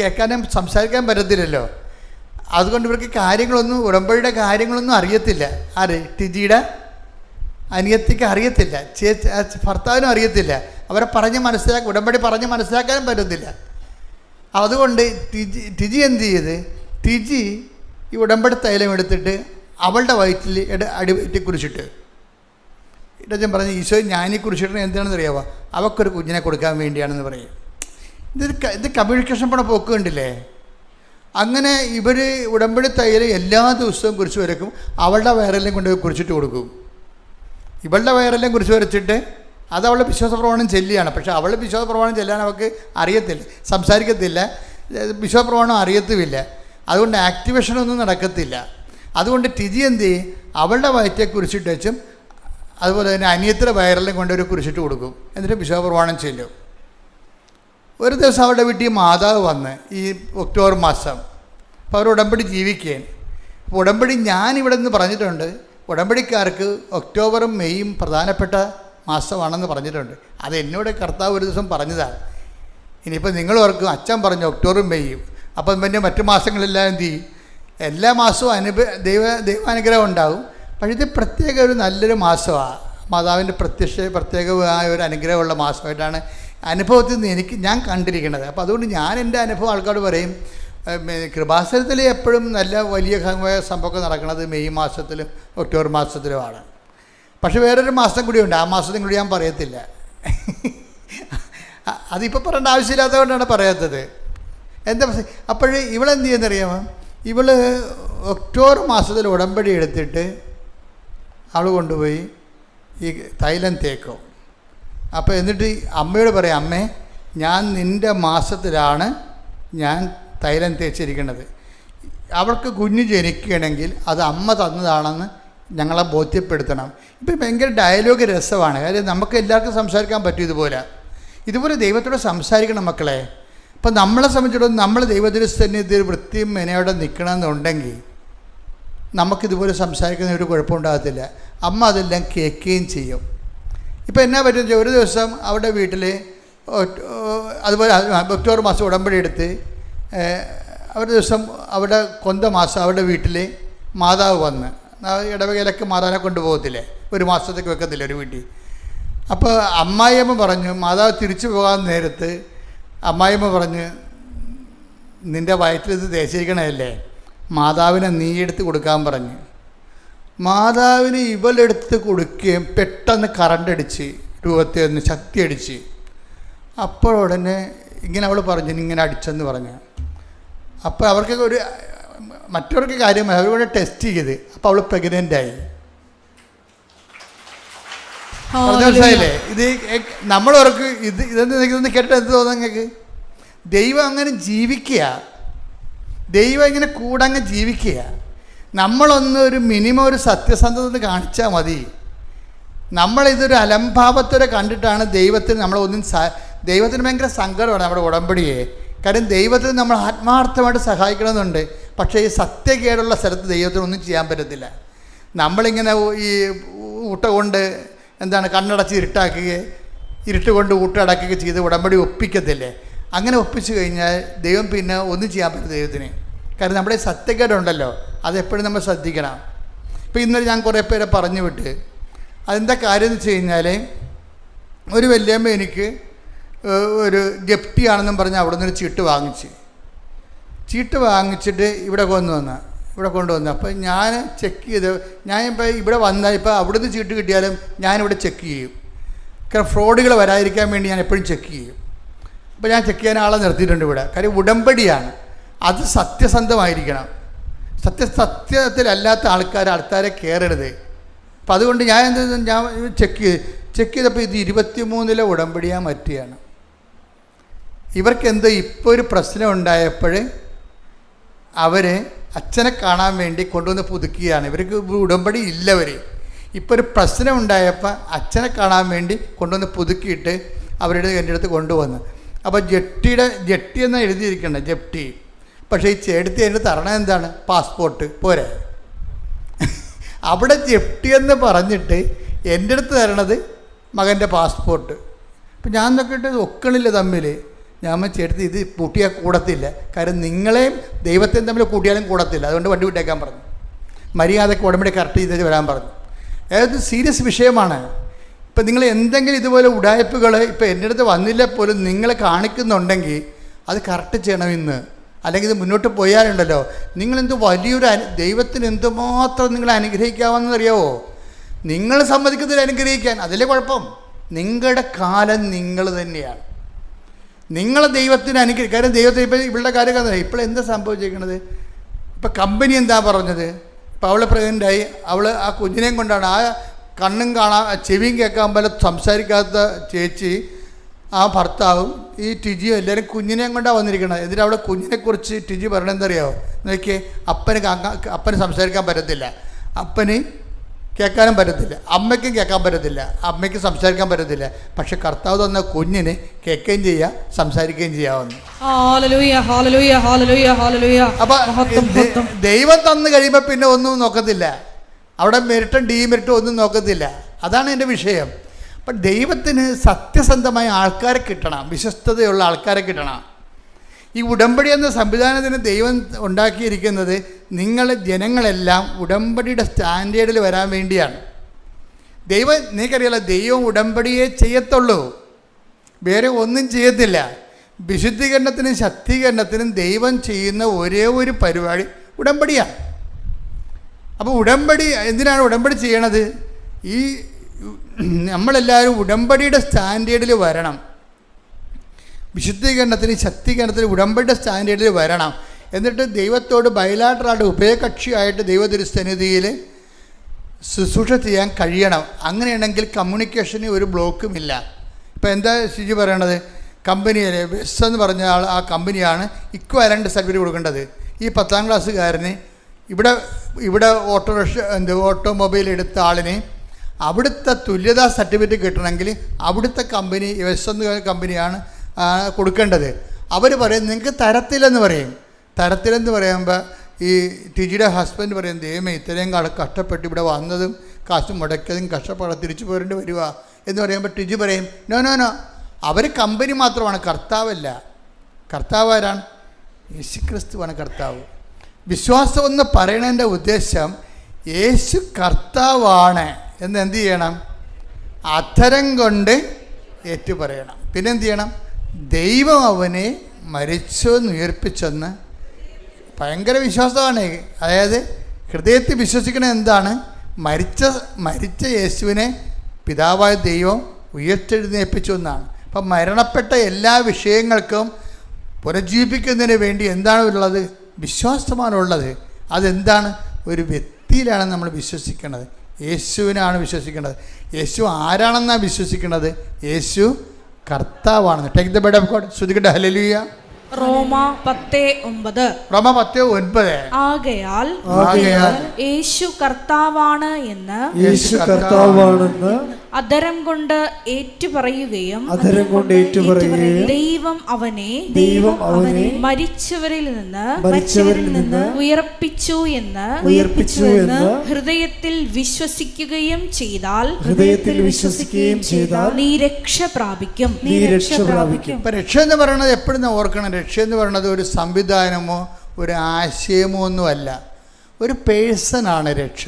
കേൾക്കാനും സംസാരിക്കാൻ പറ്റത്തില്ലല്ലോ. അതുകൊണ്ട് ഇവർക്ക് ഉടമ്പടിയുടെ കാര്യങ്ങളൊന്നും അറിയത്തില്ല. ആര്? ടിജിയുടെ അനിയത്തിക്ക് അറിയത്തില്ല, ഭർത്താവിനും അറിയത്തില്ല. അവരെ ഉടമ്പടി പറഞ്ഞ് മനസ്സിലാക്കാനും പറ്റത്തില്ല. അതുകൊണ്ട് ടിജി എന്ത് ചെയ്ത്, ടിജി ഈ ഉടമ്പടി തൈലം എടുത്തിട്ട് അവളുടെ വയറ്റിൽ അടിവയറ്റിൽ കുറിച്ചിട്ട് ഇടച്ചൻ പറഞ്ഞ്, ഈശോ ഞാനീ കുറിച്ചിട്ട് എന്താണെന്ന് അറിയാമോ? അവൾക്കൊരു കുഞ്ഞിനെ കൊടുക്കാൻ വേണ്ടിയാണെന്ന് പറയും. ഇത് കമ്മ്യൂണിക്കേഷൻ പണ പോക്ക് കണ്ടില്ലേ? അങ്ങനെ ഇവർ ഉടമ്പടി തൈലം എല്ലാ ദിവസവും കുറിച്ച് വരക്കും. അവളുടെ വയറെല്ലാം കൊണ്ടുപോയി കുറിച്ചിട്ട് കൊടുക്കും. ഇവളുടെ വയറെല്ലാം കുറിച്ച് വരച്ചിട്ട് അത് അവളുടെ വിശ്വാസപ്രമാണം ചെല്ലിയാണ്. പക്ഷേ അവളുടെ വിശ്വാസപ്രമാണം ചെല്ലാൻ അവൾക്ക് അറിയത്തില്ല, സംസാരിക്കത്തില്ല, വിശ്വാസപ്രമാണം അറിയത്തുമില്ല. അതുകൊണ്ട് ആക്ടിവേഷനൊന്നും നടക്കത്തില്ല. അതുകൊണ്ട് ടിജി എന്ത് ചെയ്യും? അവളുടെ വയറ്റെ കുറിച്ചിട്ട് വെച്ചും അതുപോലെ തന്നെ അനിയത്തിൻ്റെ വയറെല്ലാം കൊണ്ടൊരു കുറിച്ചിട്ട് കൊടുക്കും. എന്നിട്ട് വിശ്വാസപ്രമാണം ചെല്ലും. ഒരു ദിവസം അവരുടെ വീട്ടിൽ മാതാവ് വന്ന് ഈ ഒക്ടോബർ മാസം. അപ്പോൾ അവർ ഉടമ്പടി ജീവിക്കുകയാണ്. അപ്പോൾ ഉടമ്പടി ഞാനിവിടെ നിന്ന് പറഞ്ഞിട്ടുണ്ട്, ഉടമ്പടിക്കാർക്ക് ഒക്ടോബറും മെയ്യും പ്രധാനപ്പെട്ട മാസമാണെന്ന് പറഞ്ഞിട്ടുണ്ട്. അത് എന്നോട് കർത്താവ് ഒരു ദിവസം പറഞ്ഞതാണ്. ഇനിയിപ്പോൾ നിങ്ങൾ ഓർക്കും അച്ഛൻ പറഞ്ഞു ഒക്ടോബറും മെയ്യും, അപ്പം പിന്നെ മറ്റു മാസങ്ങളെല്ലാം എന്ത് ചെയ്യും? എല്ലാ മാസവും ദൈവാനുഗ്രഹം ഉണ്ടാകും. പക്ഷേ ഇത് പ്രത്യേക ഒരു നല്ലൊരു മാസമാണ്. മാതാവിൻ്റെ പ്രത്യേകമായ ഒരു അനുഗ്രഹമുള്ള മാസമായിട്ടാണ് അനുഭവത്തിൽ നിന്ന് ഞാൻ കണ്ടിരിക്കുന്നത്. അപ്പോൾ അതുകൊണ്ട് ഞാൻ എൻ്റെ അനുഭവം ആൾക്കാരോട് പറയും. കൃപാസനത്തിൽ എപ്പോഴും നല്ല വലിയ സംഭവമൊക്കെ നടക്കുന്നത് മെയ് മാസത്തിലും ഒക്ടോബർ മാസത്തിലുമാണ്. പക്ഷെ വേറൊരു മാസം കൂടിയുണ്ട്, ആ മാസത്തിൽ കൂടി ഞാൻ പറയത്തില്ല. അതിപ്പോൾ പറയേണ്ട ആവശ്യമില്ലാത്തതുകൊണ്ടാണ് പറയാത്തത്. എന്താ അപ്പോഴേ ഇവളെന്ത് ചെയ്യുന്നറിയാമോ? ഇവൾ ഒക്ടോബർ മാസത്തിൽ ഉടമ്പടി എടുത്തിട്ട് അവൾ കൊണ്ടുപോയി ഈ തൈലം തേക്കും. അപ്പോൾ എന്നിട്ട് അമ്മയോട് പറയാം, അമ്മേ ഞാൻ നിൻ്റെ മാസത്തിലാണ് ഞാൻ തൈലം തേച്ചിരിക്കുന്നത്. അവൾക്ക് കുഞ്ഞ് ജനിക്കുകയാണെങ്കിൽ അത് അമ്മ തന്നതാണെന്ന് ഞങ്ങളെ ബോധ്യപ്പെടുത്തണം. ഇപ്പം ഭയങ്കര ഡയലോഗ് രസമാണ്. കാര്യം നമുക്ക് എല്ലാവർക്കും സംസാരിക്കാൻ പറ്റും ഇതുപോലെ ദൈവത്തോട് സംസാരിക്കണം മക്കളെ. അപ്പം നമ്മളെ സംബന്ധിച്ചിടത്തോളം നമ്മൾ ദൈവത്തിൻ്റെ സന്നിധിയിൽ വൃത്തിയും മെനയോടെ നിൽക്കണമെന്നുണ്ടെങ്കിൽ നമുക്കിതുപോലെ സംസാരിക്കുന്ന ഒരു കുഴപ്പമുണ്ടാകത്തില്ല. അമ്മ അതെല്ലാം കേൾക്കുകയും ചെയ്യും. ഇപ്പം എന്നാ പറ്റുമെന്ന് വെച്ചാൽ ഒരു ദിവസം അവിടെ വീട്ടിൽ അതുപോലെ ഒക്ടോബർ മാസം ഉടമ്പടി എടുത്ത് ഒരു ദിവസം അവിടെ കൊന്ത മാസം അവിടെ വീട്ടിൽ മാതാവ് വന്ന്, ഇടവകയിലൊക്കെ മാതാവിനെ കൊണ്ടുപോകത്തില്ലേ, ഒരു മാസത്തേക്ക് വെക്കത്തില്ല ഒരു വീട്ടിൽ. അപ്പോൾ അമ്മായിയമ്മ പറഞ്ഞു, മാതാവ് തിരിച്ചു പോകാൻ നേരത്ത് അമ്മായിയമ്മ പറഞ്ഞ്, നിൻ്റെ വയറ്റിൽ ഇത് തേച്ചിരിക്കണമല്ലേ, മാതാവിനെ നീ എടുത്ത് കൊടുക്കാൻ പറഞ്ഞു. മാതാവിന് ഇവളെടുത്ത് കൊടുക്കുകയും പെട്ടെന്ന് കറണ്ടടിച്ച് രൂപത്തെ ഒന്ന് ശക്തി അടിച്ച്. അപ്പോഴുടനെ ഇങ്ങനെ അവൾ പറഞ്ഞു, ഇങ്ങനെ അടിച്ചെന്ന് പറഞ്ഞു. അപ്പോൾ അവർക്ക് മറ്റവർക്ക് കാര്യം അവരോട് ടെസ്റ്റ് ചെയ്ത്, അപ്പോൾ അവൾ പ്രഗ്നൻ്റായി. മനസ്സിലായില്ലേ? ഇത് നമ്മളവർക്ക് ഇതൊന്ന് കേട്ടിട്ട് എന്ത് തോന്നുന്നു നിങ്ങൾക്ക്? ദൈവം അങ്ങനെ ജീവിക്കുക, ദൈവം ഇങ്ങനെ കൂടങ്ങ് ജീവിക്കുക. നമ്മളൊന്ന് ഒരു മിനിമം ഒരു സത്യസന്ധത കാണിച്ചാൽ മതി. നമ്മളിതൊരു അലംഭാവത്തോടെ കണ്ടിട്ടാണ് ദൈവത്തിന് ദൈവത്തിന് ഭയങ്കര സങ്കടമാണ് നമ്മുടെ ഉടമ്പടിയെ. കാര്യം ദൈവത്തിന് നമ്മൾ ആത്മാർത്ഥമായിട്ട് സഹായിക്കണമെന്നുണ്ട്. പക്ഷേ ഈ സത്യക്കേടുള്ള സ്ഥലത്ത് ദൈവത്തിനൊന്നും ചെയ്യാൻ പറ്റത്തില്ല. നമ്മളിങ്ങനെ ഈ ഊട്ട കൊണ്ട് കണ്ണടച്ച് ഇരുട്ട് കൊണ്ട് ഊട്ടടക്കുകയൊക്കെ ചെയ്ത് ഉടമ്പടി ഒപ്പിക്കത്തില്ലേ? അങ്ങനെ ഒപ്പിച്ചു കഴിഞ്ഞാൽ ദൈവം പിന്നെ ഒന്നും ചെയ്യാൻ പറ്റും ദൈവത്തിന്. കാരണം നമ്മുടെ സത്യക്കേടുണ്ടല്ലോ, അതെപ്പോഴും നമ്മൾ ശ്രദ്ധിക്കണം. ഇപ്പോൾ ഇന്നലെ ഞാൻ കുറേ പേരെ പറഞ്ഞു വിട്ട്, അതെന്താ കാര്യം എന്ന് വെച്ച് കഴിഞ്ഞാൽ, ഒരു വല്യമ്മ എനിക്ക് ഒരു ജപ്തിയാണെന്നും പറഞ്ഞ് അവിടെ നിന്നൊരു ചീട്ട് വാങ്ങിച്ചിട്ട് ഇവിടെ കൊണ്ടുവന്നു. അപ്പോൾ ഞാൻ ചെക്ക് ചെയ്ത്, ഞാനിപ്പോൾ ഇവിടെ വന്നാൽ ഇപ്പോൾ അവിടുന്ന് ചീട്ട് കിട്ടിയാലും ഞാനിവിടെ ചെക്ക് ചെയ്യും. കാരണം ഫ്രോഡുകൾ വരാതിരിക്കാൻ വേണ്ടി ഞാൻ എപ്പോഴും ചെക്ക് ചെയ്യും. അപ്പോൾ ഞാൻ ചെക്ക് ചെയ്യാൻ ആളെ നിർത്തിയിട്ടുണ്ട് ഇവിടെ. കാര്യം ഉടമ്പടിയാണ്, അത് സത്യസന്ധമായിരിക്കണം. സത്യത്തിലല്ലാത്ത ആൾക്കാരെ കയറരുത്. അപ്പം അതുകൊണ്ട് ഞാൻ ചെക്ക് ചെയ്തപ്പോൾ ഇത് 23 ഉടമ്പടിയാൻ പറ്റിയാണ്. ഇവർക്കെന്തോ ഇപ്പോൾ ഒരു പ്രശ്നം ഉണ്ടായപ്പോൾ അവർ അച്ഛനെ കാണാൻ വേണ്ടി കൊണ്ടുവന്ന് പുതുക്കുകയാണ്. ഇവർക്ക് ഉടമ്പടി ഇല്ലവർ. ഇപ്പോൾ ഒരു പ്രശ്നം ഉണ്ടായപ്പോൾ അച്ഛനെ കാണാൻ വേണ്ടി കൊണ്ടുവന്ന് പുതുക്കിയിട്ട് അവരുടെ എൻ്റെ അടുത്ത് കൊണ്ടുവന്ന്. അപ്പോൾ ജപ്തി എന്ന് എഴുതിയിരിക്കണം, ജപ്തി. പക്ഷേ ഈ ചേട്ടത്തി എൻ്റെ തരണം എന്താണ്? പാസ്പോർട്ട് പോരെ. അവിടെ ജപ്തി എന്ന് പറഞ്ഞിട്ട് എൻ്റെ അടുത്ത് തരണത് മകൻ്റെ പാസ്പോർട്ട്. അപ്പം ഞാൻ നോക്കിയിട്ട് ഒക്കണില്ല തമ്മിൽ. ഞാൻ ചേട്ടത്തി ഇത് കൂട്ടിയാൽ കൂടത്തില്ല. കാര്യം നിങ്ങളെയും ദൈവത്തെയും തമ്മിൽ കൂട്ടിയാലും കൂടത്തില്ല. അതുകൊണ്ട് വണ്ടി വിട്ടേക്കാൻ പറഞ്ഞു. മര്യാദയ്ക്ക് ഉടമ്പടി കറക്റ്റ് ചെയ്ത് വരാൻ പറഞ്ഞു. അതായത് സീരിയസ് വിഷയമാണ്. ഇപ്പം നിങ്ങൾ എന്തെങ്കിലും ഇതുപോലെ ഉടായ്പകൾ ഇപ്പോൾ എൻ്റെ അടുത്ത് വന്നില്ല പോലും നിങ്ങൾ കാണിക്കുന്നുണ്ടെങ്കിൽ അത് കറക്റ്റ് ചെയ്യണം ഇന്ന്. അല്ലെങ്കിൽ ഇത് മുന്നോട്ട് പോയാലുണ്ടല്ലോ, നിങ്ങളെന്ത് വലിയൊരു ദൈവത്തിന് എന്തുമാത്രം നിങ്ങളെ അനുഗ്രഹിക്കാമെന്നറിയാവോ? നിങ്ങൾ സമ്മതിക്കുന്നതിൽ അനുഗ്രഹിക്കാൻ, അതല്ലേ കുഴപ്പം. നിങ്ങളുടെ കാലം നിങ്ങൾ തന്നെയാണ്. നിങ്ങളെ ദൈവത്തിന് കാര്യം ദൈവത്തിന് ഇപ്പം ഇവളുടെ കാര്യം ഇപ്പോഴെന്താ സംഭവിച്ചിരിക്കുന്നത്? ഇപ്പം കമ്പനി എന്താ പറഞ്ഞത്? ഇപ്പം അവൾ പ്രഗ്നൻ്റായി, അവൾ ആ കുഞ്ഞിനെയും കൊണ്ടാണ്, ആ കണ്ണും കാണാൻ ചെവിയും കേൾക്കാൻ പോലെ സംസാരിക്കാത്ത ചേച്ചി, ആ ഭർത്താവും ഈ ടിജിയും എല്ലാവരും കുഞ്ഞിനെയും കൊണ്ടാണ് വന്നിരിക്കുന്നത്. എന്നിട്ട് അവിടെ കുഞ്ഞിനെക്കുറിച്ച് ടിജി പറയണെന്തറിയാമോ? നോക്കിയേ, അപ്പന് സംസാരിക്കാൻ പറ്റത്തില്ല, അപ്പന് കേൾക്കാനും പറ്റത്തില്ല, അമ്മയ്ക്കും കേൾക്കാൻ പറ്റത്തില്ല, അമ്മയ്ക്ക് സംസാരിക്കാൻ പറ്റത്തില്ല. പക്ഷെ കർത്താവ് തന്ന കുഞ്ഞിന് കേൾക്കുകയും ചെയ്യാം, സംസാരിക്കുകയും ചെയ്യാവുന്നു. അപ്പം ദൈവം തന്നു കഴിയുമ്പോൾ പിന്നെ ഒന്നും നോക്കത്തില്ല, അവിടെ മെരിട്ടും ഡീമെരിട്ടും ഒന്നും നോക്കത്തില്ല. അതാണ് എൻ്റെ വിഷയം. അപ്പം ദൈവത്തിന് സത്യസന്ധമായ ആൾക്കാരെ കിട്ടണം, വിശ്വസ്തതയുള്ള ആൾക്കാരെ കിട്ടണം. ഈ ഉടമ്പടി എന്ന സംവിധാനത്തിന് ദൈവം ഉണ്ടാക്കിയിരിക്കുന്നത് നിങ്ങൾ ജനങ്ങളെല്ലാം ഉടമ്പടിയുടെ സ്റ്റാൻഡേർഡിൽ വരാൻ വേണ്ടിയാണ്. ദൈവം, നിനക്കറിയാലോ, ദൈവം ഉടമ്പടിയെ ചെയ്യത്തുള്ളൂ, വേറെ ഒന്നും ചെയ്യത്തില്ല. വിശുദ്ധീകരണത്തിനും ശക്തീകരണത്തിനും ദൈവം ചെയ്യുന്ന ഒരേ ഒരു പരിപാടി ഉടമ്പടിയാണ്. അപ്പോൾ ഉടമ്പടി എന്തിനാണ് ഉടമ്പടി ചെയ്യണത്? ഈ നമ്മളെല്ലാവരും ഉടമ്പടിയുടെ സ്റ്റാൻഡേർഡിൽ വരണം. വിശുദ്ധീകരണത്തിന് ശക്തീകരണത്തിന് ഉടമ്പടിയുടെ സ്റ്റാൻഡേർഡിൽ വരണം. എന്നിട്ട് ദൈവത്തോട് ബയലാട്ടറായിട്ട് ഉഭയകക്ഷിയായിട്ട് ദൈവതിരുസന്നിധിയിൽ ശുശ്രൂഷ ചെയ്യാൻ കഴിയണം. അങ്ങനെയാണെങ്കിൽ കമ്മ്യൂണിക്കേഷന് ഒരു ബ്ലോക്കുമില്ല. ഇപ്പോൾ എന്താ ശുചി പറയണത്? കമ്പനിയിലെ ബസ് എന്ന് പറഞ്ഞ ആൾ, ആ കമ്പനിയാണ് ഇക്വാലൻ്റ് സർട്ടിഫിക്കറ്റ് കൊടുക്കേണ്ടത്. ഈ 10ാം ക്ലാസ്സുകാരന് ഇവിടെ ഓട്ടോമൊബൈൽ എടുത്ത ആളിന് അവിടുത്തെ തുല്യതാ സർട്ടിഫിക്കറ്റ് കിട്ടണമെങ്കിൽ അവിടുത്തെ കമ്പനി, ബസ് എന്ന കമ്പനിയാണ് കൊടുക്കേണ്ടത്. അവർ പറയും നിങ്ങൾക്ക് തരത്തില്ലെന്ന് പറയും. തരത്തിലെന്ന് പറയുമ്പോൾ ഈ ടിജിയുടെ ഹസ്ബൻഡ് പറയും, ദൈവമേ ഇത്രയും കഷ്ടപ്പെട്ട് ഇവിടെ വന്നതും കാശ് മുടക്കിയതും കഷ്ടപ്പാടെ തിരിച്ചു പോരേണ്ടി വരിക എന്ന് പറയുമ്പോൾ ടിജി പറയും, നോ നോ നോ, അവർ കമ്പനി മാത്രമാണ്, കർത്താവല്ല. കർത്താവ് ആരാണ്? യേശുക്രിസ്തുവാണ് കർത്താവ്. വിശ്വാസം എന്ന് പറയണതിൻ്റെ ഉദ്ദേശം യേശു കർത്താവാണ് എന്ന് എന്ത് ചെയ്യണം? അധരം കൊണ്ട് ഏറ്റുപറയണം. പിന്നെ എന്ത് ചെയ്യണം? ദൈവം അവനെ മരിച്ചെന്ന് ഉയർപ്പിച്ചെന്ന് ഭയങ്കര വിശ്വാസമാണ്. അതായത് ഹൃദയത്തിൽ വിശ്വസിക്കണത് എന്താണ്? മരിച്ച യേശുവിനെ പിതാവായ ദൈവം ഉയർത്തെഴുന്നേൽപ്പിച്ചു എന്നാണ്. അപ്പം മരണപ്പെട്ട എല്ലാ വിഷയങ്ങൾക്കും പുനരുജ്ജീവിപ്പിക്കുന്നതിന് വേണ്ടി എന്താണ് ഉള്ളത്? വിശ്വാസമാണുള്ളത്. അതെന്താണ്? ഒരു വ്യക്തിയിലാണ് നമ്മൾ വിശ്വസിക്കുന്നത്, യേശുവിനാണ് വിശ്വസിക്കുന്നത്. യേശു ആരാണെന്നാണ് വിശ്വസിക്കുന്നത്? യേശു കർത്താവാണെന്ന്. Take the bed of God. ശ്രുതികട്ടെ ഹല്ലേലൂയ. റോമ 10:9. റോമ 10:9. ആകയാൽ യേശു കർത്താവാണ് എന്ന് അധരം കൊണ്ട് ഏറ്റുപറയുകയും ദൈവം അവനെ മരിച്ചവരിൽ നിന്ന് ഉയർപ്പിച്ചു എന്ന് ഹൃദയത്തിൽ വിശ്വസിക്കുകയും ചെയ്താൽ നീ രക്ഷ പ്രാപിക്കും. രക്ഷ എന്ന് പറയുന്നത് എപ്പോഴും ഓർക്കണം, രക്ഷ എന്ന് പറയുന്നത് ഒരു സംവിധാനമോ ഒരു ആശയമോ ഒന്നുമല്ല, ഒരു പേഴ്സണാണ് രക്ഷ.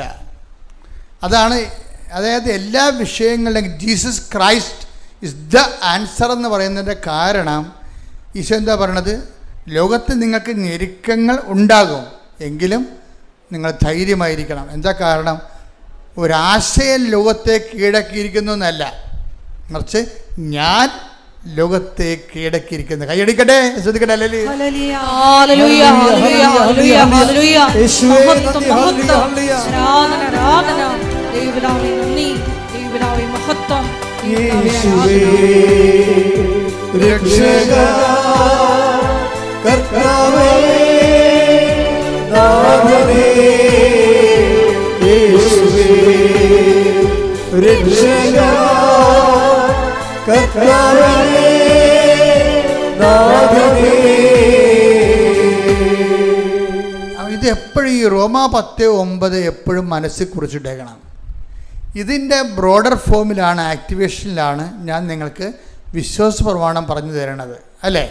അതായത് എല്ലാ വിഷയങ്ങളിലും Jesus Christ is the answer എന്ന് പറയുന്നതിൻ്റെ കാരണം ഈശോ എന്താ പറയണത്? ലോകത്ത് നിങ്ങൾക്ക് ഞെരുക്കങ്ങൾ ഉണ്ടാകും, എങ്കിലും നിങ്ങൾ ധൈര്യമായിരിക്കണം. എന്താ കാരണം? ഒരാശയം ലോകത്തെ കീഴടക്കിയിരിക്കുന്നു എന്നല്ല, മറിച്ച് ഞാൻ ലോകത്തെ കീഴടക്കിയിരിക്കുന്നു. കൈയടിക്കട്ടെ, ശ്രദ്ധിക്കട്ടെ. ഇത് എപ്പോഴും ഈ റോമ 10:9 എപ്പോഴും മനസ്സിൽ കുറിച്ചിട്ടേക്കണം. ഇതിൻ്റെ ബ്രോഡർ ഫോമിലാണ്, ആക്ടിവേഷനിലാണ് ഞാൻ നിങ്ങൾക്ക് വിശ്വാസ പ്രമാണം പറഞ്ഞു തരണത്, അല്ലേ?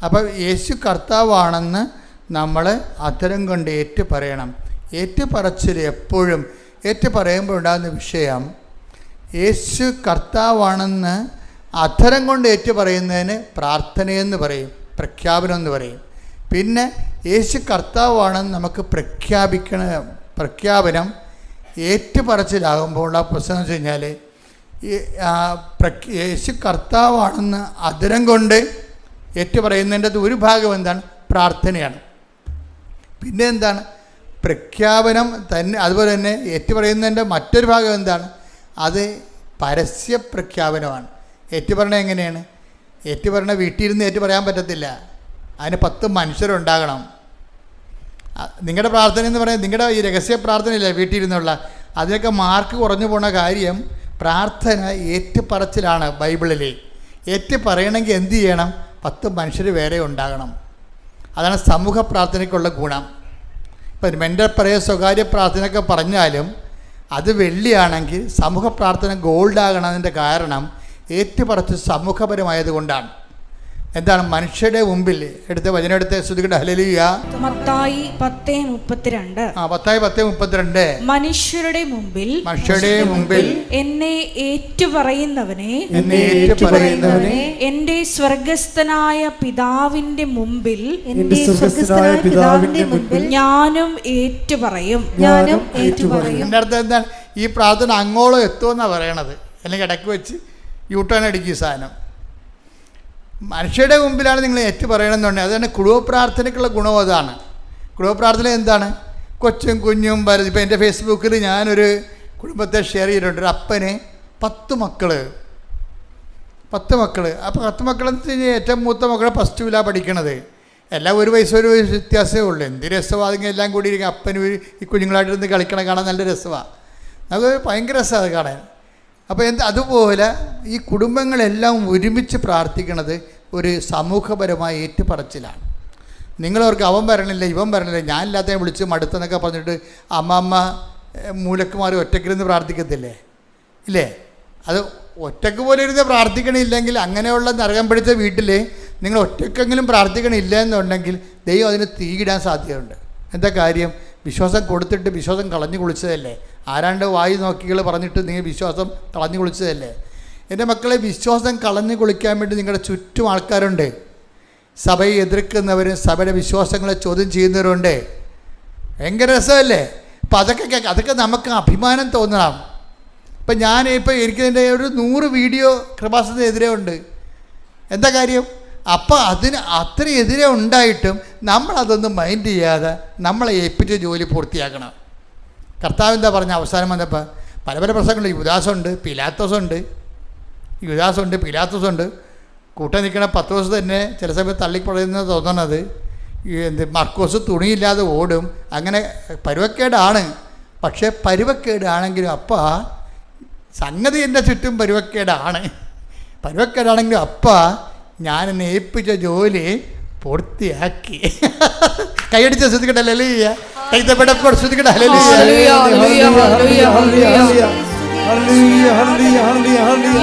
അപ്പം യേശു കർത്താവാണെന്ന് നമ്മൾ അധരം കൊണ്ട് ഏറ്റു പറയണം. ഏറ്റുപറച്ചിൽ എപ്പോഴും പറയുമ്പോൾ ഉണ്ടാകുന്ന വിഷയം, യേശു കർത്താവാണെന്ന് അധരം കൊണ്ട് ഏറ്റു പറയുന്നതിന് പ്രാർത്ഥനയെന്ന് പറയും, പ്രഖ്യാപനം എന്ന് പറയും. പിന്നെ യേശു കർത്താവാണെന്ന് നമുക്ക് പ്രഖ്യാപനം ഏറ്റുപറച്ചിലാകുമ്പോൾ ഉള്ള പ്രശ്നം എന്ന് വെച്ച് കഴിഞ്ഞാൽ, യേശു കർത്താവാണെന്ന് അധരം കൊണ്ട് ഏറ്റുപറയുന്നതിൻ്റെ ഒരു ഭാഗം എന്താണ്? പ്രാർത്ഥനയാണ്. പിന്നെ എന്താണ്? പ്രഖ്യാപനം തന്നെ. അതുപോലെ തന്നെ ഏറ്റുപറയുന്നതിൻ്റെ മറ്റൊരു ഭാഗം എന്താണ്? അത് പരസ്യ പ്രഖ്യാപനമാണ്. ഏറ്റുപറയണ എങ്ങനെയാണ്? ഏറ്റുപറയണ വീട്ടിൽ ഇരുന്ന് ഏറ്റുപറയാൻ പറ്റത്തില്ല, അതിന് 10 മനുഷ്യരുണ്ടാകണം. നിങ്ങളുടെ പ്രാർത്ഥന എന്ന് പറയുന്നത് നിങ്ങളുടെ ഈ രഹസ്യ പ്രാർത്ഥനയില്ല വീട്ടിൽ ഇരുന്നുള്ള, അതിനൊക്കെ മാർക്ക് കുറഞ്ഞു പോണ കാര്യം പ്രാർത്ഥന ഏറ്റുപറച്ചിലാണ്. ബൈബിളിൽ ഏറ്റുപറയണമെങ്കിൽ എന്ത് ചെയ്യണം? 10 മനുഷ്യർ വേറെ ഉണ്ടാകണം. അതാണ് സമൂഹ പ്രാർത്ഥനയ്ക്കുള്ള ഗുണം. ഇപ്പം മെൻ്റൽ പ്രയർ, സ്വകാര്യ പ്രാർത്ഥനയൊക്കെ പറഞ്ഞാലും അത് വെള്ളിയാണെങ്കിൽ സമൂഹ പ്രാർത്ഥന ഗോൾഡാകണതിൻ്റെ കാരണം ഏറ്റുപറച്ച് സമൂഹപരമായതുകൊണ്ടാണ്. എന്താണ്? മനുഷ്യരുടെ മുമ്പിൽ എടുത്ത വചനെടുത്ത് ശ്രുതികട ഹല്ലേലൂയ. മത്തായി 10:32. മത്തായി 10:32. മനുഷ്യരുടെ മുമ്പിൽ എന്നെ ഏറ്റുപറയുന്നവനെ എന്റെ സ്വർഗസ്ഥനായ പിതാവിന്റെ മുമ്പിൽ ഞാനും ഏറ്റുപറയും. എൻ്റെ അർത്ഥം എന്താണ്? ഈ പ്രാർത്ഥന അങ്ങോളം എത്തുമെന്നാണ് പറയണത്. അല്ലെങ്കിൽ ഇടയ്ക്ക് വെച്ച് യൂട്ടേൺ അടിക്കുക സാധനം. മനുഷ്യരുടെ മുമ്പിലാണ് നിങ്ങൾ ഏറ്റു പറയണമെന്നുണ്ടെങ്കിൽ അതാണ് കുടുംബ പ്രാർത്ഥനയ്ക്കുള്ള ഗുണം. അതാണ് കുടുംബ പ്രാർത്ഥന. എന്താണ്? കൊച്ചും കുഞ്ഞും വരുന്നത്. ഇപ്പോൾ എൻ്റെ ഫേസ്ബുക്കിൽ ഞാനൊരു കുടുംബത്തെ ഷെയർ ചെയ്തിട്ടുണ്ട്. ഒരു അപ്പന് 10 മക്കൾ. അപ്പോൾ 10 മക്കളെന്ന് വെച്ച് കഴിഞ്ഞാൽ ഏറ്റവും മൂത്ത മക്കളെ +2 പഠിക്കണത്. എല്ലാം ഒരു വയസ്സ് വ്യത്യാസമേ ഉള്ളൂ. എന്ത് രസമാണെങ്കിൽ എല്ലാം കൂടി ഇരിക്കും. അപ്പന് ഈ കുഞ്ഞുങ്ങളായിട്ടിരുന്ന് കളിക്കണം, കാണാൻ നല്ല രസമാണ്. നമുക്ക് ഭയങ്കര രസമാണ് അത് കാണാൻ. അപ്പോൾ അതുപോലെ ഈ കുടുംബങ്ങളെല്ലാം ഒരുമിച്ച് പ്രാർത്ഥിക്കുന്നത് ഒരു സമൂഹപരമായ ഏറ്റുപറച്ചിലാണ്. നിങ്ങളവർക്ക് അവൻ വരണില്ല, ഇവൻ വരണില്ല, ഞാനില്ലാത്തതിനെ വിളിച്ച് മടുത്തെന്നൊക്കെ പറഞ്ഞിട്ട് അമ്മ മൂലക്ക് മാറി ഒറ്റയ്ക്കിരുന്ന് പ്രാർത്ഥിക്കത്തില്ലേ? ഇല്ലേ? അത് ഒറ്റയ്ക്ക് പോലെ ഇരുന്ന് പ്രാർത്ഥിക്കണില്ലെങ്കിൽ അങ്ങനെയുള്ള നരകം പിടിച്ച വീട്ടിൽ നിങ്ങൾ ഒറ്റയ്ക്കെങ്കിലും പ്രാർത്ഥിക്കണില്ല എന്നുണ്ടെങ്കിൽ ദൈവം അതിന് തീയിടാൻ സാധ്യതയുണ്ട്. എന്താ കാര്യം? വിശ്വാസം കൊടുത്തിട്ട് വിശ്വാസം കളഞ്ഞു കുളിച്ചതല്ലേ? ആരാണ്ട് വായി നോക്കികൾ പറഞ്ഞിട്ട് നിങ്ങൾ വിശ്വാസം കളഞ്ഞു കുളിച്ചതല്ലേ? എൻ്റെ മക്കളെ, വിശ്വാസം കളഞ്ഞു കുളിക്കാൻ വേണ്ടി നിങ്ങളുടെ ചുറ്റും ആൾക്കാരുണ്ട്. സഭയെ എതിർക്കുന്നവരും സഭയുടെ വിശ്വാസങ്ങളെ ചോദ്യം ചെയ്യുന്നവരുണ്ട്. ഭയങ്കര രസമല്ലേ? അപ്പം അതൊക്കെ നമുക്ക് അഭിമാനം തോന്നണം. ഇപ്പം എനിക്കതിൻ്റെ ഒരു 100 വീഡിയോ കൃപാസനത്തിനെതിരെ ഉണ്ട്. എന്താ കാര്യം? അപ്പം അതിന് അത്ര എതിരെ ഉണ്ടായിട്ടും നമ്മളതൊന്നും മൈൻഡ് ചെയ്യാതെ നമ്മളെ ഏൽപ്പിച്ച ജോലി പൂർത്തിയാക്കണം. കർത്താവ് എന്താ പറഞ്ഞ അവസാനം വന്നപ്പോൾ? പല പ്രസംഗങ്ങളുണ്ട്. യുദാസുണ്ട്, പിലാത്തോസുണ്ട്. കൂട്ടം നിൽക്കണ 10 ദിവസം തന്നെ ചില സമയത്ത് തള്ളിപ്പറയുന്നത് തോന്നണത്. മർക്കോസ് തുണിയില്ലാതെ ഓടും. അങ്ങനെ പരുവക്കേടാണ്. പക്ഷേ പരുവക്കേടാണെങ്കിലും സംഗതി എൻ്റെ ചുറ്റും പരുവക്കേടാണെങ്കിലും ഞാൻ എന്നെ ഏൽപ്പിച്ച ജോലി പൂർത്തിയാക്കി. കൈയടിച്ച ശ്രദ്ധിക്കട്ടെ. ഹല്ലേലൂയ. കൈതപ്പെടപ്പോൾ ശ്രദ്ധിക്കട്ടെ.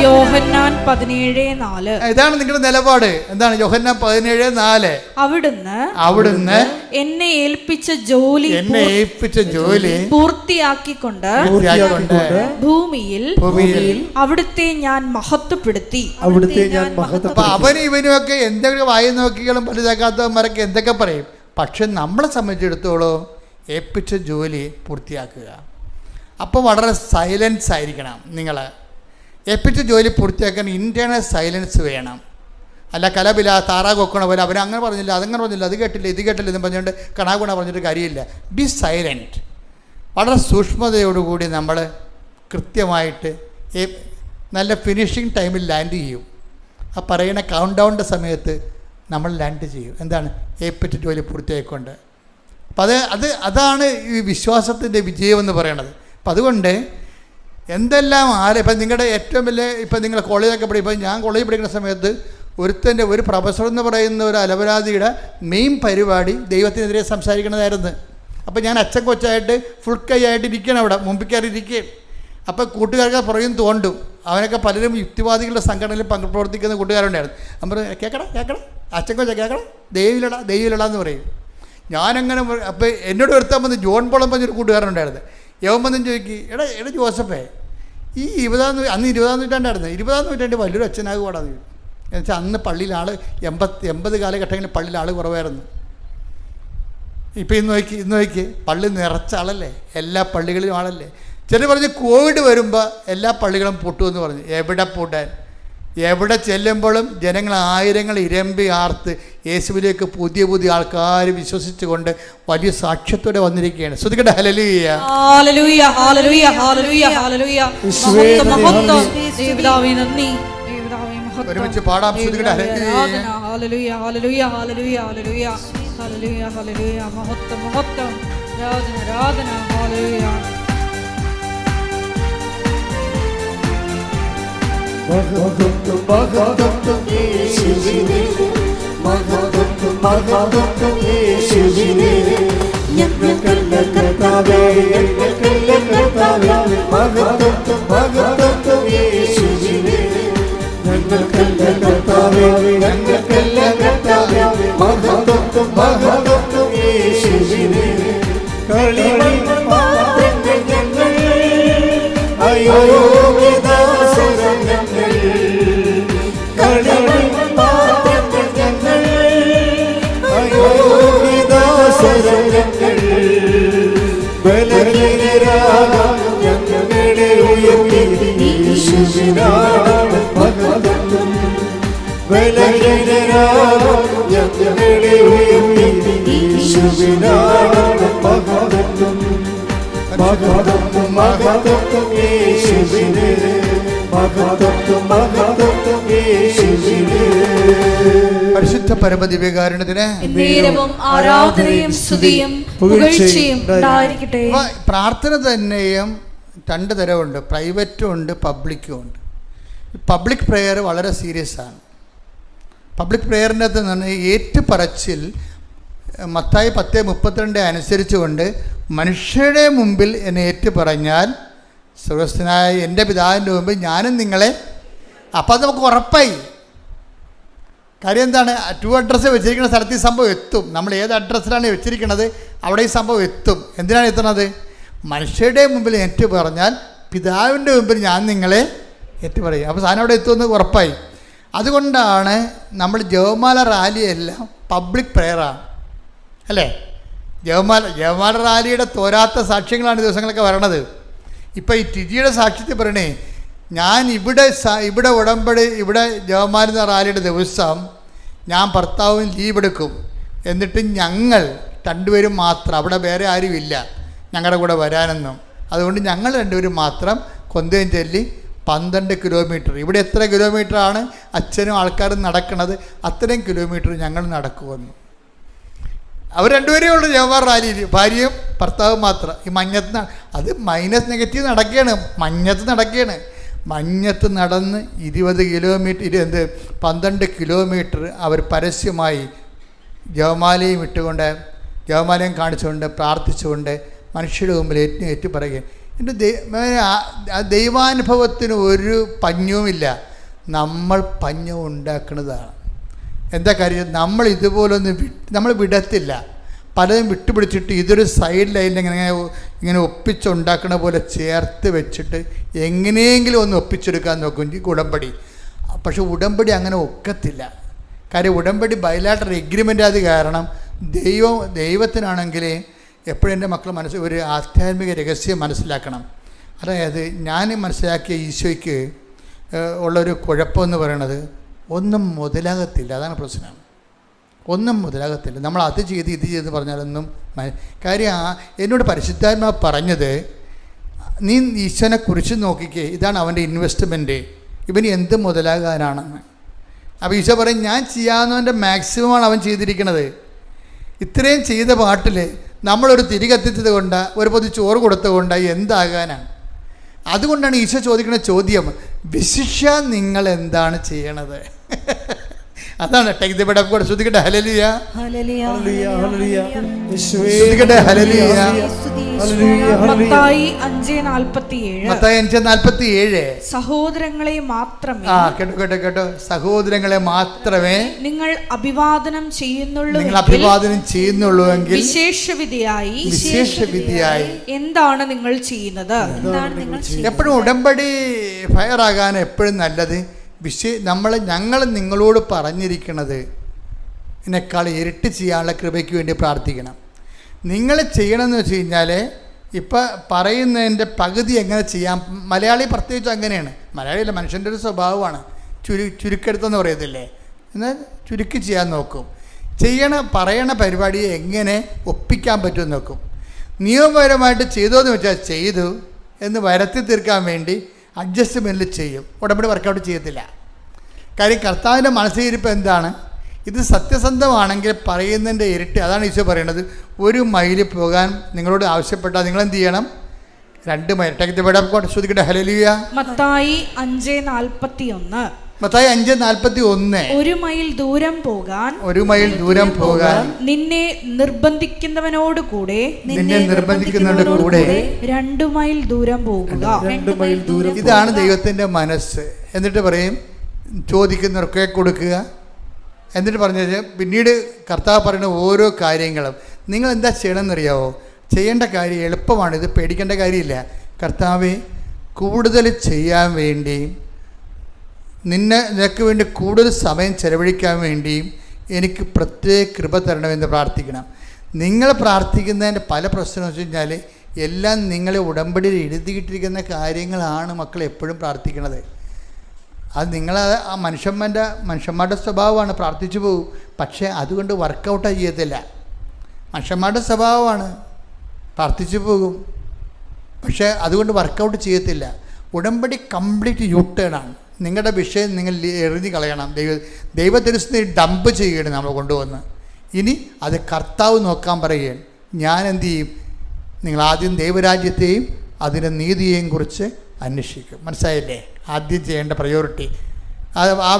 യോഹന്നാൻ 17:4. ഇതാണ് നിങ്ങളുടെ നിലപാട്. എന്താണ് യോഹന്നാൻ 17:4? അവിടുന്ന് എന്നെ ഏൽപ്പിച്ച ജോലി പൂർത്തിയാക്കിക്കൊണ്ട് ഭൂമിയിൽ അവിടുത്തെ ഞാൻ മഹത്വപ്പെടുത്തി. അവനും ഇവനുമൊക്കെ എന്തെങ്കിലും വായി നോക്കികളും വലുതാക്കാത്തവന്മാരൊക്കെ എന്തൊക്കെ പറയും. പക്ഷെ നമ്മളെ സംബന്ധിച്ചിടത്തോളം ഏൽപ്പിച്ച ജോലി പൂർത്തിയാക്കുക. അപ്പോൾ വളരെ സൈലൻസ് ആയിരിക്കണം. നിങ്ങൾ ഏൽപ്പിച്ച ജോലി പൂർത്തിയാക്കാൻ ഇൻറ്റേർണൽ സൈലൻസ് വേണം. അല്ല കലപില താറാ കൊക്കണ പോലെ അവൻ അങ്ങനെ പറഞ്ഞില്ല, അതങ്ങനെ പറഞ്ഞില്ല, അത് കേട്ടില്ല, ഇത് കേട്ടില്ല എന്ന് പറഞ്ഞുകൊണ്ട് കണാകുണ പറഞ്ഞിട്ട് കാര്യമില്ല. B silent. വളരെ സൂക്ഷ്മതയോടുകൂടി നമ്മൾ കൃത്യമായിട്ട് നല്ല ഫിനിഷിങ് ടൈമിൽ ലാൻഡ് ചെയ്യും. ആ പറയുന്ന കൗണ്ട് ഡൗണിൻ്റെ സമയത്ത് നമ്മൾ ലാൻഡ് ചെയ്യും. എന്താണ്? ഏൽപ്പിച്ച ജോലി പൂർത്തിയായിക്കൊണ്ട്. അപ്പം അതാണ് ഈ വിശ്വാസത്തിൻ്റെ വിജയമെന്ന് പറയണത്. അപ്പം അതുകൊണ്ട് എന്തെല്ലാം ഇപ്പം നിങ്ങളുടെ ഏറ്റവും വലിയ ഇപ്പം നിങ്ങൾ കോളേജൊക്കെ ഇപ്പം ഞാൻ കോളേജിൽ പഠിക്കുന്ന സമയത്ത് ഒരു പ്രൊഫസർ എന്ന് പറയുന്ന ഒരു അലപരാധിയുടെ മെയിൻ പരിപാടി ദൈവത്തിനെതിരെ സംസാരിക്കണതായിരുന്നു. അപ്പോൾ ഞാൻ അച്ഛൻ കൊച്ചായിട്ട് ഫുൾ കൈ ആയിട്ട് ഇരിക്കണം, അവിടെ മുമ്പിൽ കയറി ഇരിക്കുകയും. അപ്പോൾ കൂട്ടുകാർക്ക് പുറയും തോണ്ടും. അവനൊക്കെ പലരും യുക്തിവാദികളുടെ സംഘടനയിൽ പ്രവർത്തിക്കുന്ന കൂട്ടുകാരുണ്ടായിരുന്നു. അവർ കേൾക്കണം അച്ഛൻ കൊച്ച കേൾക്കണം, ദൈവമില്ലടാന്ന് പറയും. ഞാനങ്ങനെ അപ്പോൾ എന്നോട് എടുത്താൽ വന്ന് ജോൺ പോളം പറഞ്ഞൊരു കൂട്ടുകാരനുണ്ടായിരുന്നു. യവൻ വന്നും ചോദിക്കും, എടാ ജോസഫേ, ഈ 20-ാം നൂറ്റാണ്ടായിരുന്നു, 20-ാം നൂറ്റാണ്ട് വലിയൊരു അച്ഛനാകുവാടാന്ന്. എന്നുവെച്ചാൽ അന്ന് പള്ളിയിൽ 80 കാലഘട്ടങ്ങളിൽ പള്ളിയിൽ ആൾ കുറവായിരുന്നു. ഇപ്പം ഇന്ന് നോക്കി പള്ളി നിറച്ച ആളല്ലേ, എല്ലാ പള്ളികളിലും ആളല്ലേ. ചിലർ പറഞ്ഞ് കോവിഡ് വരുമ്പോൾ എല്ലാ പള്ളികളും പൊട്ടുമെന്ന് പറഞ്ഞു. എവിടെ പൂട്ടാൻ? എവിടെ ചെല്ലുമ്പോഴും ജനങ്ങൾ ആയിരങ്ങൾ ഇരമ്പി ആർത്ത് യേശുവിലേക്ക് പുതിയ ആൾക്കാർ വിശ്വസിച്ചുകൊണ്ട് വലിയ സാക്ഷ്യത്തോടെ വന്നിരിക്കുകയാണ്. ശ്രദ്ധിക്കട്ടെ. ഹല്ലേലൂയ, ഹല്ലേലൂയ, ഹല്ലേലൂയ, ഹല്ലേലൂയ, ഹല്ലേലൂയ. ഒരുമിച്ച് പാടാം. ശ്രദ്ധിക്കട്ടെ. ഹല്ലേലൂയ, ഹല്ലേലൂയ, ഹല്ലേലൂയ, ഹല്ലേലൂയ, ഹല്ലേലൂയ, ഹല്ലേലൂയ. മഹത്വം, ആരാധന, ഹല്ലേലൂയ. മഹത്വം മഹത്വം യേശുവിനെ മഹത്വം മഹത്വം യേശുവിനെ ഞങ്ങൾക്കല്ല കർത്താവേ ഞങ്ങൾക്കല്ല കർത്താവേ മഹത്വം മഹത്വം യേശുവിനെ ഞങ്ങൾക്കല്ല കർത്താവേ ഞങ്ങൾക്കല്ല കർത്താവേ മഹത്വം മഹത്വം യേശുവിനെ കളിമൺ പാത്രങ്ങൾ ഞങ്ങൾ അയോഗ്യദാസരം ഞങ്ങൾ കളിമൺ പാത്രങ്ങൾ ഞങ്ങൾ അയോഗ്യദാസരം ഞങ്ങൾ ബലഹീനരാകാം ഞങ്ങളെ ഉയർത്തി യേശുവിനാണ് മഹത്വം ബലഹീനരാകാം ഞങ്ങളെ ഉയർത്തി യേശുവിനാണ് മഹത്വം മഹത്വം മഹത്വം യേശുവിനെ മഹത്വം മഹത്വം യേശുവിനെ. പരിശുദ്ധ പരമദിവ്യകാരുണ്യത്തിന് നേരവും ആരാധനയും സ്തുതിയും പുകഴ്ചയും ഉണ്ടായിരിക്കട്ടെ. പ്രാർത്ഥന തന്നെയും രണ്ട് തരമുണ്ട്, പ്രൈവറ്റും ഉണ്ട് പബ്ലിക്കും ഉണ്ട്. പബ്ലിക് പ്രെയർ വളരെ സീരിയസ് ആണ്. പബ്ലിക് പ്രെയറിൻ്റെ അകത്ത് നിന്ന് ഏറ്റുപറച്ചിൽ മത്തായി 10:32 അനുസരിച്ചുകൊണ്ട് മനുഷ്യരുടെ മുമ്പിൽ എന്നെ ഏറ്റുപറഞ്ഞാൽ സ്വർഗ്ഗസ്ഥനായ എൻ്റെ പിതാവിൻ്റെ മുമ്പിൽ ഞാനും നിങ്ങളെ. അപ്പം അത് നമുക്ക് ഉറപ്പായി. കാര്യം എന്താണ്? 2 അഡ്രസ്സ് വെച്ചിരിക്കുന്ന സ്ഥലത്ത് ഈ സംഭവം എത്തും. നമ്മൾ ഏത് അഡ്രസ്സിലാണ് വെച്ചിരിക്കുന്നത് അവിടെ ഈ സംഭവം എത്തും. എന്തിനാണ് എത്തുന്നത്? മനുഷ്യരുടെ മുമ്പിൽ ഏറ്റു പറഞ്ഞാൽ പിതാവിൻ്റെ മുമ്പിൽ ഞാൻ നിങ്ങളെ ഏറ്റു പറയും. അപ്പോൾ സാധനം അവിടെ എത്തുമെന്ന് ഉറപ്പായി. അതുകൊണ്ടാണ് നമ്മൾ ജപമാല റാലിയെല്ലാം പബ്ലിക് പ്രെയറാണ് അല്ലേ? ജപമാല റാലിയുടെ തോരാത്ത സാക്ഷ്യങ്ങളാണ് ദിവസങ്ങളൊക്കെ വരണത്. ഇപ്പോൾ ഈ ടിജിയുടെ സാക്ഷ്യത്തിൽ പറയണേ, ഞാൻ ഇവിടെ ഉടമ്പടി ഇവിടെ ജപമാല റാലിയുടെ ദിവസം ഞാൻ ഭർത്താവും ലീവ് എടുക്കും, എന്നിട്ട് ഞങ്ങൾ രണ്ടുപേരും മാത്രം, അവിടെ വേറെ ആരുമില്ല ഞങ്ങളുടെ കൂടെ വരാനൊന്നും, അതുകൊണ്ട് ഞങ്ങൾ രണ്ടുപേരും മാത്രം കൊന്തയും ചൊല്ലി 12 കിലോമീറ്റർ, ഇവിടെ എത്ര കിലോമീറ്ററാണ് അച്ഛനും ആൾക്കാരും നടക്കുന്നത് അത്രയും കിലോമീറ്റർ ഞങ്ങൾ നടക്കുമെന്നു. അവർ രണ്ടുപേരേ ഉള്ളൂ ജവഹർ റാലിയിൽ, ഭാര്യയും ഭർത്താവും മാത്രം. ഈ മഞ്ഞത്ത് അത് -നെഗറ്റീവ് നടക്കുകയാണ്, മഞ്ഞത്ത് നടന്ന് 20 കിലോമീറ്റർ 12 കിലോമീറ്റർ അവർ പരസ്യമായി ജപമാലയും ഇട്ടുകൊണ്ട് ജപമാലയും കാണിച്ചുകൊണ്ട് പ്രാർത്ഥിച്ചുകൊണ്ട് മനുഷ്യരുടെ മുമ്പിൽ ഏറ്റു പറയുക. എൻ്റെ ദൈവാനുഭവത്തിന് ഒരു പഞ്ഞവുമില്ല, നമ്മൾ പഞ്ഞം ഉണ്ടാക്കുന്നതാണ്. എന്താ കാര്യം? നമ്മൾ ഇതുപോലൊന്നും നമ്മൾ വിടത്തില്ല. പലതും വിട്ടുപിടിച്ചിട്ട് ഇതൊരു സൈഡ് ലൈനിൽ ഇങ്ങനെ ഒപ്പിച്ചുണ്ടാക്കണ പോലെ ചേർത്ത് വെച്ചിട്ട് എങ്ങനെയെങ്കിലും ഒന്ന് ഒപ്പിച്ചെടുക്കാൻ നോക്കും ഉടമ്പടി. പക്ഷെ ഉടമ്പടി അങ്ങനെ ഒക്കത്തില്ല. കാര്യം ഉടമ്പടി ബൈലാറ്ററൽ എഗ്രിമെൻ്റ് അത് കാരണം ദൈവത്തിനാണെങ്കിൽ എപ്പോഴും എൻ്റെ മക്കൾ ഒരു ആധ്യാത്മിക രഹസ്യം മനസ്സിലാക്കണം. അതായത് ഞാൻ മനസ്സിലാക്കിയ ഈശോയ്ക്ക് ഉള്ളൊരു കുഴപ്പമെന്ന് പറയണത് ഒന്നും മുതലാകത്തില്ല. അതാണ് പ്രശ്നം. ഒന്നും മുതലാകത്തില്ല. നമ്മൾ അത് ചെയ്ത് ഇത് ചെയ്ത് പറഞ്ഞാലൊന്നും കാര്യം. എന്നോട് പരിശുദ്ധാത്മാ പറഞ്ഞത്, നീ ഈശോനെ കുറിച്ച് നോക്കിക്കേ, ഇതാണ് അവൻ്റെ ഇൻവെസ്റ്റ്മെൻറ്റ്, ഇവന് എന്ത് മുതലാകാനാണെന്ന്. അപ്പോൾ ഈശോ പറയും, ഞാൻ ചെയ്യാവുന്നവൻ്റെ മാക്സിമമാണ് അവൻ ചെയ്തിരിക്കുന്നത്. ഇത്രയും ചെയ്ത പാട്ടിൽ നമ്മളൊരു തിരി കത്തിച്ചത് കൊണ്ട് ഒരു പൊതി ചോറ് കൊടുത്തുകൊണ്ട് എന്താകാനാണ്? അതുകൊണ്ടാണ് ഈശോ ചോദിക്കുന്ന ചോദ്യം, വിശിഷ്യ നിങ്ങൾ എന്താണ് ചെയ്യണത്? അതാണ് take the bed of God. ശ്രദ്ധിക്കട്ടെ, ഹല്ലേലൂയ ഹല്ലേലൂയ ഹല്ലേലൂയ യേശുവേ. ശ്രദ്ധിക്കട്ടെ, ഹല്ലേലൂയ. മത്തായി 5:47 സഹോദരങ്ങളെ മാത്രമേ കേട്ടോ സഹോദരങ്ങളെ മാത്രമേ നിങ്ങൾ അഭിവാദനം ചെയ്യുന്നുള്ളൂവെങ്കിൽ വിശേഷവിധിയായി എന്താണ് നിങ്ങൾ ചെയ്യുന്നത്? എപ്പോഴും ഉടമ്പടി ഫയർ ആകാൻ എപ്പോഴും നല്ലത് ഞങ്ങൾ നിങ്ങളോട് പറഞ്ഞിരിക്കുന്നത് ഇതിനേക്കാൾ ഇരട്ടി ചെയ്യാനുള്ള കൃപയ്ക്ക് വേണ്ടി പ്രാർത്ഥിക്കണം. നിങ്ങൾ ചെയ്യണമെന്ന് വെച്ച് കഴിഞ്ഞാൽ ഇപ്പം പറയുന്നതിൻ്റെ പകുതി എങ്ങനെ ചെയ്യാം. മലയാളി പ്രത്യേകിച്ച് അങ്ങനെയാണ്. മലയാളിയല്ല, മനുഷ്യൻ്റെ ഒരു സ്വഭാവമാണ്. ചുരുക്കെടുത്തെന്ന് പറയത്തില്ലേ, എന്നാൽ ചുരുക്കി ചെയ്യാൻ നോക്കും. പറയണ പരിപാടിയെ എങ്ങനെ ഒപ്പിക്കാൻ പറ്റുമെന്ന് നോക്കും. നിയമപരമായിട്ട് ചെയ്തോന്ന് വെച്ചാൽ ചെയ്തു എന്ന് വരുത്തി തീർക്കാൻ വേണ്ടി അഡ്ജസ്റ്റ്മെൻറ്റിൽ ചെയ്യും. ഉടമ്പടി വർക്കൗട്ട് ചെയ്യത്തില്ല. കാര്യം കർത്താവിൻ്റെ മനസ്സിലിരിപ്പ് എന്താണ്? ഇത് സത്യസന്ധമാണെങ്കിൽ പറയുന്നതിൻ്റെ ഇരട്ടി. അതാണ് ഈശോ പറയണത്. 1 മൈൽ പോകാൻ നിങ്ങളോട് ആവശ്യപ്പെട്ടാൽ നിങ്ങളെന്ത് ചെയ്യണം? 2 mile. Take the word of God. ശ്രദ്ധിക്കട്ടെ. ഹല്ലേലൂയ. മത്തായി 5:41. മത്തായി 5:41. 1 മൈൽ ദൂരം പോകാൻ 1 മൈൽ ദൂരം പോകാൻ നിന്നെ നിർബന്ധിക്കുന്നവനോട് കൂടെ 2 മൈൽ ദൂരം പോകുക. 2 മൈൽ ദൂരം. ഇതാണ് ദൈവത്തിൻ്റെ മനസ്സ്. എന്നിട്ട് പറയും ചോദിക്കുന്നവർക്കെ കൊടുക്കുക. എന്നിട്ട് പറഞ്ഞത് പിന്നീട് കർത്താവ് പറയുന്ന ഓരോ കാര്യങ്ങളും നിങ്ങൾ എന്താ ചെയ്യണമെന്നറിയാവോ? ചെയ്യേണ്ട കാര്യം എളുപ്പമാണ്. ഇത് പേടിക്കേണ്ട കാര്യമില്ല. കർത്താവെ കൂടുതൽ ചെയ്യാൻ വേണ്ടിയും നിനക്ക് വേണ്ടി കൂടുതൽ സമയം ചെലവഴിക്കാൻ വേണ്ടിയും എനിക്ക് പ്രത്യേക കൃപ തരണമെന്ന് പ്രാർത്ഥിക്കണം. നിങ്ങൾ പ്രാർത്ഥിക്കുന്നതിൻ്റെ പല പ്രശ്നം എന്ന് വെച്ച് കഴിഞ്ഞാൽ എല്ലാം നിങ്ങളെ ഉടമ്പടിയിൽ എഴുതിയിട്ടിരിക്കുന്ന കാര്യങ്ങളാണ് മക്കൾ എപ്പോഴും പ്രാർത്ഥിക്കുന്നത്. അത് ആ മനുഷ്യന്മാരുടെ സ്വഭാവമാണ്. പ്രാർത്ഥിച്ചു പോകും, പക്ഷേ അതുകൊണ്ട് വർക്കൗട്ട് ചെയ്യത്തില്ല. മനുഷ്യന്മാരുടെ സ്വഭാവമാണ്. പ്രാർത്ഥിച്ചു പോകും, പക്ഷേ അതുകൊണ്ട് വർക്കൗട്ട് ചെയ്യത്തില്ല. ഉടമ്പടി കംപ്ലീറ്റ് യൂട്ടേണാണ്. നിങ്ങളുടെ വിഷയം നിങ്ങൾ എറിഞ്ഞു കളയണം. ദൈവത്തിരുന്ന് ഡംപ് ചെയ്യുകയാണ് നമ്മൾ കൊണ്ടുവന്ന്. ഇനി അത് കർത്താവ് നോക്കാൻ പറയുകയാണ്. ഞാൻ എന്തു ചെയ്യും? നിങ്ങൾ ആദ്യം ദൈവരാജ്യത്തെയും അതിൻ്റെ നീതിയെയും കുറിച്ച് അന്വേഷിക്കും. മനസ്സിലായില്ലേ? ആദ്യം ചെയ്യേണ്ട പ്രയോറിറ്റി. അത് ആ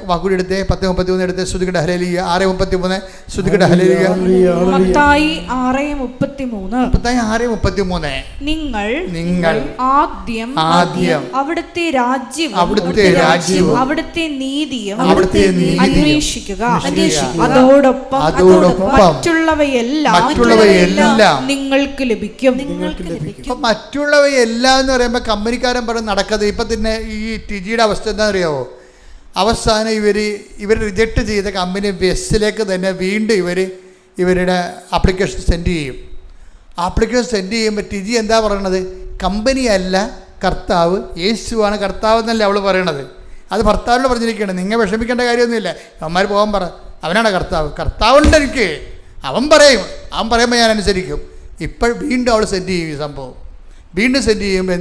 വാക്കുകൂടി എടുത്തേ. 10:33 എടുത്ത് ശ്രുതികട ഹല്ലേലൂയ. 6:33 ശ്രുതികട ഹല്ലേലൂയ. മത്തായി 6:33. നിങ്ങൾ ആദ്യം അവിടുത്തെ രാജ്യവും അവിടുത്തെ നീതിയും അന്വേഷിക്കുക. അതോടൊപ്പം മറ്റുള്ളവയെല്ലാം നിങ്ങൾക്ക് ലഭിക്കും. മറ്റുള്ളവയെല്ലാം എന്ന് പറയുമ്പോൾ കമ്പനിക്കാരൻ പറഞ്ഞ് നടക്കാതെ. ഇപ്പം തന്നെ ഈ ടിജിയുടെ അവസ്ഥ എന്താ അറിയാവോ? അവസാനം ഇവർ റിജക്റ്റ് ചെയ്ത കമ്പനി വെസ്സിലേക്ക് തന്നെ വീണ്ടും ഇവരുടെ ആപ്ലിക്കേഷൻ സെൻഡ് ചെയ്യും. ആപ്ലിക്കേഷൻ സെൻഡ് ചെയ്യുമ്പോൾ ടിജി എന്താ പറയണത്? കമ്പനിയല്ല കർത്താവ്, യേശുവാണ് കർത്താവ് എന്നല്ല അവൾ പറയണത്. അത് ഭർത്താവിനോട് പറഞ്ഞിരിക്കുകയാണ്. നിങ്ങൾ വിഷമിക്കേണ്ട കാര്യമൊന്നുമില്ല, അവന്മാർ പോകാൻ പറ, അവനാണ് കർത്താവുണ്ട് എനിക്ക്. അവൻ പറയുമ്പോൾ ഞാൻ അനുസരിക്കും. ഇപ്പോൾ വീണ്ടും അവൾ സെൻഡ് ചെയ്യും. ഈ സംഭവം വീണ്ടും സെൻഡ് ചെയ്യുമ്പോൾ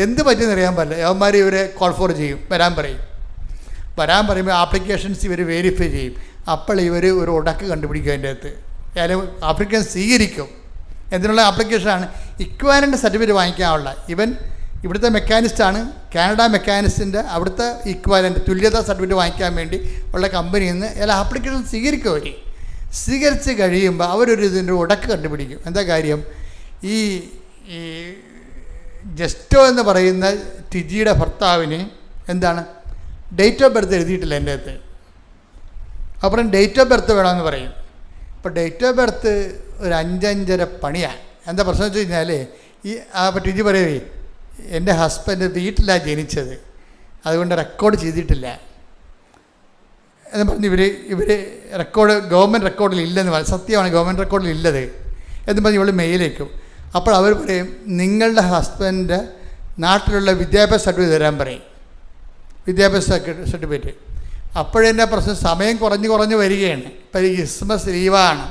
എന്ത് പറ്റുമെന്ന് അറിയാൻ പറ്റില്ല. അവന്മാർ ഇവരെ കോൾ ഫോർ ചെയ്യും, വരാൻ പറയുമ്പോൾ ആപ്ലിക്കേഷൻസ് ഇവർ വെരിഫൈ ചെയ്യും. അപ്പോൾ ഇവർ ഒരു ഉടക്ക് കണ്ടുപിടിക്കും. അതിൻ്റെ അകത്ത് ആപ്ലിക്കേഷൻ സ്വീകരിക്കും. എന്തിനുള്ള ആപ്ലിക്കേഷനാണ്? ഇക്വാലൻ്റ് സർട്ടിഫിക്കറ്റ് വാങ്ങിക്കാനുള്ള. ഇവിടുത്തെ മെക്കാനിസ്റ്റാണ്, കാനഡ മെക്കാനിസ്റ്റിൻ്റെ അവിടുത്തെ ഇക്വാലൻ്റ് തുല്യതാ സർട്ടിഫിക്കറ്റ് വാങ്ങിക്കാൻ വേണ്ടി ഉള്ള കമ്പനിയിൽ നിന്ന് എല്ലാ ആപ്ലിക്കേഷൻ സ്വീകരിക്കും. സ്വീകരിച്ച് കഴിയുമ്പോൾ ഇതിൻ്റെ ഉടക്ക് കണ്ടുപിടിക്കും. എന്താ കാര്യം? ഈ ജസ്റ്റോ എന്ന് പറയുന്ന ടിജിയുടെ ഭർത്താവിന് എന്താണ് ഡേറ്റ് ഓഫ് ബർത്ത് എഴുതിയിട്ടില്ല എൻ്റെ അകത്ത്. അപ്പുറം ഡേറ്റ് ഓഫ് ബർത്ത് വേണമെന്ന് പറയും. ഇപ്പോൾ ഡേറ്റ് ഓഫ് ബർത്ത് ഒരു 5-5.5 പണിയാണ്. എന്താ പ്രശ്നം വെച്ച് കഴിഞ്ഞാൽ അപ്പോൾ ടിജി പറയേ എൻ്റെ ഹസ്ബൻഡ് വീട്ടിലാണ് ജനിച്ചത്, അതുകൊണ്ട് റെക്കോർഡ് ചെയ്തിട്ടില്ല എന്ന് പറഞ്ഞ് ഇവർ റെക്കോർഡ് ഗവൺമെൻറ് റെക്കോർഡിൽ ഇല്ലെന്ന് പറയും. സത്യമാണ്, ഗവൺമെൻറ് റെക്കോർഡിൽ ഇല്ലത് എന്ന് പറഞ്ഞ് ഇവൾ മെയിലേക്കും. അപ്പോൾ അവർ പറയും നിങ്ങളുടെ ഹസ്ബൻഡ് നാട്ടിലുള്ള വിദ്യാഭ്യാസ സർട്ടിഫിക്കറ്റ് തരാൻ പറയും, വിദ്യാഭ്യാസ സർട്ടിഫിക്കറ്റ്. അപ്പോഴെൻ്റെ പ്രശ്നം സമയം കുറഞ്ഞ് വരികയാണ്. ഇപ്പോൾ ഈ ക്രിസ്മസ് ലീവാണ്.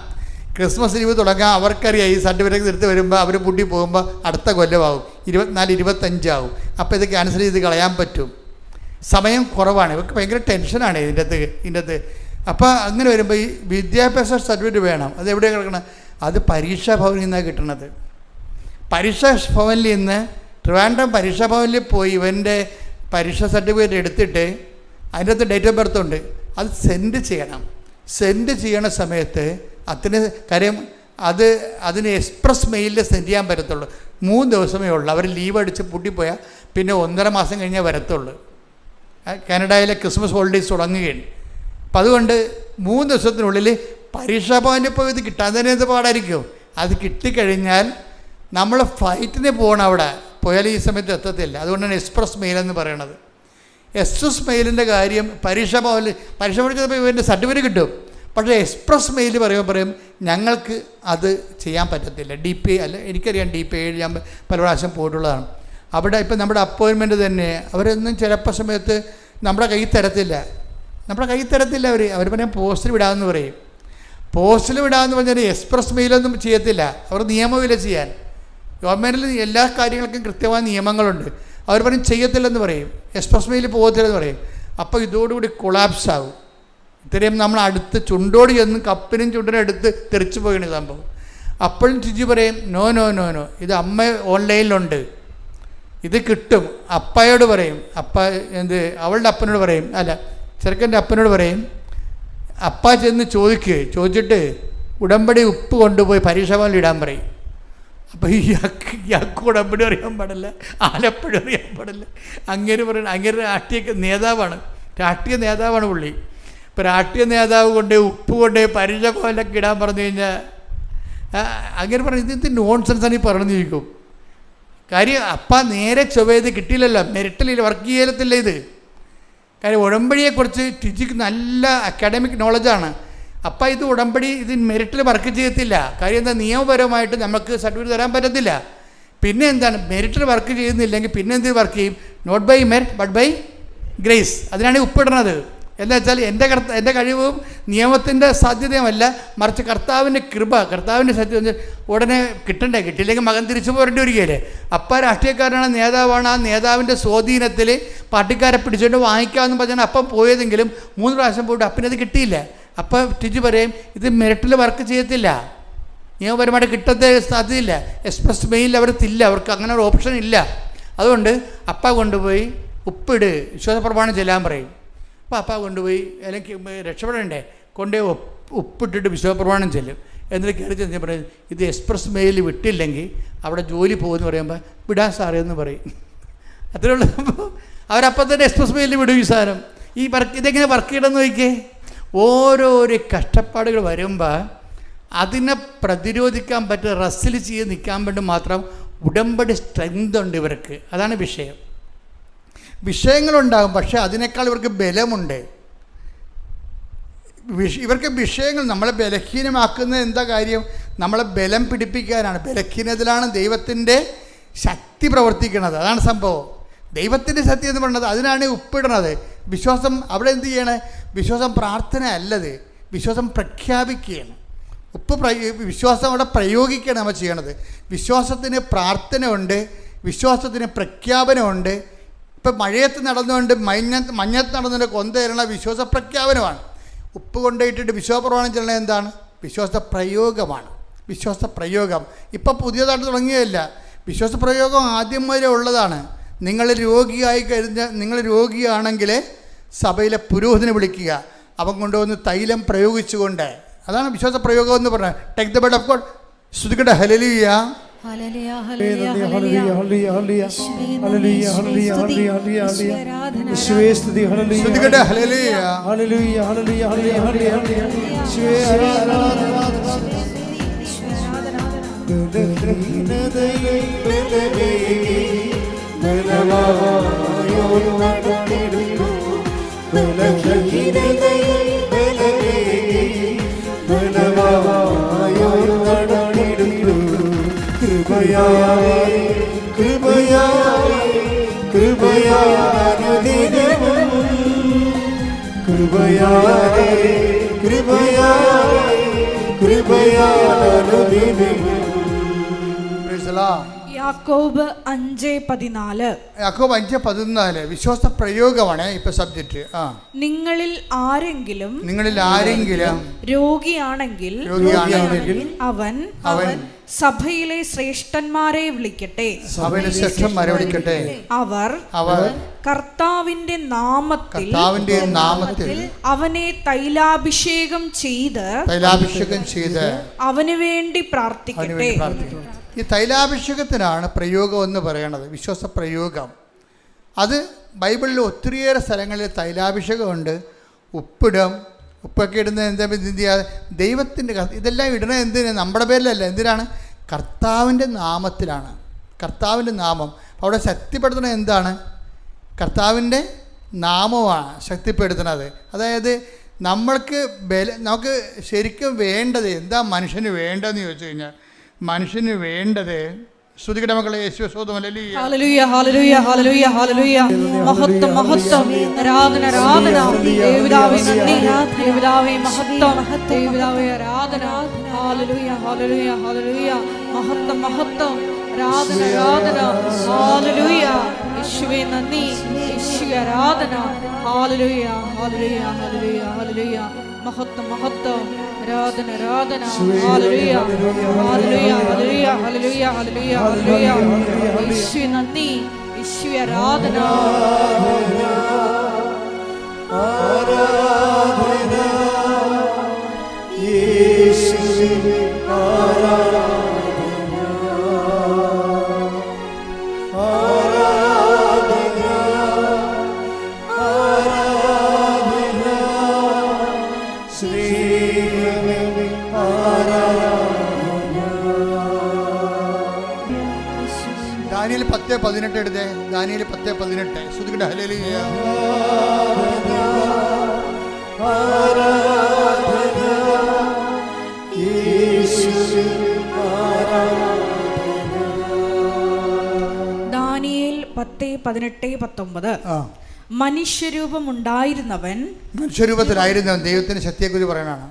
ക്രിസ്മസ് ലീവ് തുടങ്ങാൻ അവർക്കറിയാം. ഈ സർട്ടിഫിക്കറ്റ് എടുത്ത് വരുമ്പോൾ അവർ പൂട്ടി പോകുമ്പോൾ അടുത്ത കൊല്ലമാവും, 24-25 ആവും. അപ്പോൾ ഇത് ക്യാൻസൽ ചെയ്ത് കളയാൻ പറ്റും. സമയം കുറവാണ്. ഇവർക്ക് ഭയങ്കര ടെൻഷനാണ് ഇതിൻ്റെ അകത്ത്. അപ്പോൾ അങ്ങനെ വരുമ്പോൾ ഈ വിദ്യാഭ്യാസ സർട്ടിഫിക്കറ്റ് വേണം. അത് എവിടെയാണ് കിടക്കണം? അത് പരീക്ഷാ ഭവനിൽ നിന്നാണ് കിട്ടണത്. പരീക്ഷാ ഭവനിൽ നിന്ന് ട്രിവാൻഡ്രം പരീക്ഷാ ഭവനിൽ പോയി ഇവൻ്റെ പരീക്ഷാ സർട്ടിഫിക്കറ്റ് എടുത്തിട്ട് അതിൻ്റെ അകത്ത് ഡേറ്റ് ഓഫ് ബർത്ത് ഉണ്ട്, അത് സെൻഡ് ചെയ്യണം. സെൻഡ് ചെയ്യണ സമയത്ത് കാര്യം അതിന് എക്സ്പ്രസ് മെയിലിൽ സെൻഡ് ചെയ്യാൻ പറ്റത്തുള്ളൂ. 3 ദിവസമേ ഉള്ളൂ. അവർ ലീവ് അടിച്ച് പൂട്ടിപ്പോയാൽ പിന്നെ 1.5 മാസം കഴിഞ്ഞേ വരത്തുള്ളൂ. കാനഡയിലെ ക്രിസ്മസ് ഹോളിഡേയ്സ് തുടങ്ങുകയാണ്. അപ്പം അതുകൊണ്ട് 3 ദിവസത്തിനുള്ളിൽ പരീക്ഷാ ഭവനിൽ പോയി ഇത് കിട്ടാൻ തന്നെ എന്ത് പാടായിരിക്കും. അത് കിട്ടിക്കഴിഞ്ഞാൽ നമ്മൾ ഫ്ലൈറ്റിന് പോകണം. അവിടെ പോയാൽ ഈ സമയത്ത് എത്തത്തില്ല. അതുകൊണ്ടാണ് എക്സ്പ്രസ് മെയിൽ എന്ന് പറയണത്. എക്സ്പ്രസ് മെയിലിൻ്റെ കാര്യം പരീക്ഷാ ഭവനിൽ ചെന്നപ്പോൾ ഇവൻ്റെ സർട്ടിഫിക്കറ്റ് കിട്ടും. പക്ഷേ എക്സ്പ്രസ് മെയിൽ പറയും ഞങ്ങൾക്ക് അത് ചെയ്യാൻ പറ്റത്തില്ല. DPI അല്ല, എനിക്കറിയാം DPI ഞാൻ പല പ്രാവശ്യം പോയിട്ടുള്ളതാണ്. അവിടെ ഇപ്പം നമ്മുടെ അപ്പോയിൻമെൻറ്റ് തന്നെ അവരൊന്നും ചിലപ്പോൾ സമയത്ത് നമ്മുടെ കയ്യിൽ തരത്തില്ല. അവർ പറയും പോസ്റ്റിൽ വിടാമെന്ന് പറയും. പോസ്റ്റിൽ വിടാമെന്ന് പറഞ്ഞാൽ എക്സ്പ്രസ് മെയിലൊന്നും ചെയ്യത്തില്ല. അവർ നിയമമില്ല ചെയ്യാൻ. ഗവൺമെൻറ്റിൽ എല്ലാ കാര്യങ്ങൾക്കും കൃത്യമായ നിയമങ്ങളുണ്ട്. അവർ പറയും ചെയ്യത്തില്ലെന്ന് പറയും, എക്സ്പ്രസ് മെയിൽ പോകത്തില്ലെന്ന് പറയും. അപ്പോൾ ഇതോടുകൂടി കൊളാപ്സ് ആവും. ഇത്രയും നമ്മൾ അടുത്ത് ചുണ്ടോട് ചെന്ന് കപ്പിനും ചുണ്ടിനും എടുത്ത് തെറിച്ചു പോയാണ് സംഭവം. അപ്പോഴും ടിജി പറയും നോ നോ നോ നോ, ഇത് അമ്മ ഓൺലൈനിലുണ്ട്, ഇത് കിട്ടും. അപ്പയോട് പറയും, അപ്പ അവളുടെ അപ്പനോട് പറയും, അല്ല ചെറുക്കൻ്റെ അപ്പനോട് പറയും, അപ്പ ചെന്ന് ചോദിച്ചിട്ട് ഉടമ്പടി ഉപ്പ് കൊണ്ടുപോയി പരീക്ഷ പോലെ ഇടാൻ പറയും. അപ്പോൾ ഇയാൾക്ക് ഉടമ്പടി അറിയാൻ പാടില്ല, ആലപ്പുഴ അറിയാൻ പാടില്ല. അങ്ങനെ പറയുന്നത് അങ്ങനെ രാഷ്ട്രീയ നേതാവാണ് പുള്ളി. ഇപ്പോൾ രാഷ്ട്രീയ നേതാവ് ഉപ്പ് കൊണ്ട് പരീക്ഷ പോലൊക്കെ ഇടാൻ പറഞ്ഞു കഴിഞ്ഞാൽ അങ്ങനെ പറഞ്ഞു, ഇത് നോൺസെൻസാണ് ഈ പറഞ്ഞിരിക്കും. കാര്യം അപ്പ നേരെ ചൊവ്വേത് കിട്ടിയില്ലല്ലോ, മെറിറ്റിൽ വർക്ക് ചെയ്യത്തില്ല ഇത്. കാര്യം ഉടമ്പടിയെക്കുറിച്ച് ടിജിക്ക് നല്ല അക്കാഡമിക് നോളജാണ്. അപ്പം ഇത് ഉടമ്പടി ഇത് മെറിറ്റിൽ വർക്ക് ചെയ്യത്തില്ല. കാര്യം എന്താ, നിയമപരമായിട്ട് നമുക്ക് സർട്ടിഫിക്കറ്റ് തരാൻ പറ്റത്തില്ല. പിന്നെ എന്താണ്, മെറിറ്റിൽ വർക്ക് ചെയ്യുന്നില്ലെങ്കിൽ പിന്നെ എന്ത് വർക്ക് ചെയ്യും? Not by merit but by grace. അതിനാണ് ഉപ്പിടുന്നത്. എന്താ വെച്ചാൽ എൻ്റെ കഴിവും നിയമത്തിൻ്റെ സാധ്യതയുമല്ല, മറിച്ച് കർത്താവിൻ്റെ കൃപ, കർത്താവിൻ്റെ സത്യം ഉടനെ കിട്ടിയില്ലെങ്കിൽ മകൻ തിരിച്ചു പോരേണ്ടി വരികയല്ലേ. അപ്പം രാഷ്ട്രീയക്കാരനാണ്, നേതാവാണ്, ആ നേതാവിൻ്റെ സ്വാധീനത്തിൽ പാർട്ടിക്കാരെ പിടിച്ചുകൊണ്ട് വാങ്ങിക്കാമെന്ന് പറഞ്ഞാൽ അപ്പം പോയതെങ്കിലും 3 പ്രാവശ്യം പോയിട്ട് അപ്പനത് കിട്ടിയില്ല. അപ്പം ടിജി പറയും, ഇത് മെറിറ്റിൽ വർക്ക് ചെയ്യത്തില്ല, നിയമപരമായിട്ട് കിട്ടത്തെ സാധ്യതയില്ല, എക്സ്പ്രസ് മെയിലിൽ അവർക്ക് അങ്ങനെ ഒരു ഓപ്ഷൻ ഇല്ല. അതുകൊണ്ട് അപ്പ കൊണ്ടുപോയി ഉപ്പിട്, വിശ്വാസപ്രമാണം ചെല്ലാൻ പറയും. അപ്പോൾ അപ്പ കൊണ്ടുപോയി അല്ലെങ്കിൽ രക്ഷപ്പെടണ്ടേ, കൊണ്ടുപോയി ഉപ്പിട്ടിട്ട് വിശ്വാസപ്രമാണം ചെല്ലും. എന്നിട്ട് കയറി ചെന്ന് പറയും, ഇത് എക്സ്പ്രസ് മെയിൽ വിട്ടില്ലെങ്കിൽ അവിടെ ജോലി പോകുമെന്ന് പറയുമ്പോൾ വിടാൻ സാറേ എന്ന് പറയും. അത്രേ ഉള്ളൂ. അവരപ്പം തന്നെ എക്സ്പ്രസ് മെയിലിൽ വിടും ഈ സാധനം. ഇതെങ്ങനെ വർക്ക് ചെയ്യണമെന്ന് നോക്കിയേ. ഓരോരോ കഷ്ടപ്പാടുകൾ വരുമ്പോൾ അതിനെ പ്രതിരോധിക്കാൻ പറ്റുക, റസ്സിൽ ചെയ്ത് നിൽക്കാൻ വേണ്ടി മാത്രം ഉടമ്പടി സ്ട്രെങ്ത് ഉണ്ട് ഇവർക്ക്. അതാണ് വിഷയം. വിഷയങ്ങളുണ്ടാകും, പക്ഷേ അതിനേക്കാൾ ഇവർക്ക് ബലമുണ്ട്. ഇവർക്ക് വിഷയങ്ങൾ നമ്മളെ ബലഹീനമാക്കുന്നത് എന്താ കാര്യം? നമ്മളെ ബലം പിടിപ്പിക്കാനാണ്. ബലഹീനതയിലാണ് ദൈവത്തിൻ്റെ ശക്തി പ്രവർത്തിക്കുന്നത്. അതാണ് സംഭവം. ദൈവത്തിൻ്റെ ശക്തി എന്ന് പറയുന്നത് അതിനാണ് ഉപ്പിടുന്നത്. വിശ്വാസം അവിടെ എന്ത് ചെയ്യണേ? വിശ്വാസം പ്രാർത്ഥന അല്ലത്, വിശ്വാസം പ്രഖ്യാപിക്കുകയാണ്. വിശ്വാസം അവിടെ പ്രയോഗിക്കുകയാണ് നമ്മൾ ചെയ്യണത്. വിശ്വാസത്തിന് പ്രാർത്ഥന ഉണ്ട്, വിശ്വാസത്തിന് പ്രഖ്യാപനമുണ്ട്. ഇപ്പം മഴയത്ത് നടന്നുകൊണ്ട് മഞ്ഞത്ത് നടന്നുകൊണ്ട് കൊന്തേരണ വിശ്വാസ പ്രഖ്യാപനമാണ്. ഉപ്പ് കൊണ്ടുപോയിട്ടിട്ട് വിശ്വാസപ്രമാണം ചെല്ലണത് എന്താണ്? വിശ്വാസ പ്രയോഗമാണ്. വിശ്വാസ പ്രയോഗം ഇപ്പം പുതിയതായിട്ട് തുടങ്ങിയതല്ല. വിശ്വാസ പ്രയോഗം ആദ്യം മുതലേ ഉള്ളതാണ്. നിങ്ങൾ രോഗിയാണെങ്കിൽ സഭയിലെ പുരോഹിതനെ വിളിക്കുക, അവൻ കൊണ്ടുവന്ന് തൈലം പ്രയോഗിച്ചുകൊണ്ട്. അതാണ് വിശ്വാസ പ്രയോഗം എന്ന് പറഞ്ഞത്. Take the blood of God. ശ്രുതിക്കട്ടെ ഹല്ലേലൂയ. യാക്കോബ് 5:14. യാക്കോബ് 5:14 വിശ്വാസ പ്രയോഗമാണ് ഇപ്പൊ സബ്ജക്റ്റ്. നിങ്ങളിൽ ആരെങ്കിലും രോഗിയാണെങ്കിൽ അവൻ സഭയിലെ ശ്രേഷ്ഠന്മാരെ വിളിക്കട്ടെ. അവർ കർത്താവിന്റെ നാമത്തിൽ അവനെ തൈലാഭിഷേകം ചെയ്ത് അവന് വേണ്ടി പ്രാർത്ഥിക്കട്ടെ. ഈ തൈലാഭിഷേകത്തിനാണ് പ്രയോഗം എന്ന് പറയണത്, വിശ്വാസ പ്രയോഗം. അത് ബൈബിളിൽ ഒത്തിരിയേറെ സ്ഥലങ്ങളിൽ തൈലാഭിഷേകമുണ്ട്. ഉപ്പൊക്കെ ഇടുന്നത് എന്താ? ദൈവത്തിൻ്റെ ഇതെല്ലാം ഇടുന്നത് എന്തിനാണ്? നമ്മുടെ പേരിലല്ല. എന്തിനാണ്? കർത്താവിൻ്റെ നാമത്തിലാണ്. കർത്താവിൻ്റെ നാമം അവിടെ ശക്തിപ്പെടുത്തുന്നത് എന്താണ്? കർത്താവിൻ്റെ നാമമാണ് ശക്തിപ്പെടുത്തുന്നത്. അതായത് നമുക്ക് ശരിക്കും വേണ്ടത് എന്താ? മനുഷ്യന് വേണ്ടതെന്ന് ചോദിച്ചു കഴിഞ്ഞാൽ മനുഷ്യന് വേണ്ടത് ശ്രുതികട മക്കളെ യേശുവേ ഹല്ലേലൂയ ഹല്ലേലൂയ ഹല്ലേലൂയ ഹല്ലേലൂയ മഹത്വം മഹത്വം ആരാധന ആരാധന ദേവദാവേ നന്ദി ദേവദാവേ മഹത്വം ദേവദാവേ ആരാധന ഹല്ലേലൂയ ഹല്ലേലൂയ ഹല്ലേലൂയ മഹത്വം മഹത്വം ആരാധന ആരാധന ഹല്ലേലൂയ യേശുവേ നന്ദി യേശുവേ ആരാധന ഹല്ലേലൂയ ഹല്ലേലൂയ ഹല്ലേലൂയ ഹല്ലേലൂയ മഹത്വം മഹത്വം, ആരാധന ആരാധന. ഹല്ലേലൂയ ഹല്ലേലൂയ ഹല്ലേലൂയ ഹല്ലേലൂയ ഹല്ലേലൂയ ഹല്ലേലൂയ. യേശുവേ നന്ദി, യേശുവേ ആരാധന. ആരാധന യേശുവേ ആരാധന ആരാധന ആരാധന ശ്രീവേ ആരാധന. ദാനിയേൽ 10:18 എടുത്തേ. ദാനിയേൽ 10:18. ശ്രുതികട്ടെ ഹല്ലേലൂയ. ആരാധന യേശുവേ ആരാധന. ദാനിയേൽ 10:18-19. ആ, മനുഷ്യരൂപമുണ്ടായിരുന്നവൻ മനുഷ്യരൂപത്തിലായിരുന്നവൻ ദൈവത്തിൻ്റെ ശക്തിയെക്കുറിച്ച് പറയണതാണ്.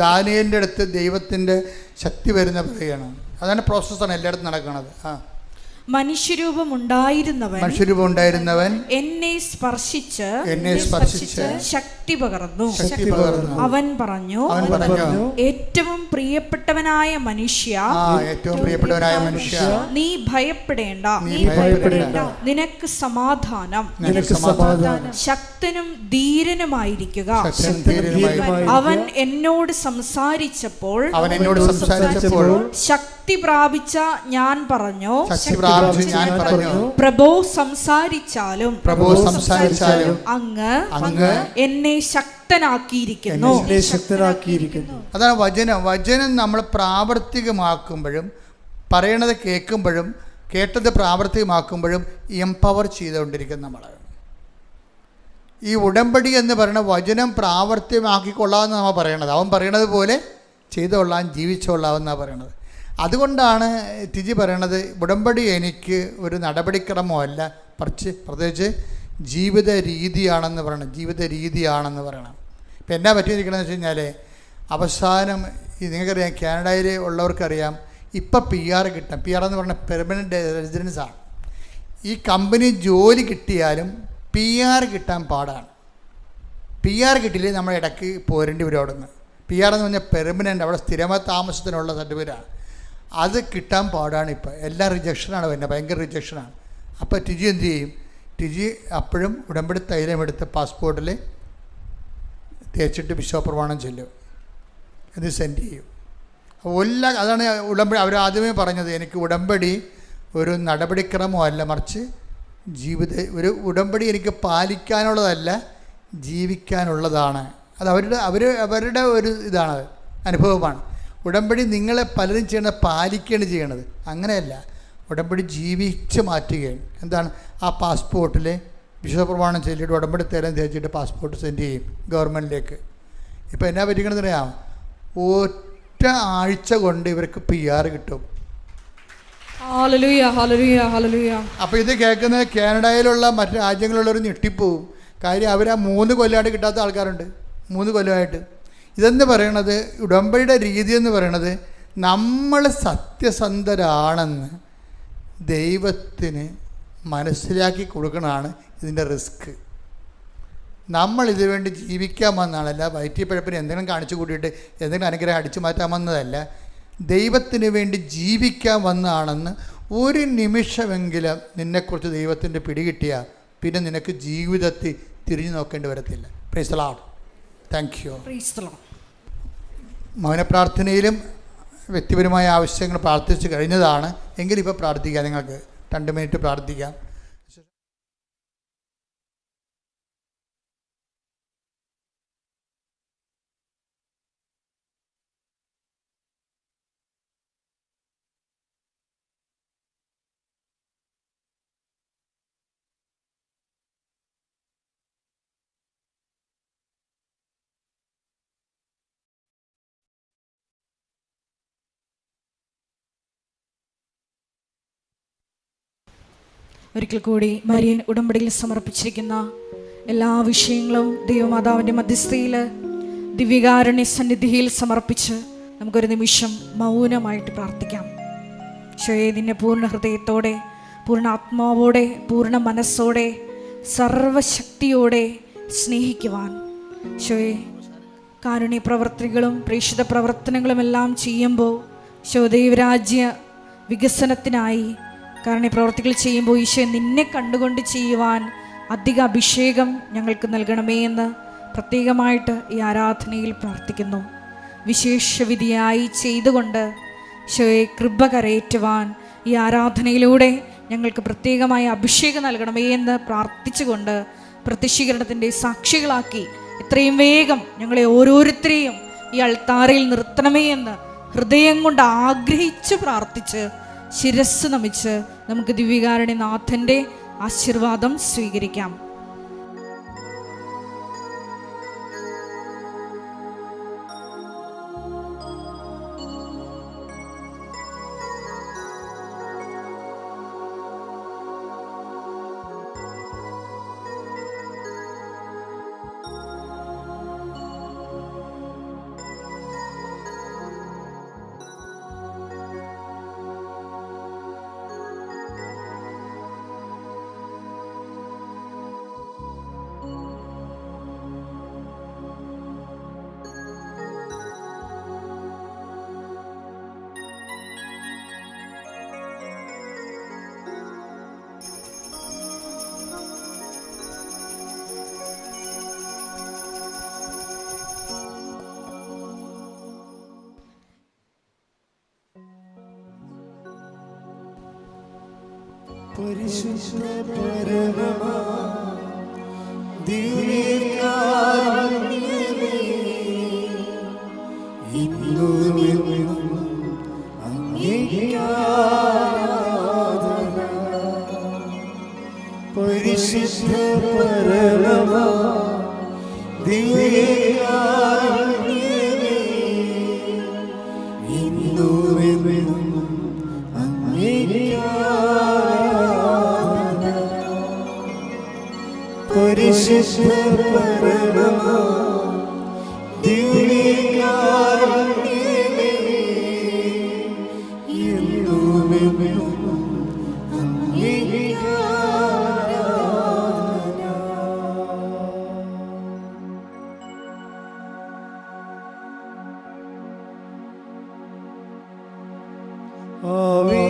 ദാനിയേലിൻ്റെ അടുത്ത് ദൈവത്തിൻ്റെ ശക്തി വരുന്ന പറയുകയാണ്. അതാണ് പ്രോസസ്സാണ് എല്ലായിടത്തും നടക്കുന്നത്. ആ, മനുഷ്യരൂപമുണ്ടായിരുന്നവൻ മനുഷ്യരൂപം ഉണ്ടായിരുന്നവൻ എന്നെ സ്പർശിച്ച് ശക്തി പകർന്നു. ശക്തി പകർന്നു. അവൻ പറഞ്ഞു, ഏറ്റവും പ്രിയപ്പെട്ടവനായ മനുഷ്യ, ഏറ്റവും പ്രിയപ്പെട്ടവനായ മനുഷ്യ, നീ ഭയപ്പെടേണ്ട, നിനക്ക് സമാധാനം, ശക്തനും ധീരനുമായിരിക്കുക. അവൻ എന്നോട് സംസാരിച്ചപ്പോൾ ശക്തി പ്രാപിച്ച ഞാൻ പറഞ്ഞു, പ്രഭോ സംസാരിച്ചാലും അങ്ങ് എന്നെ ശക്തനാക്കിയിരിക്കുന്നു. അതാണ് വചനം. വചനം നമ്മൾ പ്രാവർത്തികമാക്കുമ്പോഴും പറയണത് കേൾക്കുമ്പോഴും കേട്ടത് പ്രാവർത്തികമാക്കുമ്പോഴും എംപവർ ചെയ്തുകൊണ്ടിരിക്കും നമ്മൾ. ഈ ഉടമ്പടി എന്ന് പറയുന്ന വചനം പ്രാവർത്തികമാക്കിക്കൊള്ളാമെന്ന് നമ്മൾ പറയണത്. അവൻ പറയണത് പോലെ ചെയ്തുകൊള്ളാൻ ജീവിച്ചുകൊള്ളാമെന്നാണ് പറയണത്. അതുകൊണ്ടാണ് ടിജി പറയണത് ഉടമ്പടി എനിക്ക് ഒരു നടപടിക്രമമല്ല, പ്രത്യേകിച്ച് ജീവിത രീതിയാണെന്ന് പറയണം. ജീവിത രീതിയാണെന്ന് പറയണം. ഇപ്പം എന്നാ പറ്റിയിരിക്കണമെന്ന് വെച്ച് കഴിഞ്ഞാൽ അവസാനം നിങ്ങൾക്കറിയാം, കാനഡയിൽ ഉള്ളവർക്കറിയാം, ഇപ്പം PR കിട്ടാം. PR എന്ന് പറഞ്ഞാൽ പെർമനൻറ്റ് റെസിഡൻസാണ്. ഈ കമ്പനി ജോലി കിട്ടിയാലും PR കിട്ടാൻ പാടാണ്. PR കിട്ടിയില്ലെങ്കിൽ നമ്മൾ ഇടയ്ക്ക് പോരേണ്ടി വരും അവിടെ നിന്ന്. PR എന്ന് പറഞ്ഞാൽ പെർമനൻ്റ്, അവിടെ സ്ഥിരമായ താമസത്തിനുള്ള സർട്ടിഫിക്കറ്റാണ്. അത് കിട്ടാൻ പാടാണ്. ഇപ്പം എല്ലാം റിജക്ഷനാണ് വരുന്നത്, ഭയങ്കര റിജക്ഷനാണ്. അപ്പോൾ ടിജി എന്ത് ചെയ്യും? ടിജി അപ്പോഴും ഉടമ്പടി തൈലം എടുത്ത് പാസ്പോർട്ടിൽ തേച്ചിട്ട് വിശ്വപ്രമാണം ചെല്ലും, ഇത് സെൻഡ് ചെയ്യും. അതാണ് ഉടമ്പടി. അവർ ആദ്യമേ പറഞ്ഞത്, എനിക്ക് ഉടമ്പടി ഒരു നടപടിക്രമമല്ല, മറിച്ച് ഒരു ഉടമ്പടി എനിക്ക് പാലിക്കാനുള്ളതല്ല, ജീവിക്കാനുള്ളതാണ്. അത് അവരുടെ ഒരു ഇതാണ്, അനുഭവമാണ്. ഉടമ്പടി നിങ്ങളെ പലരും ചെയ്യണത് പാലിക്കുകയാണ് ചെയ്യണത്. അങ്ങനെയല്ല, ഉടമ്പടി ജീവിച്ച് മാറ്റുകയാണ്. എന്താണ്? ആ പാസ്പോർട്ടിൽ വിശ്വപ്രമാണം ചൊല്ലിയിട്ട് ഉടമ്പടി തേരം തേച്ചിട്ട് പാസ്പോർട്ട് സെൻഡ് ചെയ്യും ഗവൺമെൻറ്റിലേക്ക്. ഇപ്പോൾ എന്നാ പറ്റിക്കണമെന്ന് അറിയാം, ഒറ്റ ആഴ്ച കൊണ്ട് ഇവർക്ക് PR കിട്ടും. അപ്പോൾ ഇത് കേൾക്കുന്നത് കാനഡയിലുള്ള മറ്റു രാജ്യങ്ങളിലുള്ളവർ ഞെട്ടിപ്പോവും. കാര്യം അവർ 3 കൊല്ലമായിട്ട് കിട്ടാത്ത ആൾക്കാരുണ്ട്, 3 കൊല്ലമായിട്ട്. ഇതെന്ന് പറയണത്, ഉടമ്പടിയുടെ രീതി എന്ന് പറയണത്, നമ്മൾ സത്യസന്ധരാണെന്ന് ദൈവത്തിന് മനസ്സിലാക്കി കൊടുക്കണതാണ് ഇതിൻ്റെ റിസ്ക്. നമ്മൾ ഇതിനു വേണ്ടി ജീവിക്കാൻ വന്നതാണല്ല, വയറ്റിപ്പഴപ്പിന് എന്തെങ്കിലും കാണിച്ചു കൂട്ടിയിട്ട് എന്തെങ്കിലും അനുഗ്രഹം അടിച്ചു മാറ്റാൻ വന്നതല്ല, ദൈവത്തിന് വേണ്ടി ജീവിക്കാൻ വന്നതാണെന്ന് ഒരു നിമിഷമെങ്കിലും നിന്നെക്കുറിച്ച് ദൈവത്തിൻ്റെ പിടികിട്ടിയാൽ പിന്നെ നിനക്ക് ജീവിതത്തിൽ തിരിഞ്ഞു നോക്കേണ്ടി വരത്തില്ല. Praise the Lord. Thank you. മൗനപ്രാർത്ഥനയിലും വ്യക്തിപരമായ ആവശ്യങ്ങൾ പ്രാർത്ഥിച്ച് കഴിഞ്ഞതാണ്. എങ്കിലും ഇപ്പോൾ പ്രാർത്ഥിക്കാം, നിങ്ങൾക്ക് 2 മിനിറ്റ് പ്രാർത്ഥിക്കാം. ഒരിക്കൽ കൂടി മരിയൻ ഉടമ്പടിയിൽ സമർപ്പിച്ചിരിക്കുന്ന എല്ലാ വിഷയങ്ങളും ദൈവമാതാവിൻ്റെ മധ്യസ്ഥയിൽ ദിവ്യകാരുണ്യ സന്നിധിയിൽ സമർപ്പിച്ച് നമുക്കൊരു നിമിഷം മൗനമായിട്ട് പ്രാർത്ഥിക്കാം. ഈശോയെ, നിന്നെ പൂർണ്ണ ഹൃദയത്തോടെ, പൂർണ്ണ ആത്മാവോടെ, പൂർണ്ണ മനസ്സോടെ, സർവശക്തിയോടെ സ്നേഹിക്കുവാൻ ഈശോയെ കാരുണ്യ പ്രവർത്തികളും പ്രേക്ഷിത പ്രവർത്തനങ്ങളുമെല്ലാം ചെയ്യുമ്പോൾ ദൈവരാജ്യ വികസനത്തിനായി കാരുണ്യ പ്രവർത്തികൾ ചെയ്യുമ്പോൾ ഈശോ നിന്നെ കണ്ടുകൊണ്ട് ചെയ്യുവാൻ അധിക അഭിഷേകം ഞങ്ങൾക്ക് നൽകണമേ എന്ന് പ്രത്യേകമായിട്ട് ഈ ആരാധനയിൽ പ്രാർത്ഥിക്കുന്നു. വിശേഷവിധിയായി ചെയ്തുകൊണ്ട് ഈശോയെ കൃപ കരയേറ്റുവാൻ ഈ ആരാധനയിലൂടെ ഞങ്ങൾക്ക് പ്രത്യേകമായ അഭിഷേകം നൽകണമേ എന്ന് പ്രാർത്ഥിച്ചുകൊണ്ട് പ്രത്യക്ഷീകരണത്തിൻ്റെ സാക്ഷികളാക്കി എത്രയും വേഗം ഞങ്ങളെ ഓരോരുത്തരെയും ഈ അൾത്താരയിൽ നിർത്തണമേ എന്ന് ഹൃദയം കൊണ്ട് ആഗ്രഹിച്ച് പ്രാർത്ഥിച്ച് ശിരസ് നമിച്ച് നമുക്ക് ദിവ്യകാരുണ്യനാഥൻ്റെ ആശീർവാദം സ്വീകരിക്കാം. പരിശുദ്ധ പരമമാ ദിവ്യകാരുണ്യമേ, ഇന്നും എന്നും അങ്ങേക്ക് ആരാധന. പരിശുദ്ധ പരമമാ ദിവ്യകാരുണ്യമേ, ഇന്നും എന്നും അങ്ങേക്ക് പരിശുദ്ധ പരമമാ ദിവ്യകാരുണ്യമേ, എന്നും എന്നും അങ്ങേക്ക് ആരാധന. ആവേ